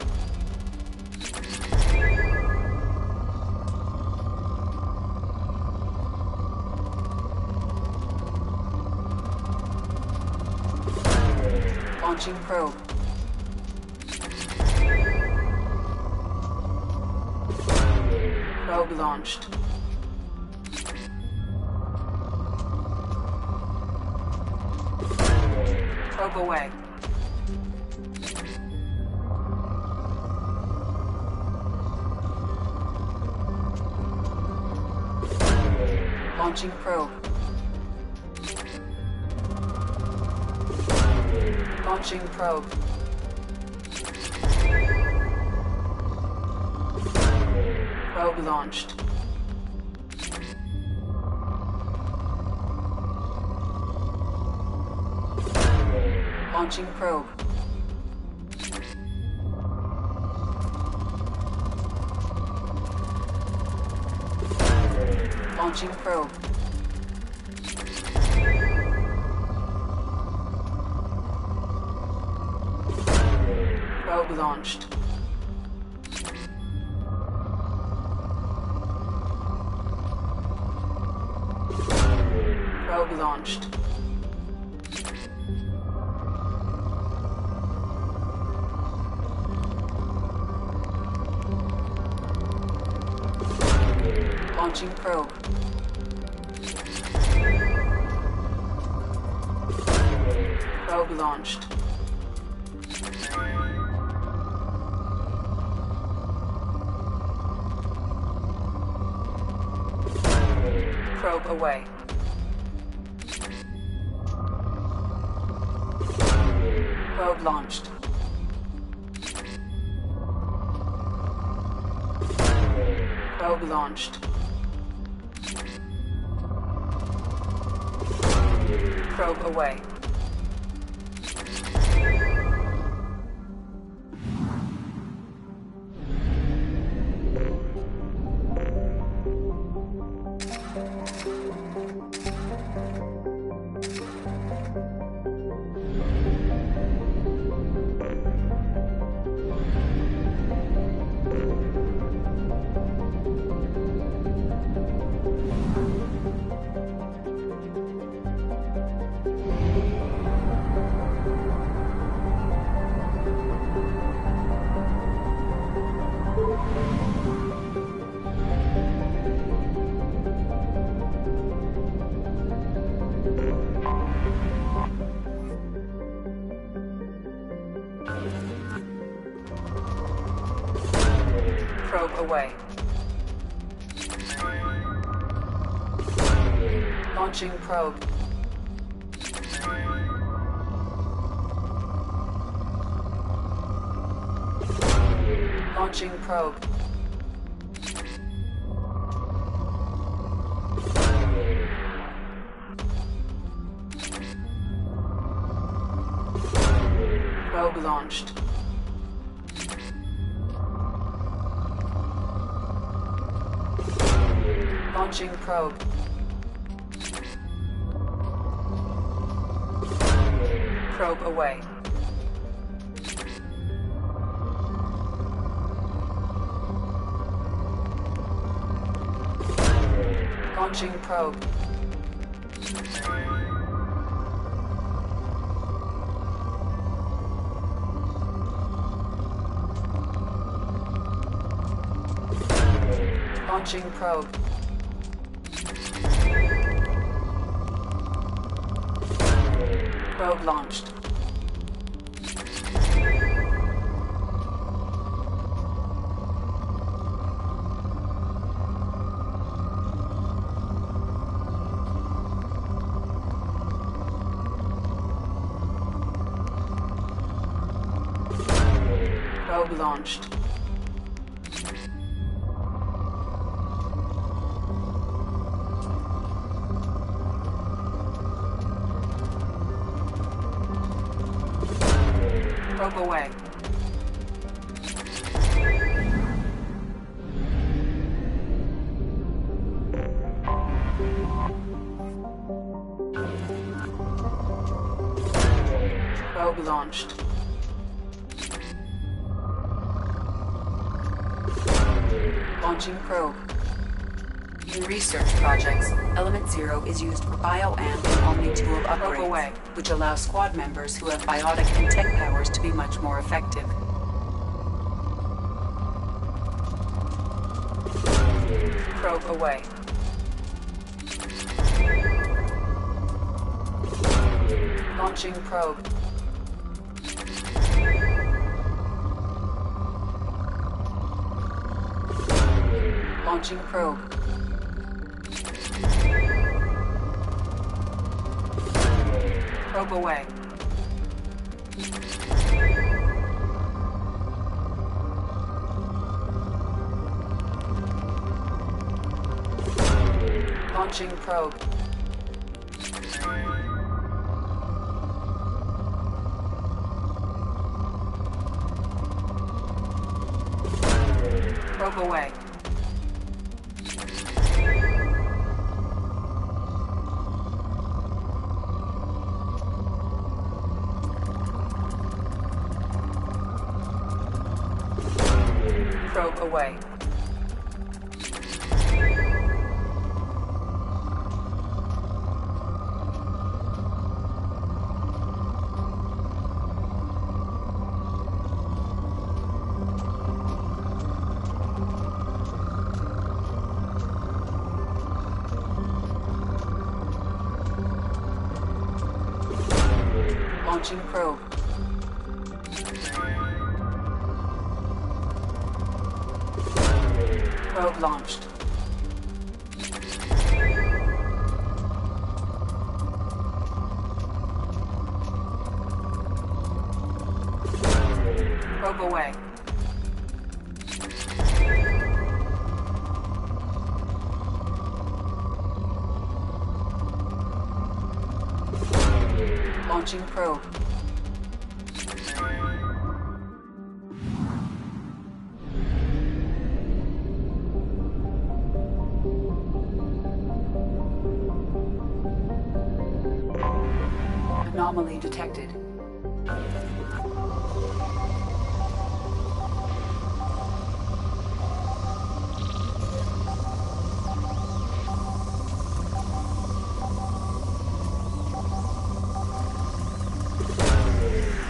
Launching probe. Probe launched. Probe away. Launching probe. Launching probe. Probe launched. Launching probe. Launching probe. Probe launched. Probe launched. Launching probe. Probe launched. Probe away. Probe launched. Probe launched. Probe away. Probe away. Launching probe. Launching probe. Probe launched. Launching probe. Probe away. Launching probe. Launching probe. Probe launched. Probe launched. Probe away. Probe launched. Launching probe. In research projects, Element Zero is used for bioamp and omni-tool upgrades, which allow squad members who have biotic and tech powers to be much more effective. Probe away. Launching probe. Launching probe. Probe away. Launching probe. Probe away. Probe away. Launching probe. Probe launched. Probe away. Launching probe. Anomaly detected.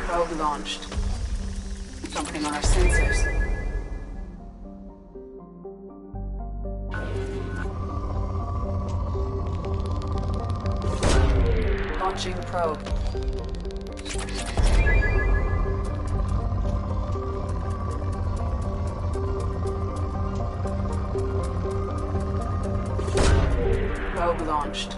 Probe launched. Something on our sensors. Launching probe. Probe launched.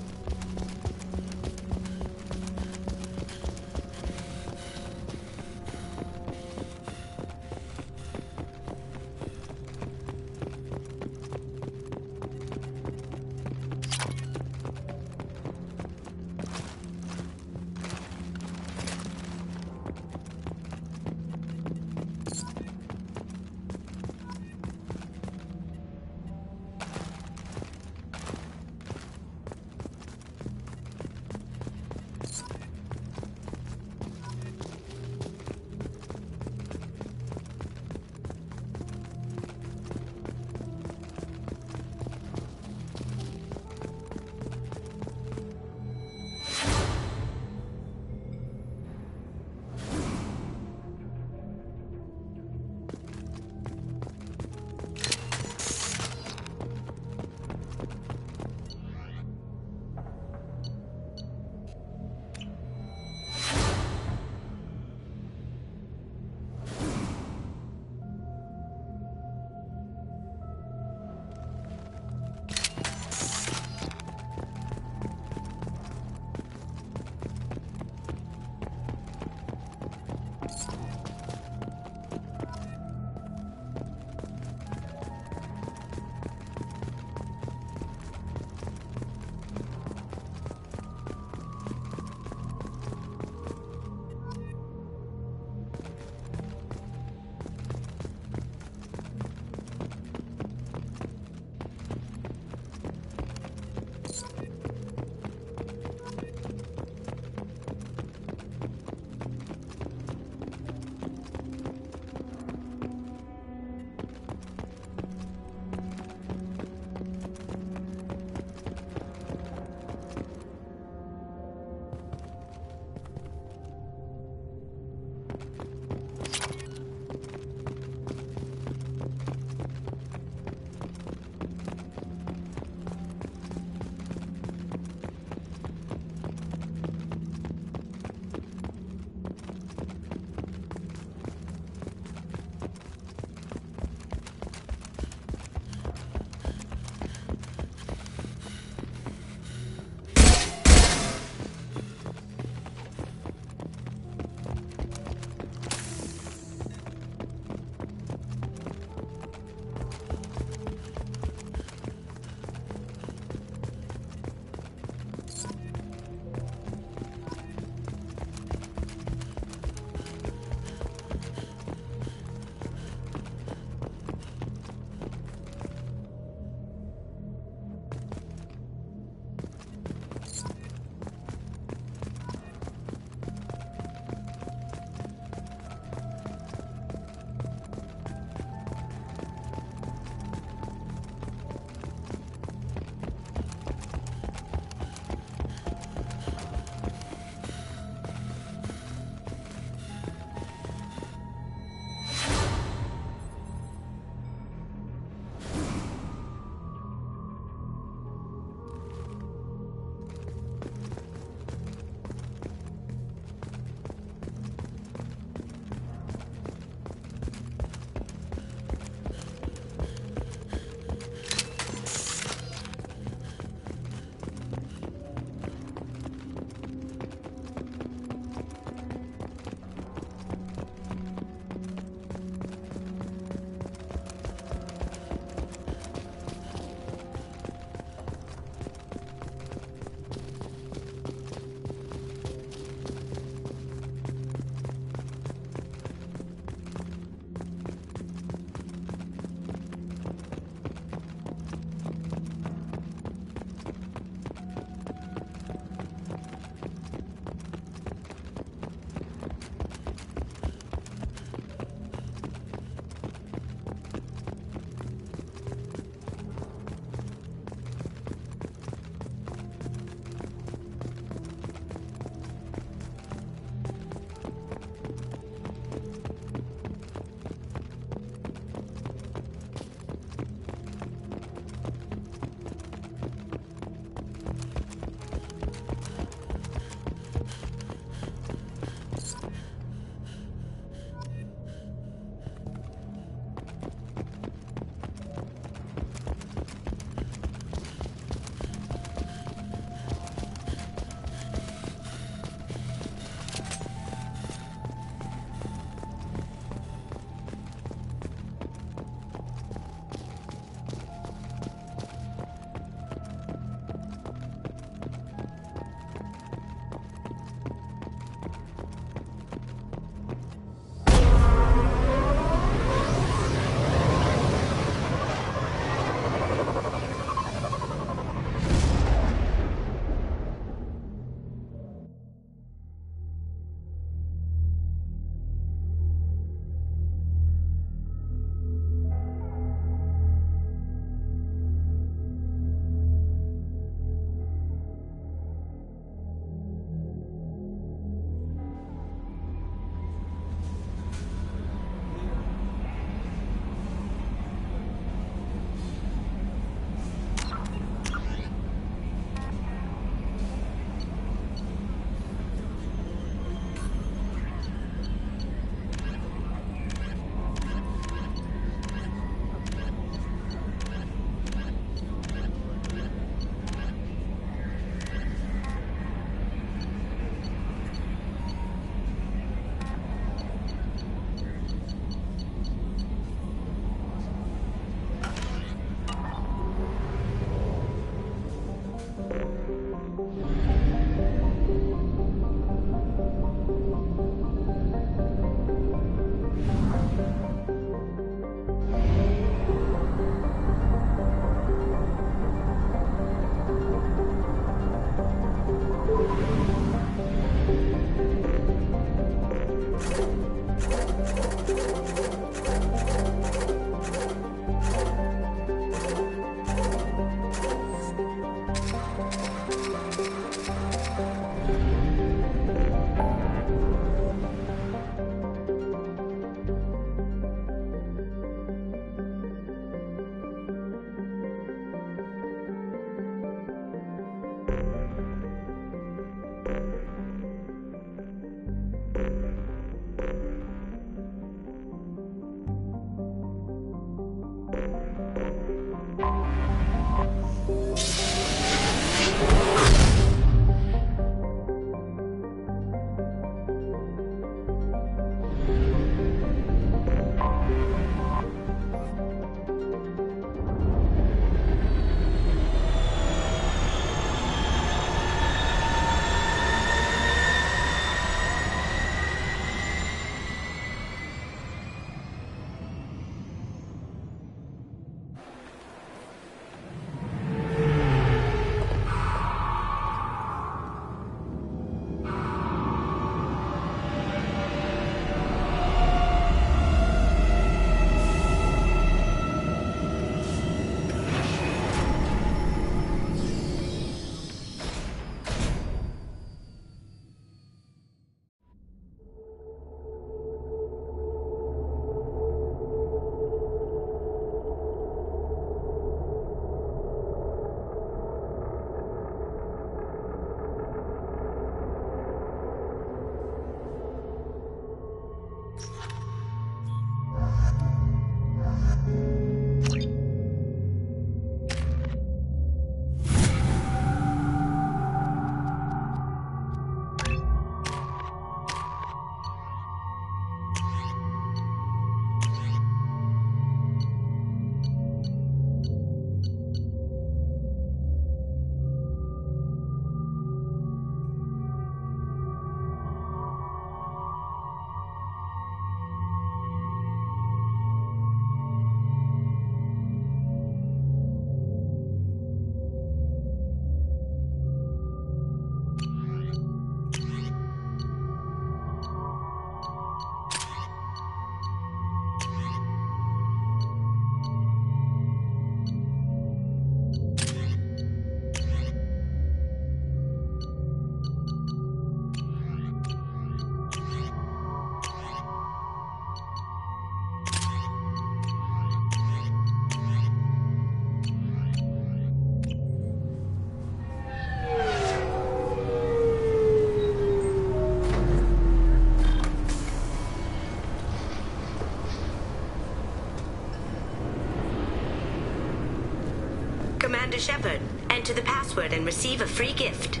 Commander Shepard. Enter the password and receive a free gift.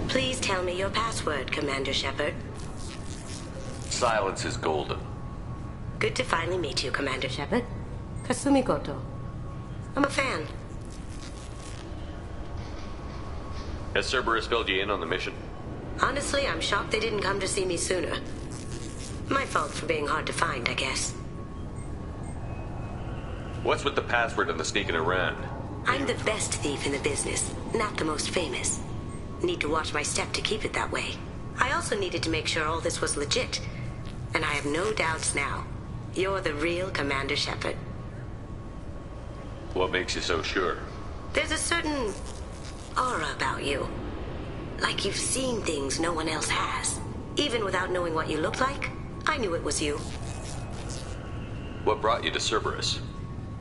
Please tell me your password, Commander Shepard. Silence is golden. Good to finally meet you, Commander Shepard. Kasumi Goto. I'm a fan. Has Cerberus filled you in on the mission? Honestly, I'm shocked they didn't come to see me sooner. My fault for being hard to find, I guess. What's with the password and the sneaking around? I'm the best thief in the business, not the most famous. Need to watch my step to keep it that way. I also needed to make sure all this was legit. And I have no doubts now. You're the real Commander Shepard. What makes you so sure? There's a certain aura about you. Like you've seen things no one else has. Even without knowing what you looked like, I knew it was you. What brought you to Cerberus?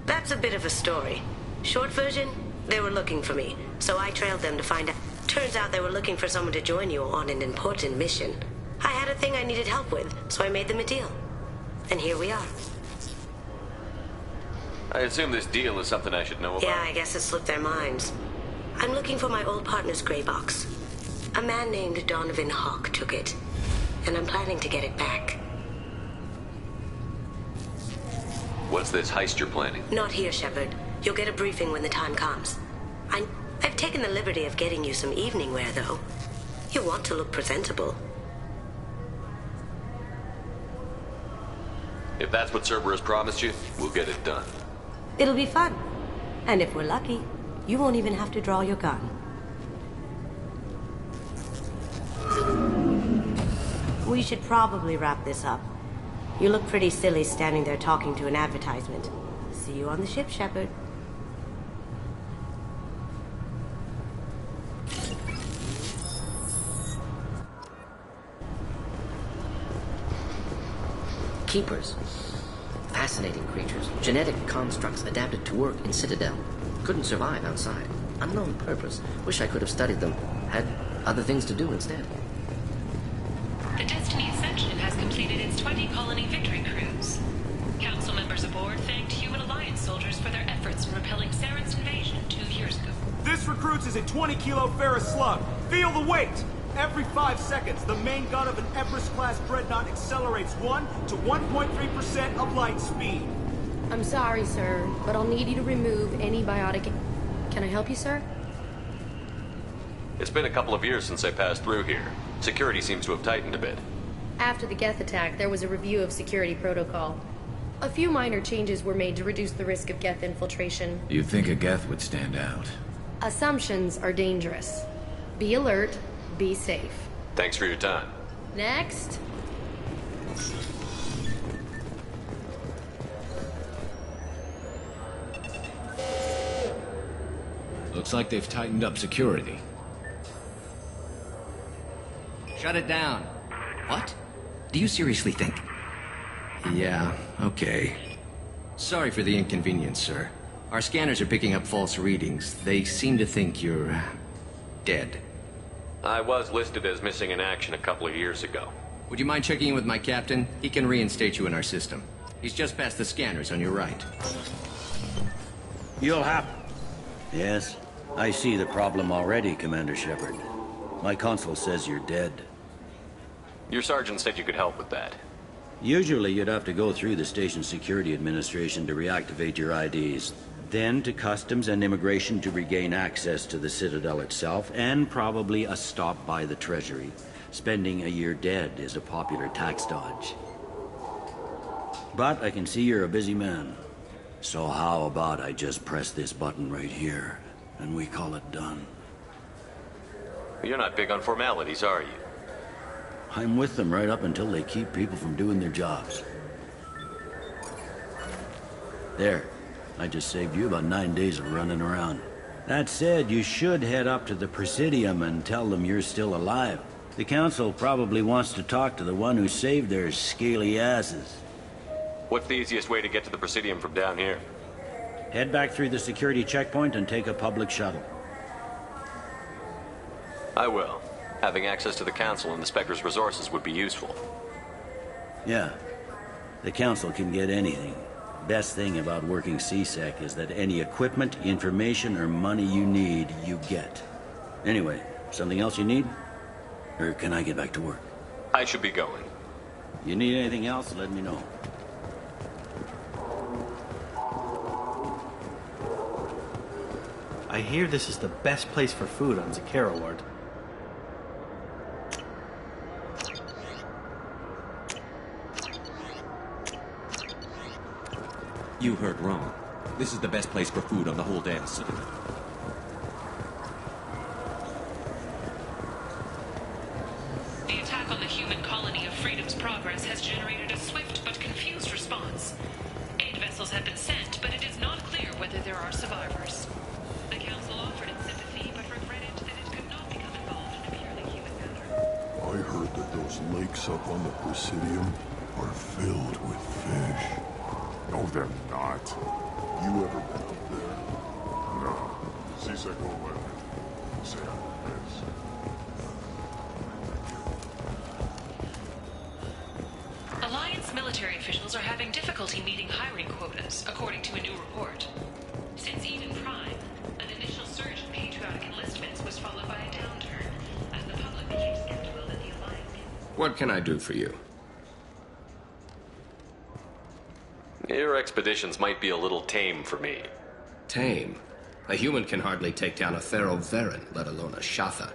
That's a bit of a story. Short version, they were looking for me, so I trailed them to find out. Turns out they were looking for someone to join you on an important mission. I had a thing I needed help with, so I made them a deal. And here we are. I assume this deal is something I should know about. Yeah, I guess it slipped their minds. I'm looking for my old partner's gray box. A man named Donovan Hawk took it, and I'm planning to get it back. What's this heist you're planning? Not here, Shepard. You'll get a briefing when the time comes. I've taken the liberty of getting you some evening wear, though. You want to look presentable. If that's what Cerberus promised you, we'll get it done. It'll be fun. And if we're lucky, you won't even have to draw your gun. We should probably wrap this up. You look pretty silly standing there talking to an advertisement. See you on the ship, Shepard. Keepers. Fascinating creatures. Genetic constructs adapted to work in Citadel. Couldn't survive outside. Unknown purpose. Wish I could have studied them. Had other things to do instead. The Destiny Ascension has completed its 20-colony victory cruise. Council members aboard thanked Human Alliance soldiers for their efforts in repelling Saren's invasion 2 years ago. This recruits is a 20-kilo Ferris slug. Feel the weight! Every 5 seconds, the main gun of an Everest-class dreadnought accelerates 1 to 1.3% of light speed. I'm sorry, sir, but I'll need you to remove any biotic... Can I help you, sir? It's been a couple of years since I passed through here. Security seems to have tightened a bit. After the Geth attack, there was a review of security protocol. A few minor changes were made to reduce the risk of Geth infiltration. You'd think a Geth would stand out. Assumptions are dangerous. Be alert, be safe. Thanks for your time. Next. Looks like they've tightened up security. Shut it down. What? Do you seriously think? Yeah, okay. Sorry for the inconvenience, sir. Our scanners are picking up false readings. They seem to think you're... dead. I was listed as missing in action a couple of years ago. Would you mind checking in with my captain? He can reinstate you in our system. He's just past the scanners on your right. You'll have... Yes, I see the problem already, Commander Shepard. My console says you're dead. Your sergeant said you could help with that. Usually you'd have to go through the Station Security Administration to reactivate your IDs. Then to Customs and Immigration to regain access to the Citadel itself, and probably a stop by the Treasury. Spending a year dead is a popular tax dodge. But I can see you're a busy man. So how about I just press this button right here, and we call it done? You're not big on formalities, are you? I'm with them right up until they keep people from doing their jobs. There. I just saved you about 9 days of running around. That said, you should head up to the Presidium and tell them you're still alive. The Council probably wants to talk to the one who saved their scaly asses. What's the easiest way to get to the Presidium from down here? Head back through the security checkpoint and take a public shuttle. I will. Having access to the Council and the Spectre's resources would be useful. Yeah. The Council can get anything. Best thing about working C-Sec is that any equipment, information, or money you need, you get. Anyway, something else you need? Or can I get back to work? I should be going. You need anything else, let me know. I hear this is the best place for food on Zakera Ward. You heard wrong. This is the best place for food on the whole damn city. The attack on the human colony of Freedom's Progress has generated a swift but confused response. Aid vessels have been sent, but it is not clear whether there are survivors. The Council offered its sympathy, but regretted that it could not become involved in a purely human matter. I heard that those lakes up on the Presidium are filled with fish. No, they're not. You ever been up there? No. C-Sec won't let me. Say Alliance military officials are having difficulty meeting hiring quotas, according to a new report. Since Eden Prime, an initial surge in patriotic enlistments was followed by a downturn, as the public became skeptical that the Alliance... What can I do for you? Your expeditions might be a little tame for me. Tame? A human can hardly take down a Thero Varen, let alone a Shatha.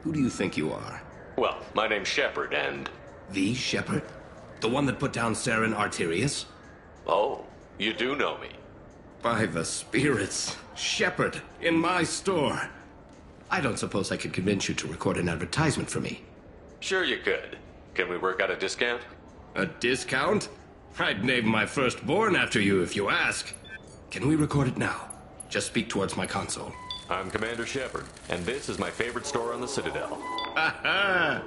Who do you think you are? Well, my name's Shepard, and... The Shepard? The one that put down Saren Arterius? Oh, you do know me. By the spirits. Shepard, in my store. I don't suppose I could convince you to record an advertisement for me. Sure you could. Can we work out a discount? A discount? I'd name my firstborn after you if you ask. Can we record it now? Just speak towards my console. I'm Commander Shepard, and this is my favorite store on the Citadel. Ha ha!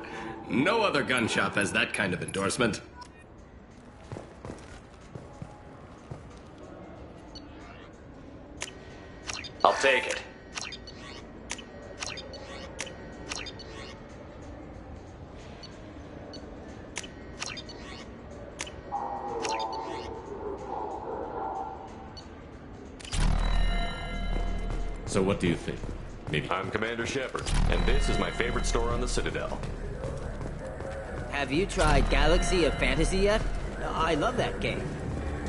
No other gun shop has that kind of endorsement. I'll take it. So what do you think? Maybe... I'm Commander Shepard, and this is my favorite store on the Citadel. Have you tried Galaxy of Fantasy yet? I love that game.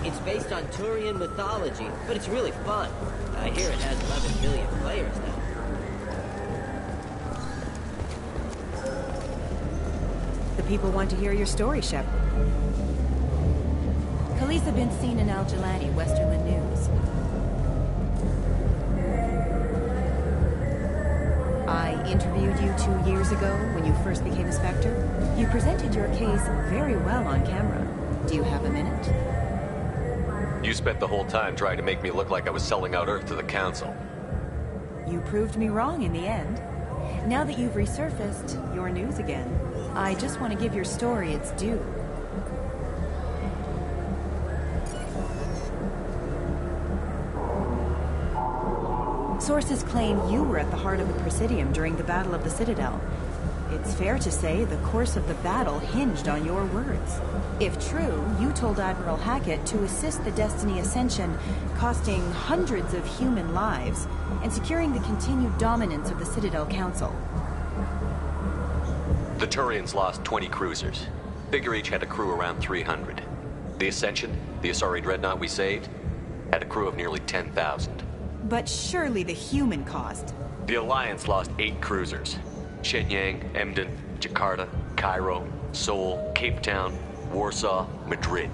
It's based on Turian mythology, but it's really fun. I hear it has 11 million players now. The people want to hear your story, Shepard. Khaleesa been seen in Al Jelani, Westerland News. I interviewed you 2 years ago when you first became a Spectre. You presented your case very well on camera. Do you have a minute? You spent the whole time trying to make me look like I was selling out Earth to the Council. You proved me wrong in the end. Now that you've resurfaced, you're news again. I just want to give your story its due. Sources claim you were at the heart of the Presidium during the Battle of the Citadel. It's fair to say the course of the battle hinged on your words. If true, you told Admiral Hackett to assist the Destiny Ascension, costing hundreds of human lives, and securing the continued dominance of the Citadel Council. The Turians lost 20 cruisers. Figure each had a crew around 300. The Ascension, the Asari dreadnought we saved, had a crew of nearly 10,000. But surely the human cost. The Alliance lost 8 cruisers. Shenyang, Emden, Jakarta, Cairo, Seoul, Cape Town, Warsaw, Madrid.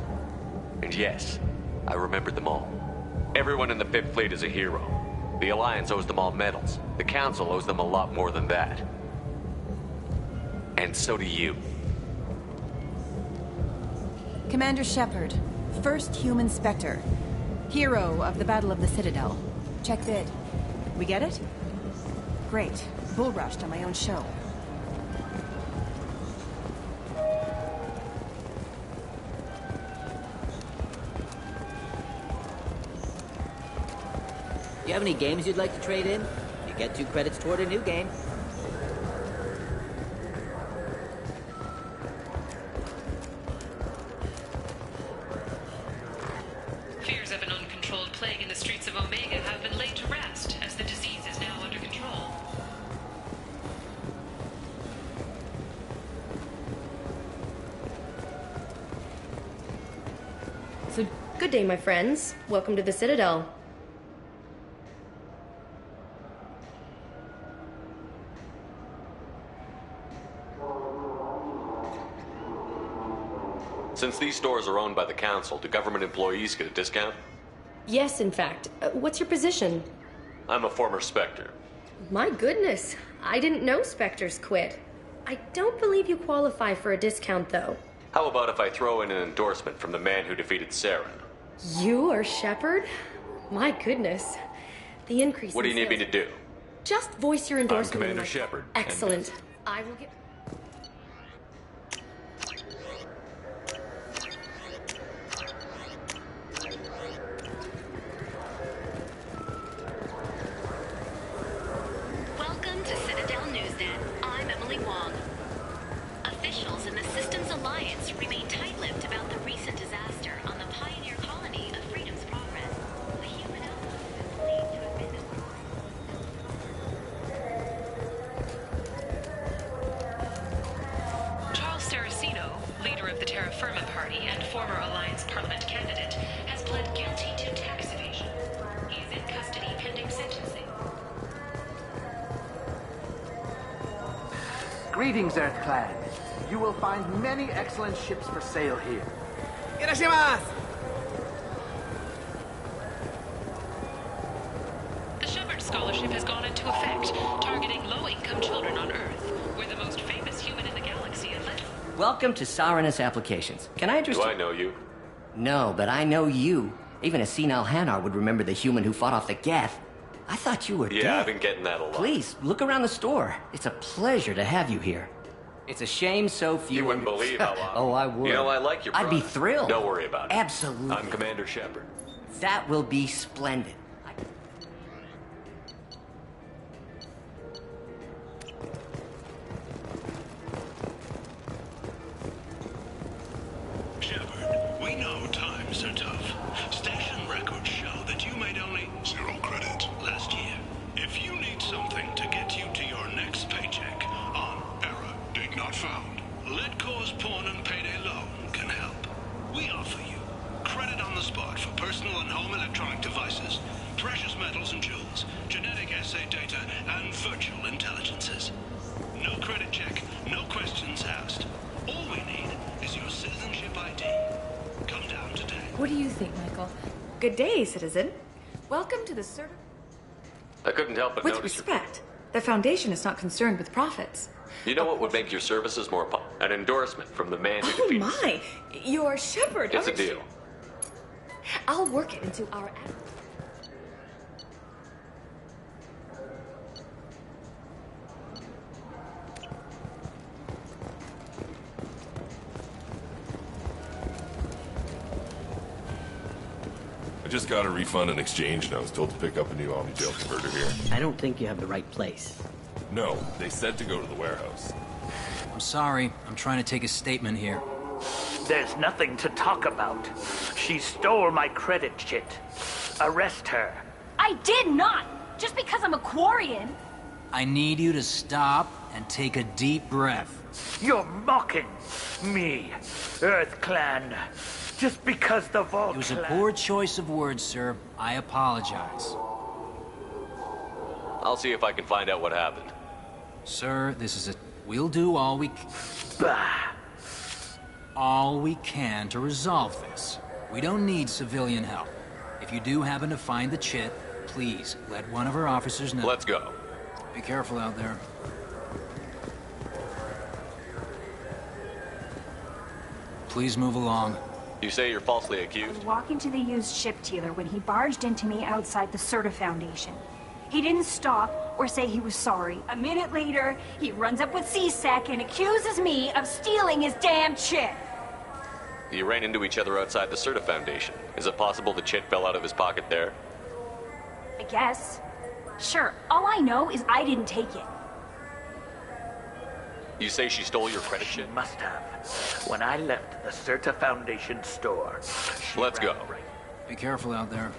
And yes, I remembered them all. Everyone in the Fifth Fleet is a hero. The Alliance owes them all medals. The Council owes them a lot more than that. And so do you. Commander Shepard, first human Spectre. Hero of the Battle of the Citadel. Check bid. We get it? Great. Bull rushed on my own show. Do you have any games you'd like to trade in? You get 2 credits toward a new game. So, good day, my friends. Welcome to the Citadel. Since these stores are owned by the Council, do government employees get a discount? Yes, in fact. What's your position? I'm a former Spectre. My goodness. I didn't know Spectres quit. I don't believe you qualify for a discount, though. How about if I throw in an endorsement from the man who defeated Saren? You are Shepard? My goodness. The increase What do you in need me sales- to do? Just voice your I'm endorsement. Commander Michael. Shepard. Excellent. I will get... Welcome to Citadel Newsnet. I'm Emily Wong. Officials in the Systems Alliance remain tight-lipped about the recent disaster on the pioneer colony of Freedom's Progress. The human outpost is believed to have been... Charles Saraceno, leader of the Terra Firma Party and former Alliance Parliament candidate, has pled guilty to tax evasion. He is in custody pending sentencing. Greetings, Earth Clan. You will find many excellent ships for sale here. The Shepard Scholarship has gone into effect, targeting low-income children on Earth. We're the most famous human in the galaxy and Welcome to Sarenus Applications. Can I address Do I know you? No, but I know you. Even a senile Hanar would remember the human who fought off the Geth. I thought you were dead. Yeah, I've been getting that a lot. Please, look around the store. It's a pleasure to have you here. It's a shame so few... You wouldn't believe how long. Oh, I would. You know, I like your I'd be product. thrilled. Don't worry about it. Absolutely. I'm Commander Shepard. That will be splendid. We know times are tough. Station records show that you made only 0 credit last year. If you need something to get you to your next paycheck on error, date not found, Let Cause Pawn and Payday Loan can help. We offer you credit on the spot for personal and home electronic devices, precious metals and jewels, genetic assay data, and virtual intelligences. No credit check, no questions asked. All we need is your citizenship ID. Come down today. What do you think, Michael? Good day, citizen. Welcome to the I couldn't help but With notice your... respect, the Foundation is not concerned with profits. You know what would make your services more An endorsement from the man who Oh defeated... my! You're Shepard, It's a aren't you? deal. I'll work it into our... I just got a refund and exchange, and I was told to pick up a new Omnitail converter here. I don't think you have the right place. No, they said to go to the warehouse. I'm sorry. I'm trying to take a statement here. There's nothing to talk about. She stole my credit chit. Arrest her. I did not! Just because I'm a Quarian! I need you to stop and take a deep breath. You're mocking me, Earth Clan. Just because the Vault It was a Clan... poor choice of words, sir. I apologize. I'll see if I can find out what happened. Sir, this is a... We'll do all we... all we can to resolve this. We don't need civilian help. If you do happen to find the chit, please let one of our officers know. Let's go. Be careful out there. Please move along. You say you're falsely I accused? was walking to the used ship dealer when he barged into me outside the Serta Foundation. He didn't stop or say he was sorry. A minute later, he runs up with C-Sec and accuses me of stealing his damn chip. You ran into each other outside the Serta Foundation. Is it possible the chit fell out of his pocket there? I guess. Sure, all I know is I didn't take it. You say she stole your credit chit? Must have. When I left the Serta Foundation store. Let's go. Be careful out there.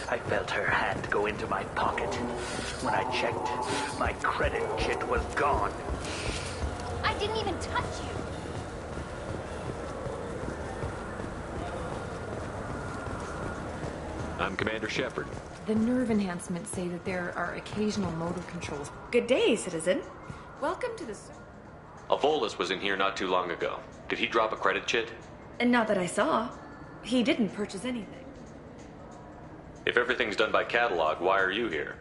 I felt her hand go into my pocket. When I checked, my credit chit was gone. I didn't even touch you. I'm Commander Shepard. The nerve enhancements say that there are occasional motor controls. Good day, citizen. Welcome to the... Avolis was in here not too long ago. Did he drop a credit chit? And not that I saw. He didn't purchase anything. If everything's done by catalog, why are you here?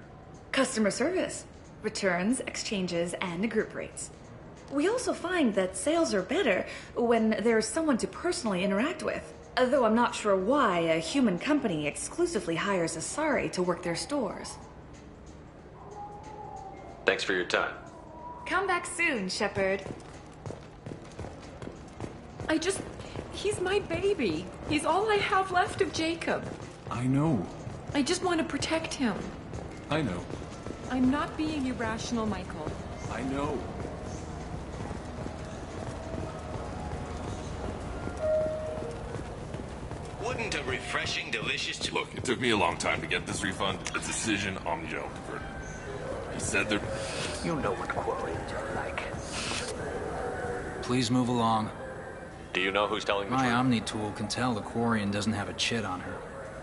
Customer service. Returns, exchanges, and group rates. We also find that sales are better when there's someone to personally interact with. Though I'm not sure why a human company exclusively hires Asari to work their stores. Thanks for your time. Come back soon, Shepard. He's my baby. He's all I have left of Jacob. I know. I just want to protect him. I know. I'm not being irrational, Michael. I know. Wouldn't a refreshing, delicious... Look, it took me a long time to get this refund. The decision on Joe. He said there... You know what Quarians are like. Please move along. Do you know who's telling the My truth? Omni tool can tell the Quarian doesn't have a chit on her.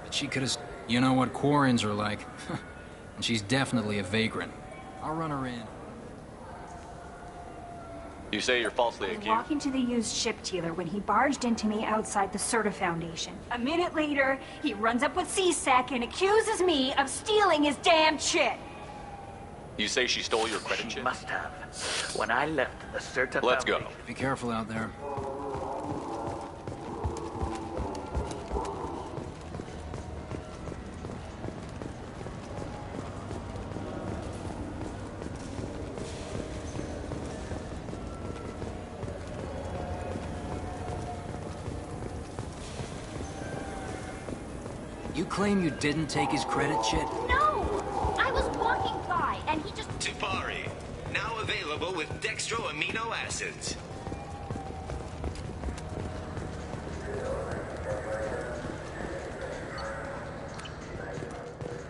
But she could have... You know what Quarians are like. And she's definitely a vagrant. I'll run her in. You say you're falsely I was accused? walking to the used ship dealer when he barged into me outside the Serta Foundation. A minute later, he runs up with C-Sec and accuses me of stealing his damn chit. You say she stole your credit She chit? must have. When I left the Serta Let's go. Foundation... Be careful out there. You claim you didn't take his credit chit? No! I was walking by, and he just... Tupari, now available with dextro amino acids.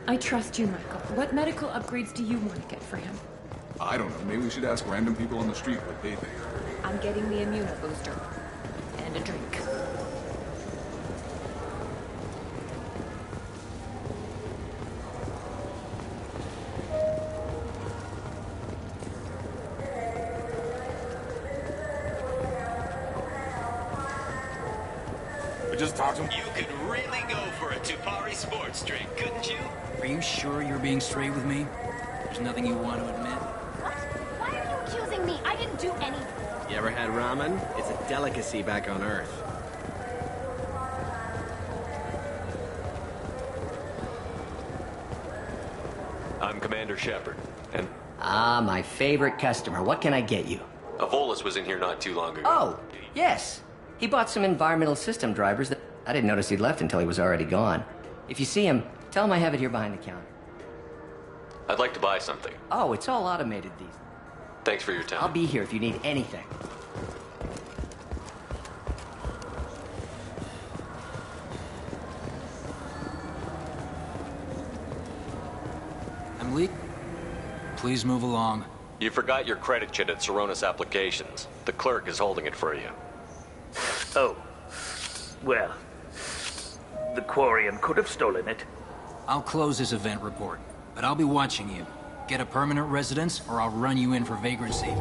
I trust you, Michael. What medical upgrades do you want to get for him? I don't know. Maybe we should ask random people on the street what they think. I'm getting the immunobooster. And a drink. We just talked to him. You could really go for a Tupari sports drink, couldn't you? Are you sure you're being straight with me? There's nothing you want to admit? What? Why are you accusing me? I didn't do anything. You ever had ramen? It's a delicacy back on Earth. I'm Commander Shepard, and... Ah, my favorite customer. What can I get you? Avolis was in here not too long ago. Oh, yes. He bought some environmental system drivers that... I didn't notice he'd left until he was already gone. If you see him, tell him I have it here behind the counter. I'd like to buy something. Oh, it's all automated these. Thanks for your time. I'll be here if you need anything. Emily? Please move along. You forgot your credit chit at Saronis Applications. The clerk is holding it for you. Oh. Well, the Quarian could have stolen it. I'll close this event report, but I'll be watching you. Get a permanent residence, or I'll run you in for vagrancy.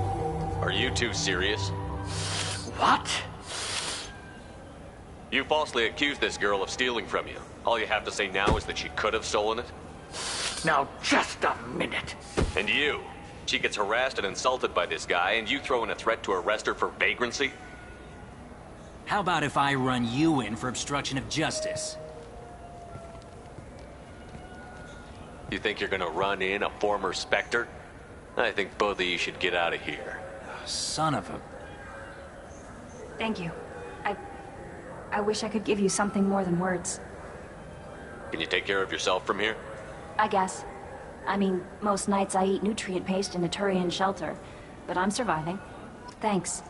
Are you two serious? What? You falsely accused this girl of stealing from you. All you have to say now is that she could have stolen it? Now, just a minute. And you? She gets harassed and insulted by this guy, and you throw in a threat to arrest her for vagrancy? How about if I run you in for obstruction of justice? You think you're gonna run in a former Spectre? I think both of you should get out of here. Son of a... Thank you. I wish I could give you something more than words. Can you take care of yourself from here? I guess. I mean, most nights I eat nutrient paste in a Turian shelter, but I'm surviving. Thanks.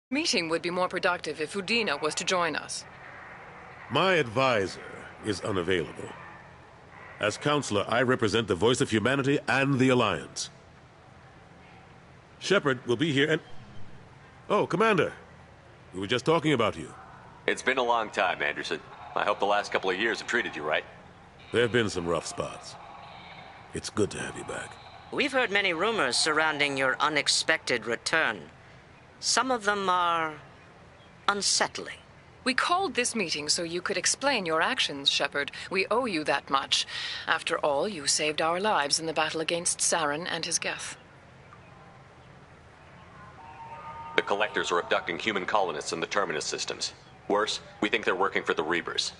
Meeting would be more productive if Udina was to join us. My advisor is unavailable. As counselor, I represent the voice of humanity and the Alliance. Shepard will be here and... Oh, Commander. We were just talking about you. It's been a long time, Anderson. I hope the last couple of years have treated you right. There have been some rough spots. It's good to have you back. We've heard many rumors surrounding your unexpected return. Some of them are unsettling. We called this meeting so you could explain your actions, Shepard. We owe you that much. After all, you saved our lives in the battle against Saren and his Geth. The Collectors are abducting human colonists in the Terminus systems. Worse, we think they're working for the Reapers.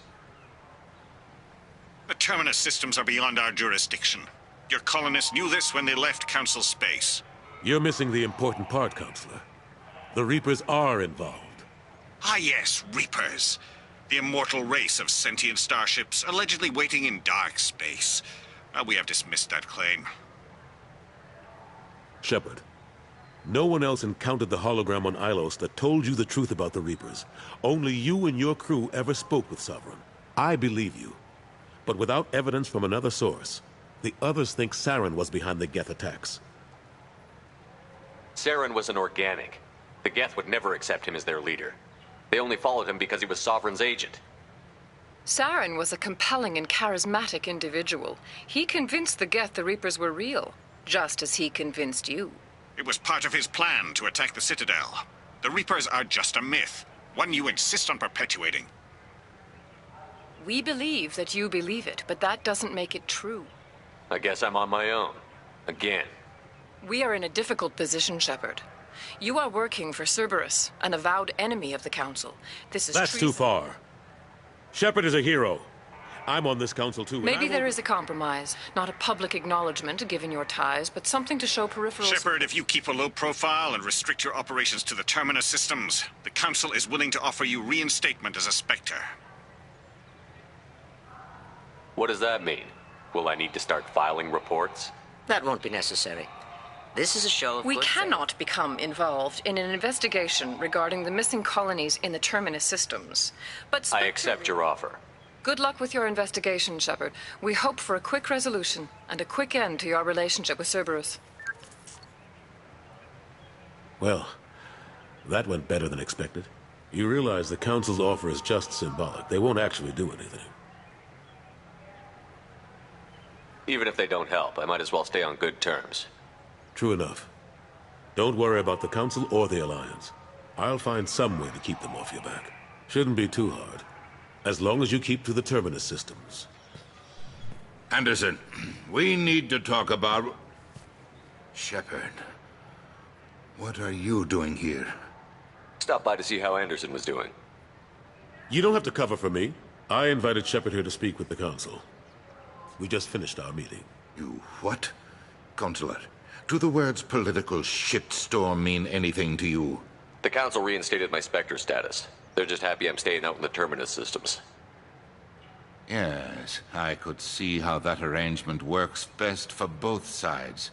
The Terminus systems are beyond our jurisdiction. Your colonists knew this when they left Council space. You're missing the important part, Counselor. The Reapers are involved. Ah yes, Reapers. The immortal race of sentient starships allegedly waiting in dark space. We have dismissed that claim. Shepard, no one else encountered the hologram on Ilos that told you the truth about the Reapers. Only you and your crew ever spoke with Sovereign. I believe you. But without evidence from another source, the others think Saren was behind the Geth attacks. Saren was an organic. The Geth would never accept him as their leader. They only followed him because he was Sovereign's agent. Saren was a compelling and charismatic individual. He convinced the Geth the Reapers were real, just as he convinced you. It was part of his plan to attack the Citadel. The Reapers are just a myth, one you insist on perpetuating. We believe that you believe it, but that doesn't make it true. I guess I'm on my own. Again. We are in a difficult position, Shepard. You are working for Cerberus, an avowed enemy of the Council. This is That's too far. Shepard is a hero. I'm on this council too. Maybe there is a compromise. Not a public acknowledgement given your ties, but something to show peripheral... Shepard, if you keep a low profile and restrict your operations to the Terminus systems, the Council is willing to offer you reinstatement as a Spectre. What does that mean? Will I need to start filing reports? That won't be necessary. This is a show of We cannot become involved in an investigation regarding the missing colonies in the Terminus systems. But I accept your offer. Good luck with your investigation, Shepard. We hope for a quick resolution and a quick end to your relationship with Cerberus. Well, that went better than expected. You realize the Council's offer is just symbolic. They won't actually do anything. Even if they don't help, I might as well stay on good terms. True enough. Don't worry about the Council or the Alliance. I'll find some way to keep them off your back. Shouldn't be too hard. As long as you keep to the Terminus systems. Anderson, we need to talk about... Shepard. What are you doing here? Stopped by to see how Anderson was doing. You don't have to cover for me. I invited Shepard here to speak with the Council. We just finished our meeting. You what? Counselor, do the words political shitstorm mean anything to you? The Council reinstated my Spectre status. They're just happy I'm staying out in the Terminus systems. Yes, I could see how that arrangement works best for both sides.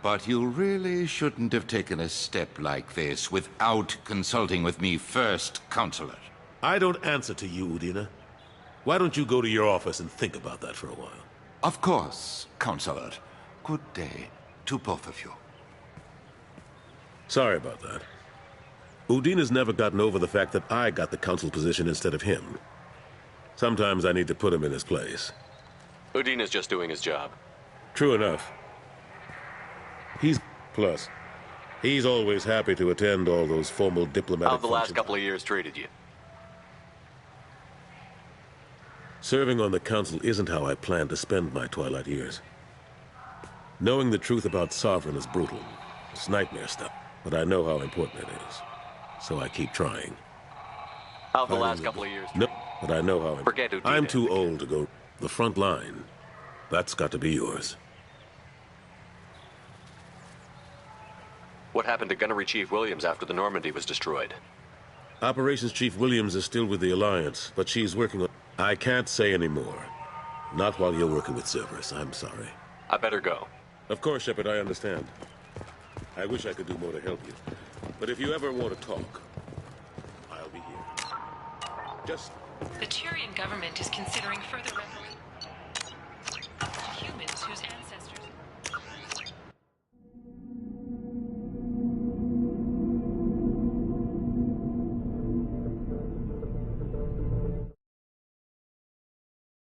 But you really shouldn't have taken a step like this without consulting with me first, Counselor. I don't answer to you, Udina. Why don't you go to your office and think about that for a while? Of course, Counselor. Good day to both of you. Sorry about that. Udina's never gotten over the fact that I got the Council position instead of him. Sometimes I need to put him in his place. Udina's just doing his job. True enough. Plus, he's always happy to attend all those formal diplomatic How have the last functions. couple of years treated you? Serving on the Council isn't how I plan to spend my twilight years. Knowing the truth about Sovereign is brutal. It's nightmare stuff. But I know how important it is. So I keep trying. How have the last couple of years No, but I know how Forget Udina. I'm too old to go the front line. That's got to be yours. What happened to Gunnery Chief Williams after the Normandy was destroyed? Operations Chief Williams is still with the Alliance, but she's working on... I can't say any more. Not while you're working with Cerberus, I'm sorry. I better go. Of course, Shepard, I understand. I wish I could do more to help you. But if you ever want to talk, Just... The Tyrian government is considering further...